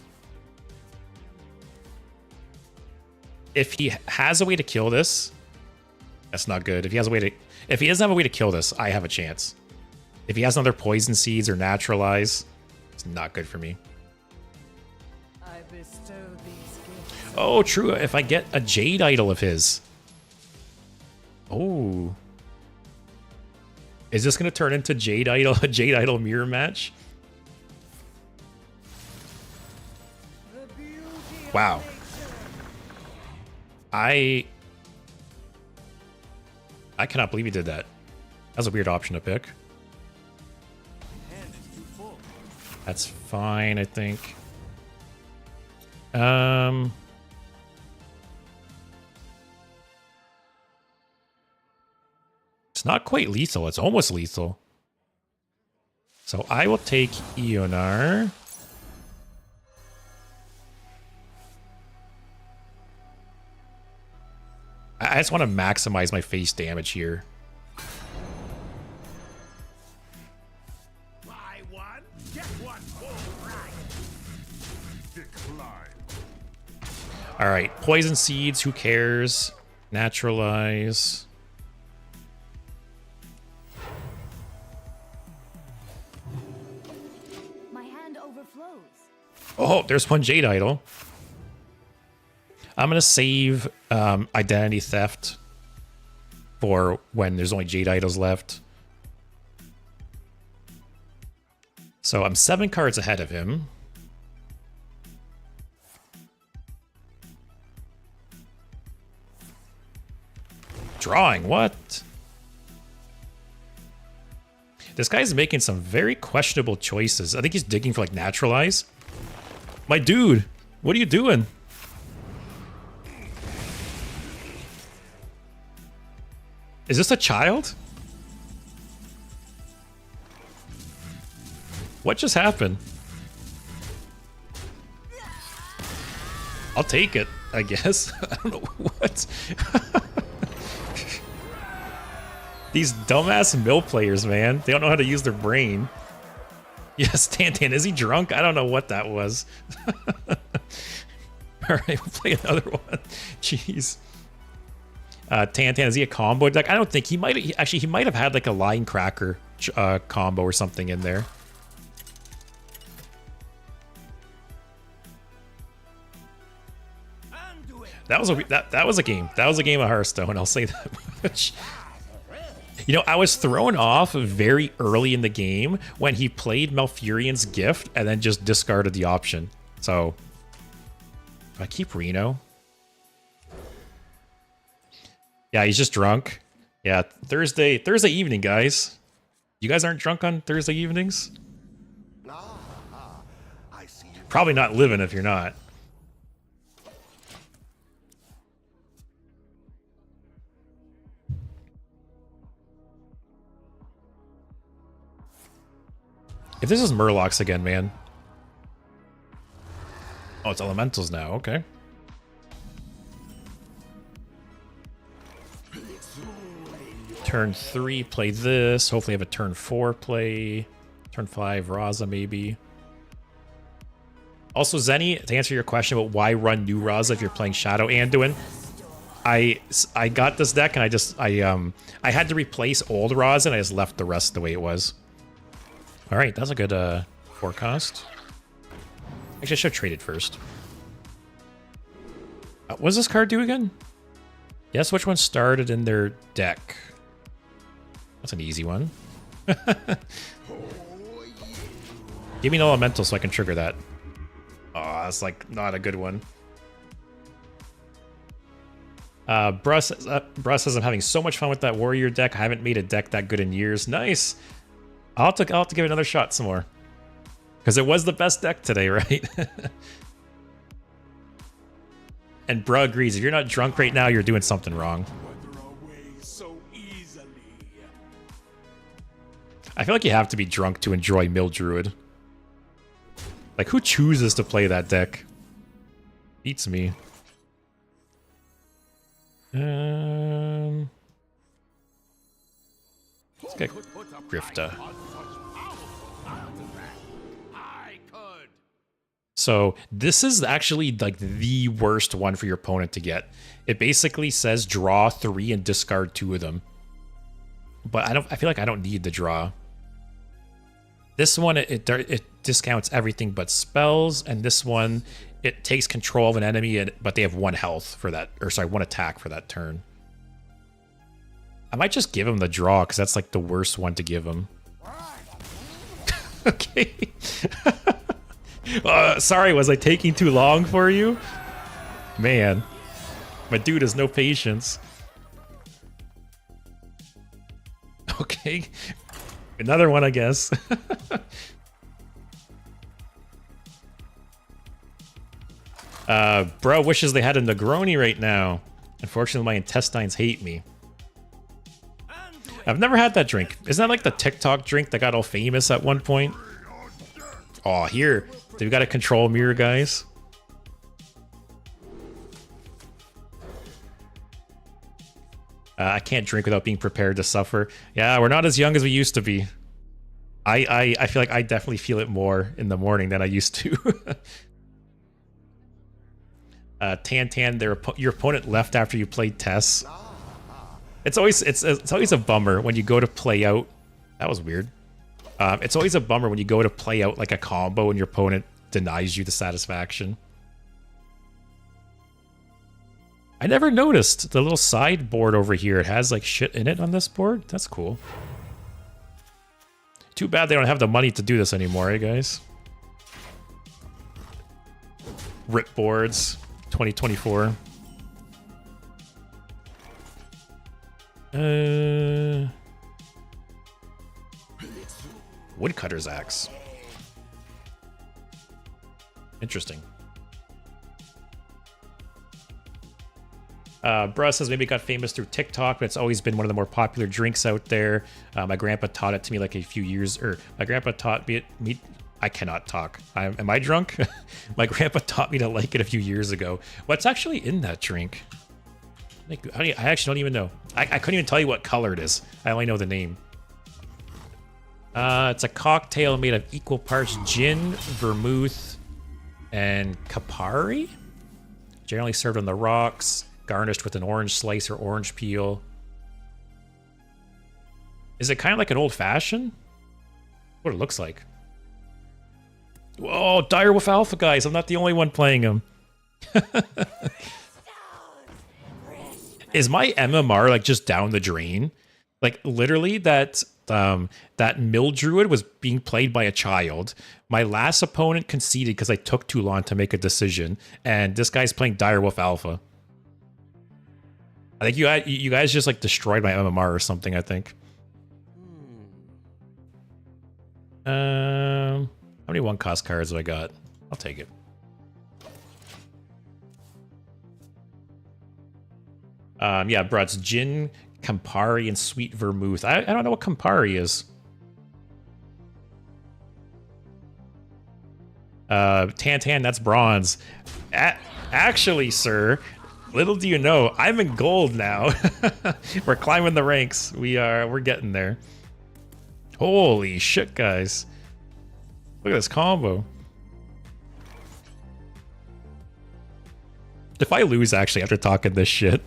If he has a way to kill this, that's not good. If he has a way to, if he doesn't have a way to kill this, I have a chance. If he has another poison seeds or naturalize, it's not good for me. I bestow these gifts. Oh, true. If I get a Jade Idol of his. Oh. Is this going to turn into Jade Idol, a Jade Idol mirror match? The beauty of Wow. nature. I cannot believe he did that. That's a weird option to pick. Hand is too full. That's fine, I think. It's not quite lethal. It's almost lethal. So I will take Eonar. I just want to maximize my face damage here. Buy one, get one full price. Decline. All right, poison seeds. Who cares? Naturalize. My hand overflows. Oh, there's one Jade Idol. I'm gonna save Identity Theft for when there's only Jade Idols left. So I'm 7 cards ahead of him. Drawing, what? This guy's making some very questionable choices. I think he's digging for like Naturalize. My dude, what are you doing? Is this a child? What just happened? I'll take it, I guess. I don't know what. These dumbass mill players, man. They don't know how to use their brain. Yes, Tantan, is he drunk? I don't know what that was. Alright, we'll play another one. Jeez. Tantan, is he a combo deck? I don't think he might. Actually, he might have had like a line cracker combo or something in there. That was a that was a game. That was a game of Hearthstone. I'll say that much. You know, I was thrown off very early in the game when he played Malfurion's Gift and then just discarded the option. So, do I keep Reno? Yeah, he's just drunk. Yeah, Thursday evening, guys. You guys aren't drunk on Thursday evenings? I see you. Probably not living if you're not. If this is Murlocs again, man. Oh, it's Elementals now. Okay. Turn 3, play this. Hopefully have a turn 4 play. Turn 5, Raza maybe. Also, Zenny, to answer your question about why run new Raza if you're playing Shadow Anduin, I got this deck and I had to replace old Raza and I just left the rest the way it was. All right, that's a good forecast. Actually, I should have traded first. What does this card do again? Guess which one started in their deck. That's an easy one. Give me an elemental so I can trigger that. Oh, that's like not a good one. Bruss says I'm having so much fun with that warrior deck. I haven't made a deck that good in years. Nice. I'll have to give it another shot some more. Because it was the best deck today, right? And Bruh agrees. If you're not drunk right now, you're doing something wrong. Wither away so easily. I feel like you have to be drunk to enjoy Mill Druid. Like, who chooses to play that deck? Beats me. Let's get Grifta. So this is actually like the worst one for your opponent to get. It basically says draw 3 and discard 2 of them. But I feel like I don't need the draw. This one it discounts everything but spells, and this one it takes control of an enemy, but they have 1 health for that, or sorry, 1 attack for that turn. I might just give him the draw because that's like the worst one to give him. Okay. Sorry, was I taking too long for you? Man, my dude has no patience. Okay, another one, I guess. Bro wishes they had a Negroni right now. Unfortunately, my intestines hate me. I've never had that drink. Isn't that like the TikTok drink that got all famous at one point? Oh, here. We've got a control mirror, guys. I can't drink without being prepared to suffer. Yeah, we're not as young as we used to be. I feel like I definitely feel it more in the morning than I used to. Tan, your opponent left after you played Tess. It's always a bummer when you go to play out. That was weird. It's always a bummer when you go to play out like a combo and your opponent denies you the satisfaction. I never noticed the little sideboard over here. It has like shit in it on this board. That's cool. Too bad they don't have the money to do this anymore, eh, guys? Rip boards, 2024. Woodcutter's axe. Interesting. Bruh says maybe it got famous through TikTok, but it's always been one of the more popular drinks out there. My grandpa taught it to me like a few years, or my grandpa taught me. I cannot talk. Am I drunk? My grandpa taught me to like it a few years ago. What's actually in that drink? I actually don't even know. I couldn't even tell you what color it is. I only know the name. It's a cocktail made of equal parts gin, vermouth, and Campari. Generally served on the rocks, garnished with an orange slice or orange peel. Is it kind of like an old-fashioned? What it looks like. Whoa, Direwolf Alpha, guys. I'm not the only one playing him. Is my MMR like just down the drain? Like literally that mill druid was being played by a child. My last opponent conceded because I took too long to make a decision, and this guy's playing Direwolf Alpha. I think you guys just like destroyed my MMR or something, I think. How many one-cost cards have I got? I'll take it. Yeah, bro, it's gin, Campari, and sweet vermouth. I don't know what Campari is. Tan, that's bronze. Actually, sir, little do you know, I'm in gold now. We're climbing the ranks. We're getting there. Holy shit, guys. Look at this combo. If I lose, actually, after talking this shit.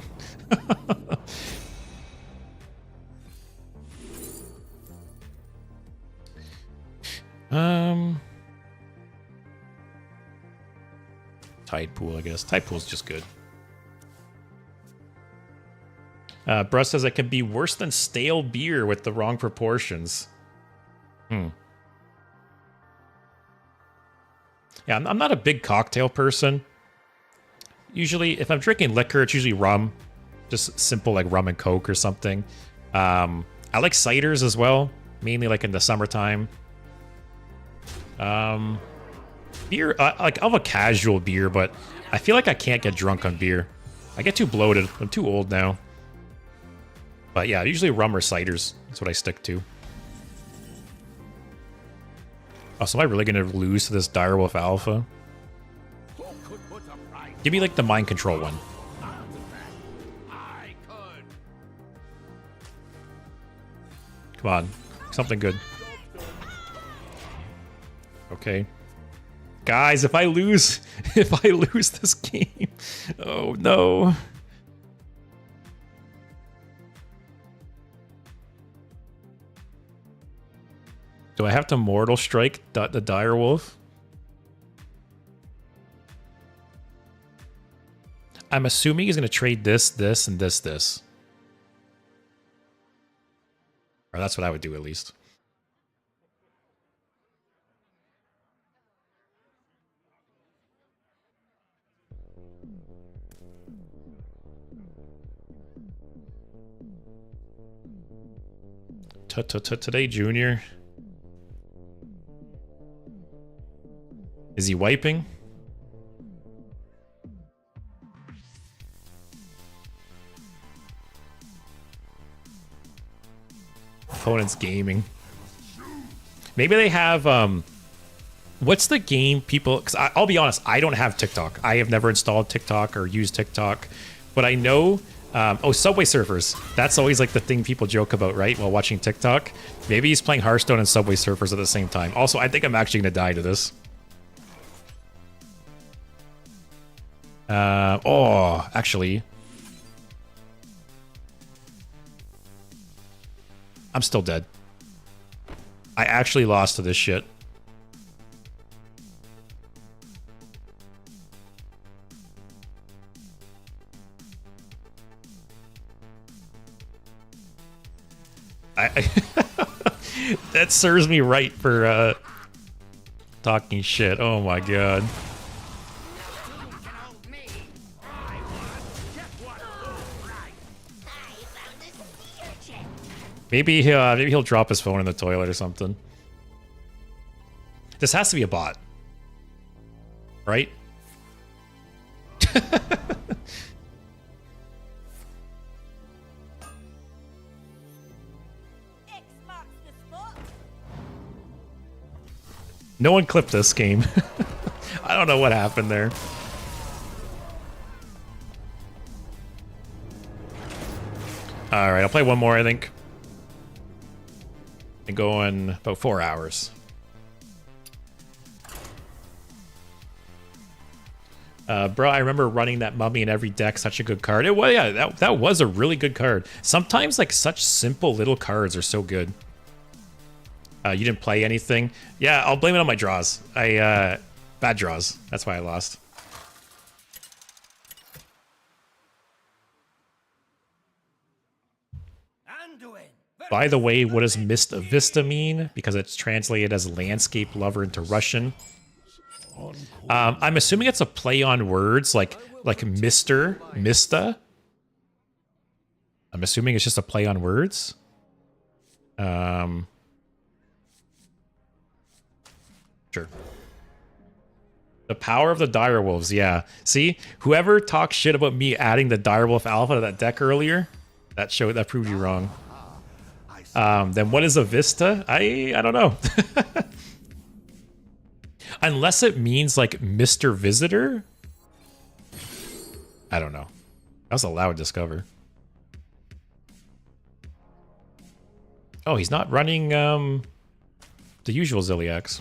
Tide Pool, I guess. Tide Pool's just good. Bruss says it can be worse than stale beer with the wrong proportions. Yeah, I'm not a big cocktail person. Usually, if I'm drinking liquor, it's usually rum. Just simple, like rum and Coke or something. I like ciders as well, mainly like in the summertime. Beer, like I'll have a casual beer, but I feel like I can't get drunk on beer. I get too bloated. I'm too old now. But yeah, usually rum or ciders. That's what I stick to. Oh, so am I really going to lose to this Direwolf Alpha? Give me like the mind control one. Come on. Something good. Okay. Guys, if I lose this game, oh no. Do I have to Mortal Strike the Direwolf? I'm assuming he's going to trade this, and this. Or that's what I would do at least. Today, Junior. Is he wiping? Opponent's gaming. Maybe they have what's the game people, because I'll be honest, I don't have TikTok. I have never installed TikTok or used TikTok, but I know oh, Subway Surfers. That's always like the thing people joke about, right, while watching TikTok. Maybe he's playing Hearthstone and Subway Surfers at the same time. Also, I think I'm actually gonna die to this. Oh, actually, I'm still dead. I actually lost to this shit. That serves me right for talking shit. Oh my god. Maybe he'll drop his phone in the toilet or something. This has to be a bot, right? No one clipped this game. I don't know what happened there. All right, I'll play one more, I think. And go in about 4 hours. Bro, I remember running that mummy in every deck. Such a good card. It was, yeah, that was a really good card. Sometimes like such simple little cards are so good. You didn't play anything. Yeah, I'll blame it on my draws. Bad draws. That's why I lost. By the way, what does Mista Vista mean? Because it's translated as landscape lover into Russian. I'm assuming it's a play on words, like Mr. Mista. I'm assuming it's just a play on words. Sure. The power of the Direwolves, yeah. See, whoever talked shit about me adding the Direwolf Alpha to that deck earlier, that proved you wrong. Then what is a Vista? I don't know. Unless it means like Mr. Visitor. I don't know. That was a loud discover. Oh, he's not running the usual Ziliax.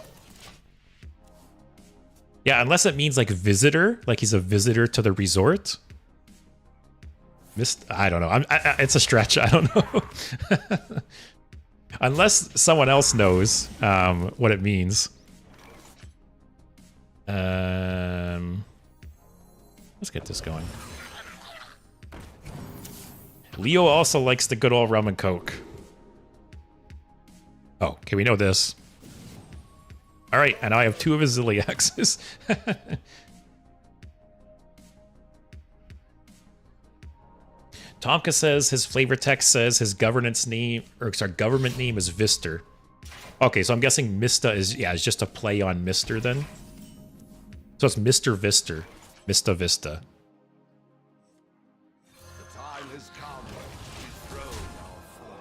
Yeah, unless it means like visitor, like he's a visitor to the resort. I don't know. It's a stretch. I don't know. Unless someone else knows what it means. Let's get this going. Leo also likes the good old rum and coke. Oh, okay, we know this. All right, and I have 2 of his Ziliaxes. Tomka says his flavor text says his government name is Vister. Okay, so I'm guessing Mista is just a play on Mister then. So it's Mr. Vister, Mista Vista.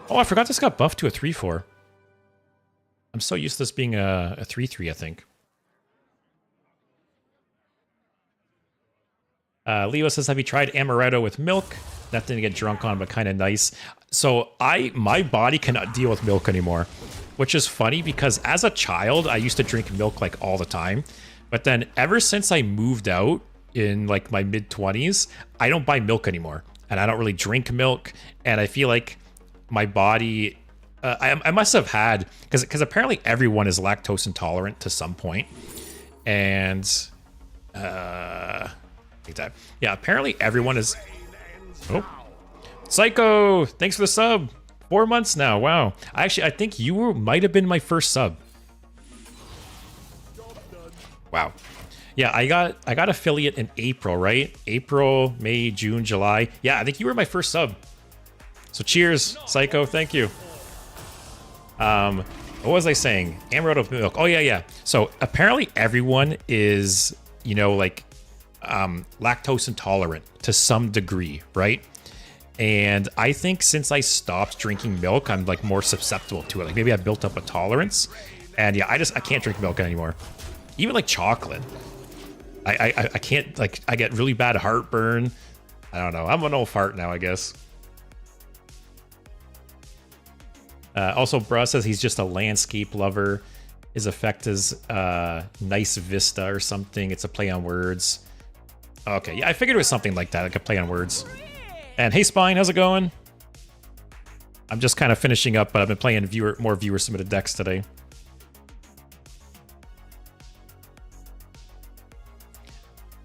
Oh, I forgot this got buffed to a 3/4. I'm so used to this being a 3/3, I think. Leo says, have you tried amaretto with milk? Nothing to get drunk on, but kind of nice. So my body cannot deal with milk anymore, which is funny because as a child, I used to drink milk like all the time. But then ever since I moved out in like my mid-20s, I don't buy milk anymore. And I don't really drink milk. And I feel like my body, I must have had, because apparently everyone is lactose intolerant to some point. And, yeah, apparently everyone is, oh, Psycho, thanks for the sub. 4 months now, wow. I think you might have been my first sub. Wow. Yeah, I got affiliate in April, right? April, May, June, July. Yeah, I think you were my first sub. So cheers, Psycho, thank you. What was I saying? Amaretto of milk. Oh yeah. So apparently everyone is, you know, like lactose intolerant to some degree, right? And I think since I stopped drinking milk, I'm like more susceptible to it. Like maybe I built up a tolerance. And yeah, I can't drink milk anymore. Even like chocolate. I can't, like, I get really bad heartburn. I don't know. I'm an old fart now, I guess. Also, Bruh says he's just a landscape lover. His effect is nice vista or something. It's a play on words. Okay, yeah, I figured it was something like that, like a play on words. And hey, Spine, how's it going? I'm just kind of finishing up, but I've been playing more viewer submitted decks today.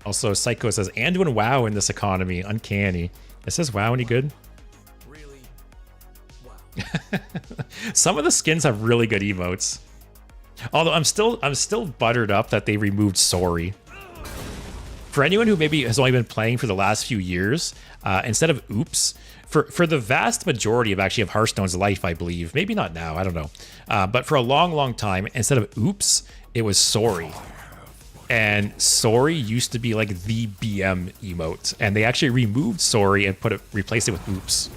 Also, Psycho says, and doing WoW in this economy. Uncanny. It says WoW any good? Really? Wow. Some of the skins have really good emotes. Although I'm still buttered up that they removed Sorry. For anyone who maybe has only been playing for the last few years, instead of Oops, for the vast majority of Hearthstone's life, I believe, maybe not now, I don't know, but for a long time, instead of Oops, it was Sorry. And Sorry used to be like the BM emote, and they actually removed Sorry and replaced it with Oops.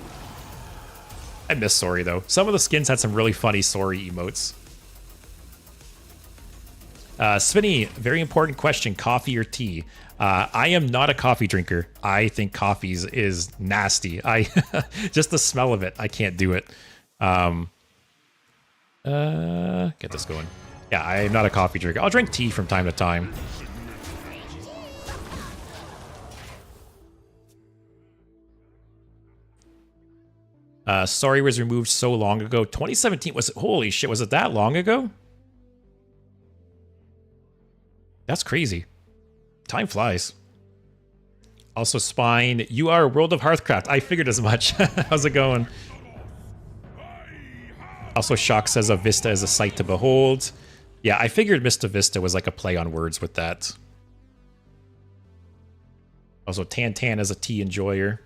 I miss Sorry though. Some of the skins had some really funny Sorry emotes. Spinny, very important question: coffee or tea? I am not a coffee drinker. I think coffee is nasty. Just the smell of it, I can't do it. Get this going. Yeah, I am not a coffee drinker. I'll drink tea from time to time. Sorry was removed so long ago. 2017 was, holy shit, was it that long ago? That's crazy. Time flies. Also, Spine, you are World of Hearthcraft. I figured as much. How's it going? Also, Shock says a Vista is a sight to behold. Yeah, I figured Mista Vista was like a play on words with that. Also, Tan is a tea enjoyer.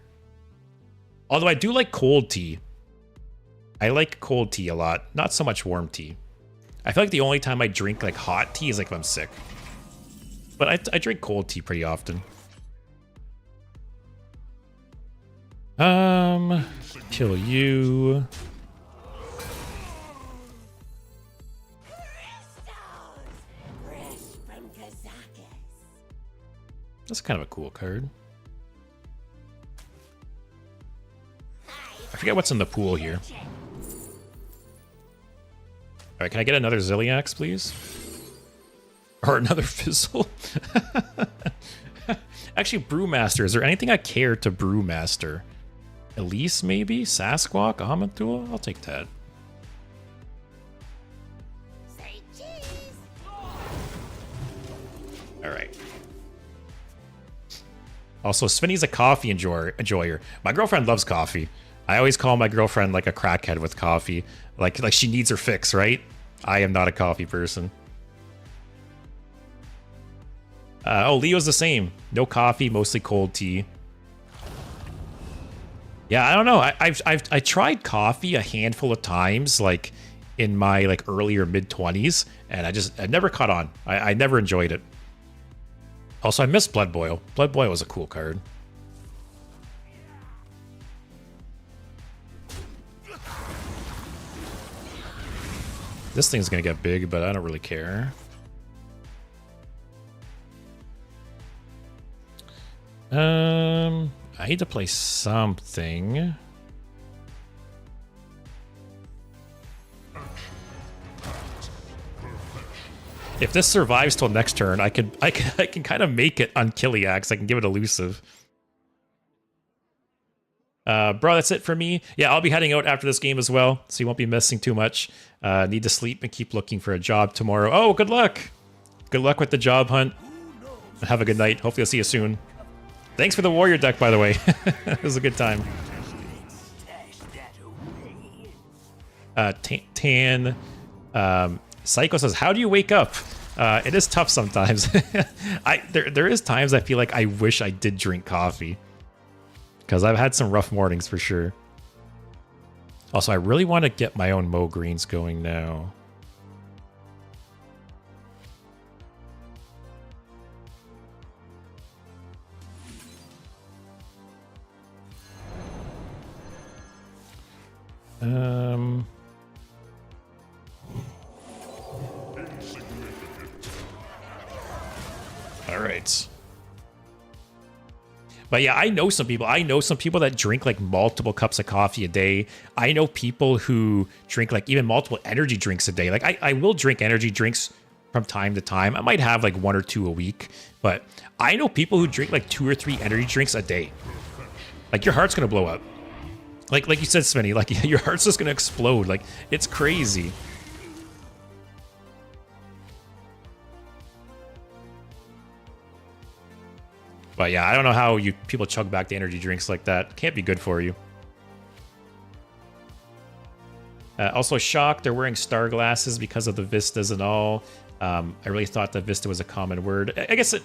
Although I do like cold tea. I like cold tea a lot. Not so much warm tea. I feel like the only time I drink like hot tea is like if I'm sick. But I drink cold tea pretty often. Kill you. That's kind of a cool card. I forget what's in the pool here. Alright, can I get another Zilliax, please? Or another Fizzle? Actually, Brewmaster. Is there anything I care to Brewmaster? Elise, maybe? Sasquatch? Amantul? I'll take that. Alright. Also, Svinny's a coffee enjoyer. My girlfriend loves coffee. I always call my girlfriend like a crackhead with coffee. Like she needs her fix, right? I am not a coffee person. Oh, Leo's the same. No coffee, mostly cold tea. Yeah, I don't know. I tried coffee a handful of times, like in my like earlier mid-20s, and I never caught on. I never enjoyed it. Also, I miss Blood Boil. Blood Boil was a cool card. This thing's gonna get big, but I don't really care. I I need to play something. If this survives till next turn, I can kind of make it on Kiliax. I can give it elusive. Bro, that's it for me. Yeah, I'll be heading out after this game as well, so you won't be missing too much. Need to sleep and keep looking for a job tomorrow. Oh, good luck. Good luck with the job hunt. Have a good night. Hopefully I'll see you soon. Thanks for the warrior deck, by the way. It was a good time. Tan Psycho says, how do you wake up? It is tough sometimes. There is times I feel like I wish I did drink coffee, because I've had some rough mornings for sure. Also, I really want to get my own Mo Greens going now. All right. But yeah, I know some people. I know some people that drink like multiple cups of coffee a day. I know people who drink like even multiple energy drinks a day. Like I will drink energy drinks from time to time. I might have like 1 or 2 a week, but I know people who drink like 2 or 3 energy drinks a day. Like your heart's gonna blow up. Like you said, Svenny, like your heart's just gonna explode. Like it's crazy. But yeah, I don't know how you people chug back the energy drinks like that. Can't be good for you. Also shocked they're wearing star glasses because of the vistas and all. I really thought that vista was a common word. I guess it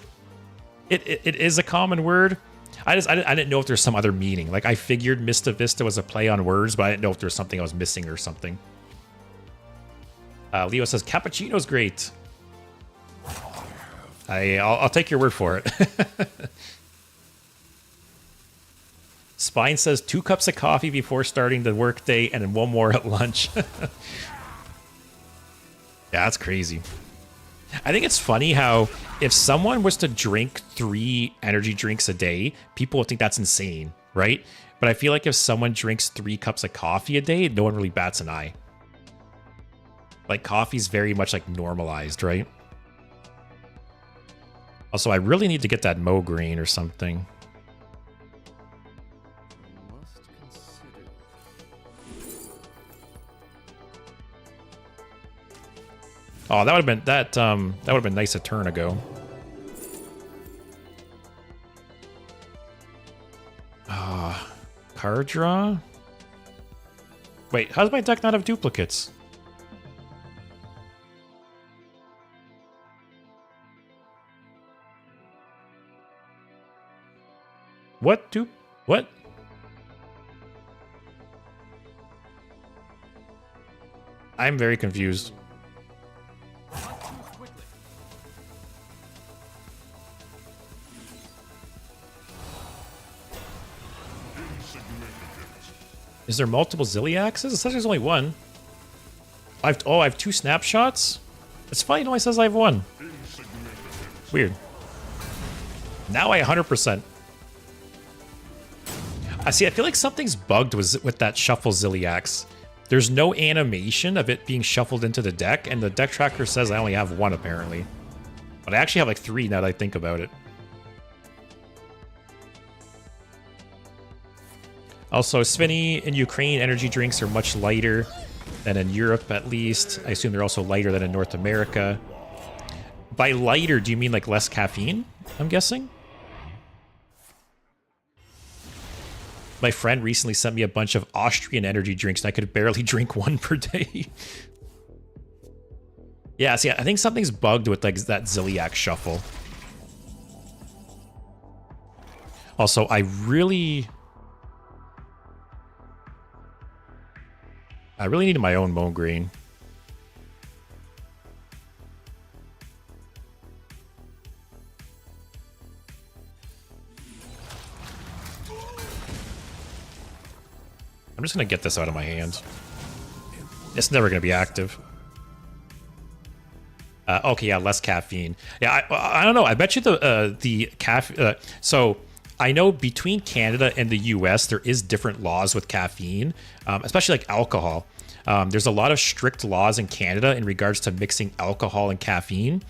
is a common word. I didn't know if there's some other meaning. Like I figured Mista Vista was a play on words, but I didn't know if there's something I was missing or something. Leo says cappuccino's great. I'll take your word for it. Spine says 2 cups of coffee before starting the workday and then 1 more at lunch. Yeah, that's crazy. I think it's funny how if someone was to drink 3 energy drinks a day, people would think that's insane, right? But I feel like if someone drinks 3 cups of coffee a day, no one really bats an eye. Like coffee's very much like normalized, right? Also, I really need to get that Mo Green or something. Oh, that would have been that would have been nice a turn ago. Card draw? Wait, how does my deck not have duplicates? What? What? I'm very confused. Is there multiple Ziliaxes? It says there's only 1. I have 2 snapshots? It's funny, it only says I have 1. Weird. Now I 100%. I feel like something's bugged with that Shuffle Ziliax. There's no animation of it being shuffled into the deck, and the deck tracker says I only have 1 apparently. But I actually have like 3 now that I think about it. Also, Svenny, in Ukraine, energy drinks are much lighter than in Europe, at least. I assume they're also lighter than in North America. By lighter, do you mean like less caffeine, I'm guessing? My friend recently sent me a bunch of Austrian energy drinks, and I could barely drink 1 per day. Yeah, see, I think something's bugged with like that Ziliax shuffle. Also, I really need my own Moan Green. I'm just going to get this out of my hand. It's never going to be active. Okay, yeah, less caffeine. Yeah, I don't know. I bet you the caffeine... so I know between Canada and the US, there is different laws with caffeine, especially like alcohol. There's a lot of strict laws in Canada in regards to mixing alcohol and caffeine.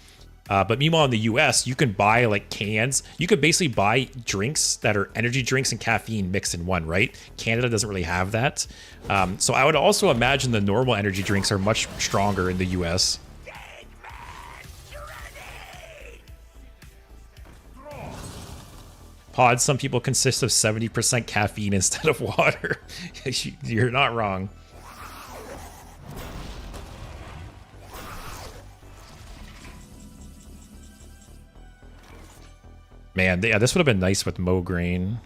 But meanwhile, in the US, you can buy like cans. You could basically buy drinks that are energy drinks and caffeine mixed in one, right? Canada doesn't really have that. So I would also imagine the normal energy drinks are much stronger in the US. Pods, some people consist of 70% caffeine instead of water. You're not wrong. Man, yeah, this would have been nice with Mograine.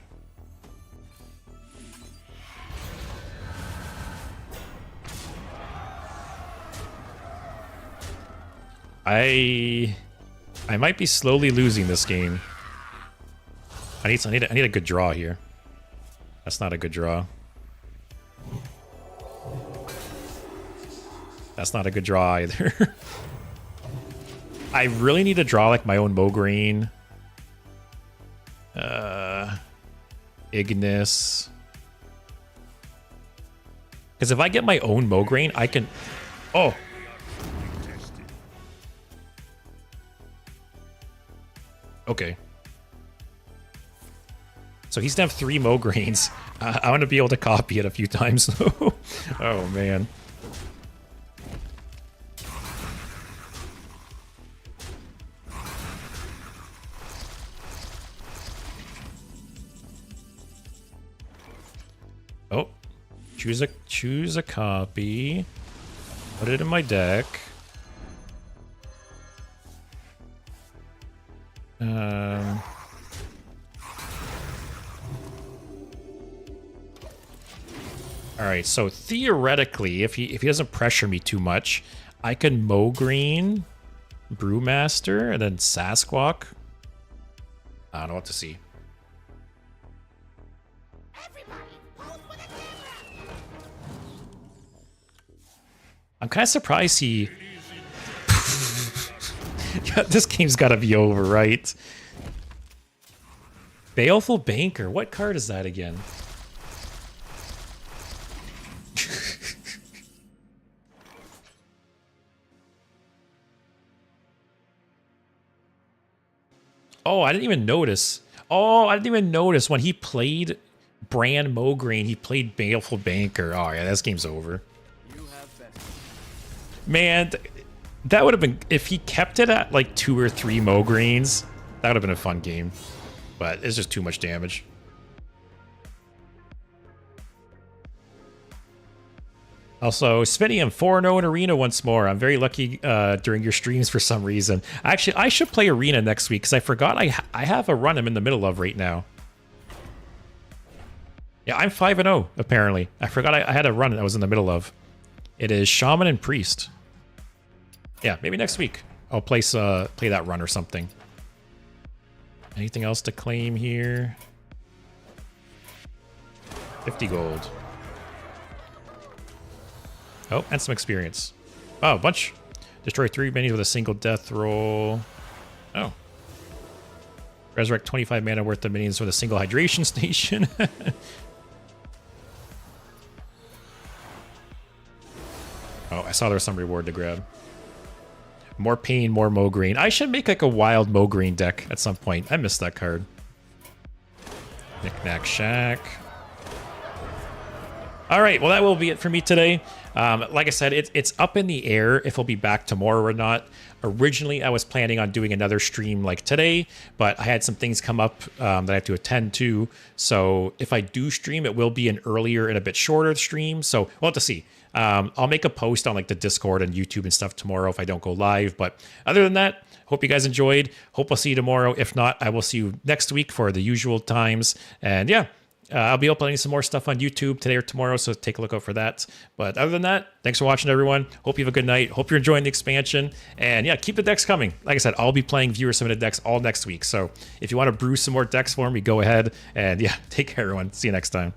I might be slowly losing this game. I need a good draw here. That's not a good draw. That's not a good draw either. I really need to draw like my own Mograine. Ignis. Because if I get my own Mograine, I can... Oh! Okay. So he's gonna have 3 Mograines. I want to be able to copy it a few times though. Oh man. Oh, choose a copy. Put it in my deck. All right, so theoretically, if he doesn't pressure me too much, I can Mograine, Brewmaster, and then Sasquatch. I don't know what to see. I'm kind of surprised he... Yeah, this game's got to be over, right? Baleful Banker. What card is that again? Oh, I didn't even notice. Oh, I didn't even notice when he played Brand Mograine, he played Baleful Banker. Oh, yeah, this game's over. Man, that would have been... If he kept it at like 2 or 3 Mograines, that would have been a fun game. But it's just too much damage. Also, Spinny, I'm 4-0 in Arena once more. I'm very lucky during your streams for some reason. Actually, I should play Arena next week because I forgot I have a run I'm in the middle of right now. Yeah, I'm 5-0, apparently. I forgot I had a run I was in the middle of. It is Shaman and Priest. Yeah, maybe next week I'll play that run or something. Anything else to claim here? 50 gold. Oh, and some experience. Oh, a bunch. Destroy 3 minis with a single death roll. Oh. Resurrect 25 mana worth of minions with a single hydration station. Oh, I saw there was some reward to grab. More pain, more Mograine. I should make like a wild Mograine deck at some point. I missed that card. Knick-knack shack. All right, well, that will be it for me today. Like I said, it's up in the air if I'll be back tomorrow or not. Originally, I was planning on doing another stream like today, but I had some things come up that I have to attend to. So if I do stream, it will be an earlier and a bit shorter stream. So we'll have to see. I'll make a post on like the Discord and YouTube and stuff tomorrow if I don't go live. But other than that, hope you guys enjoyed. Hope I'll see you tomorrow. If not, I will see you next week for the usual times. And yeah. I'll be uploading some more stuff on YouTube today or tomorrow, so take a look out for that. But other than that, thanks for watching, everyone. Hope you have a good night. Hope you're enjoying the expansion. And yeah, keep the decks coming. Like I said, I'll be playing viewer-submitted decks all next week. So if you want to brew some more decks for me, go ahead. And yeah, take care, everyone. See you next time.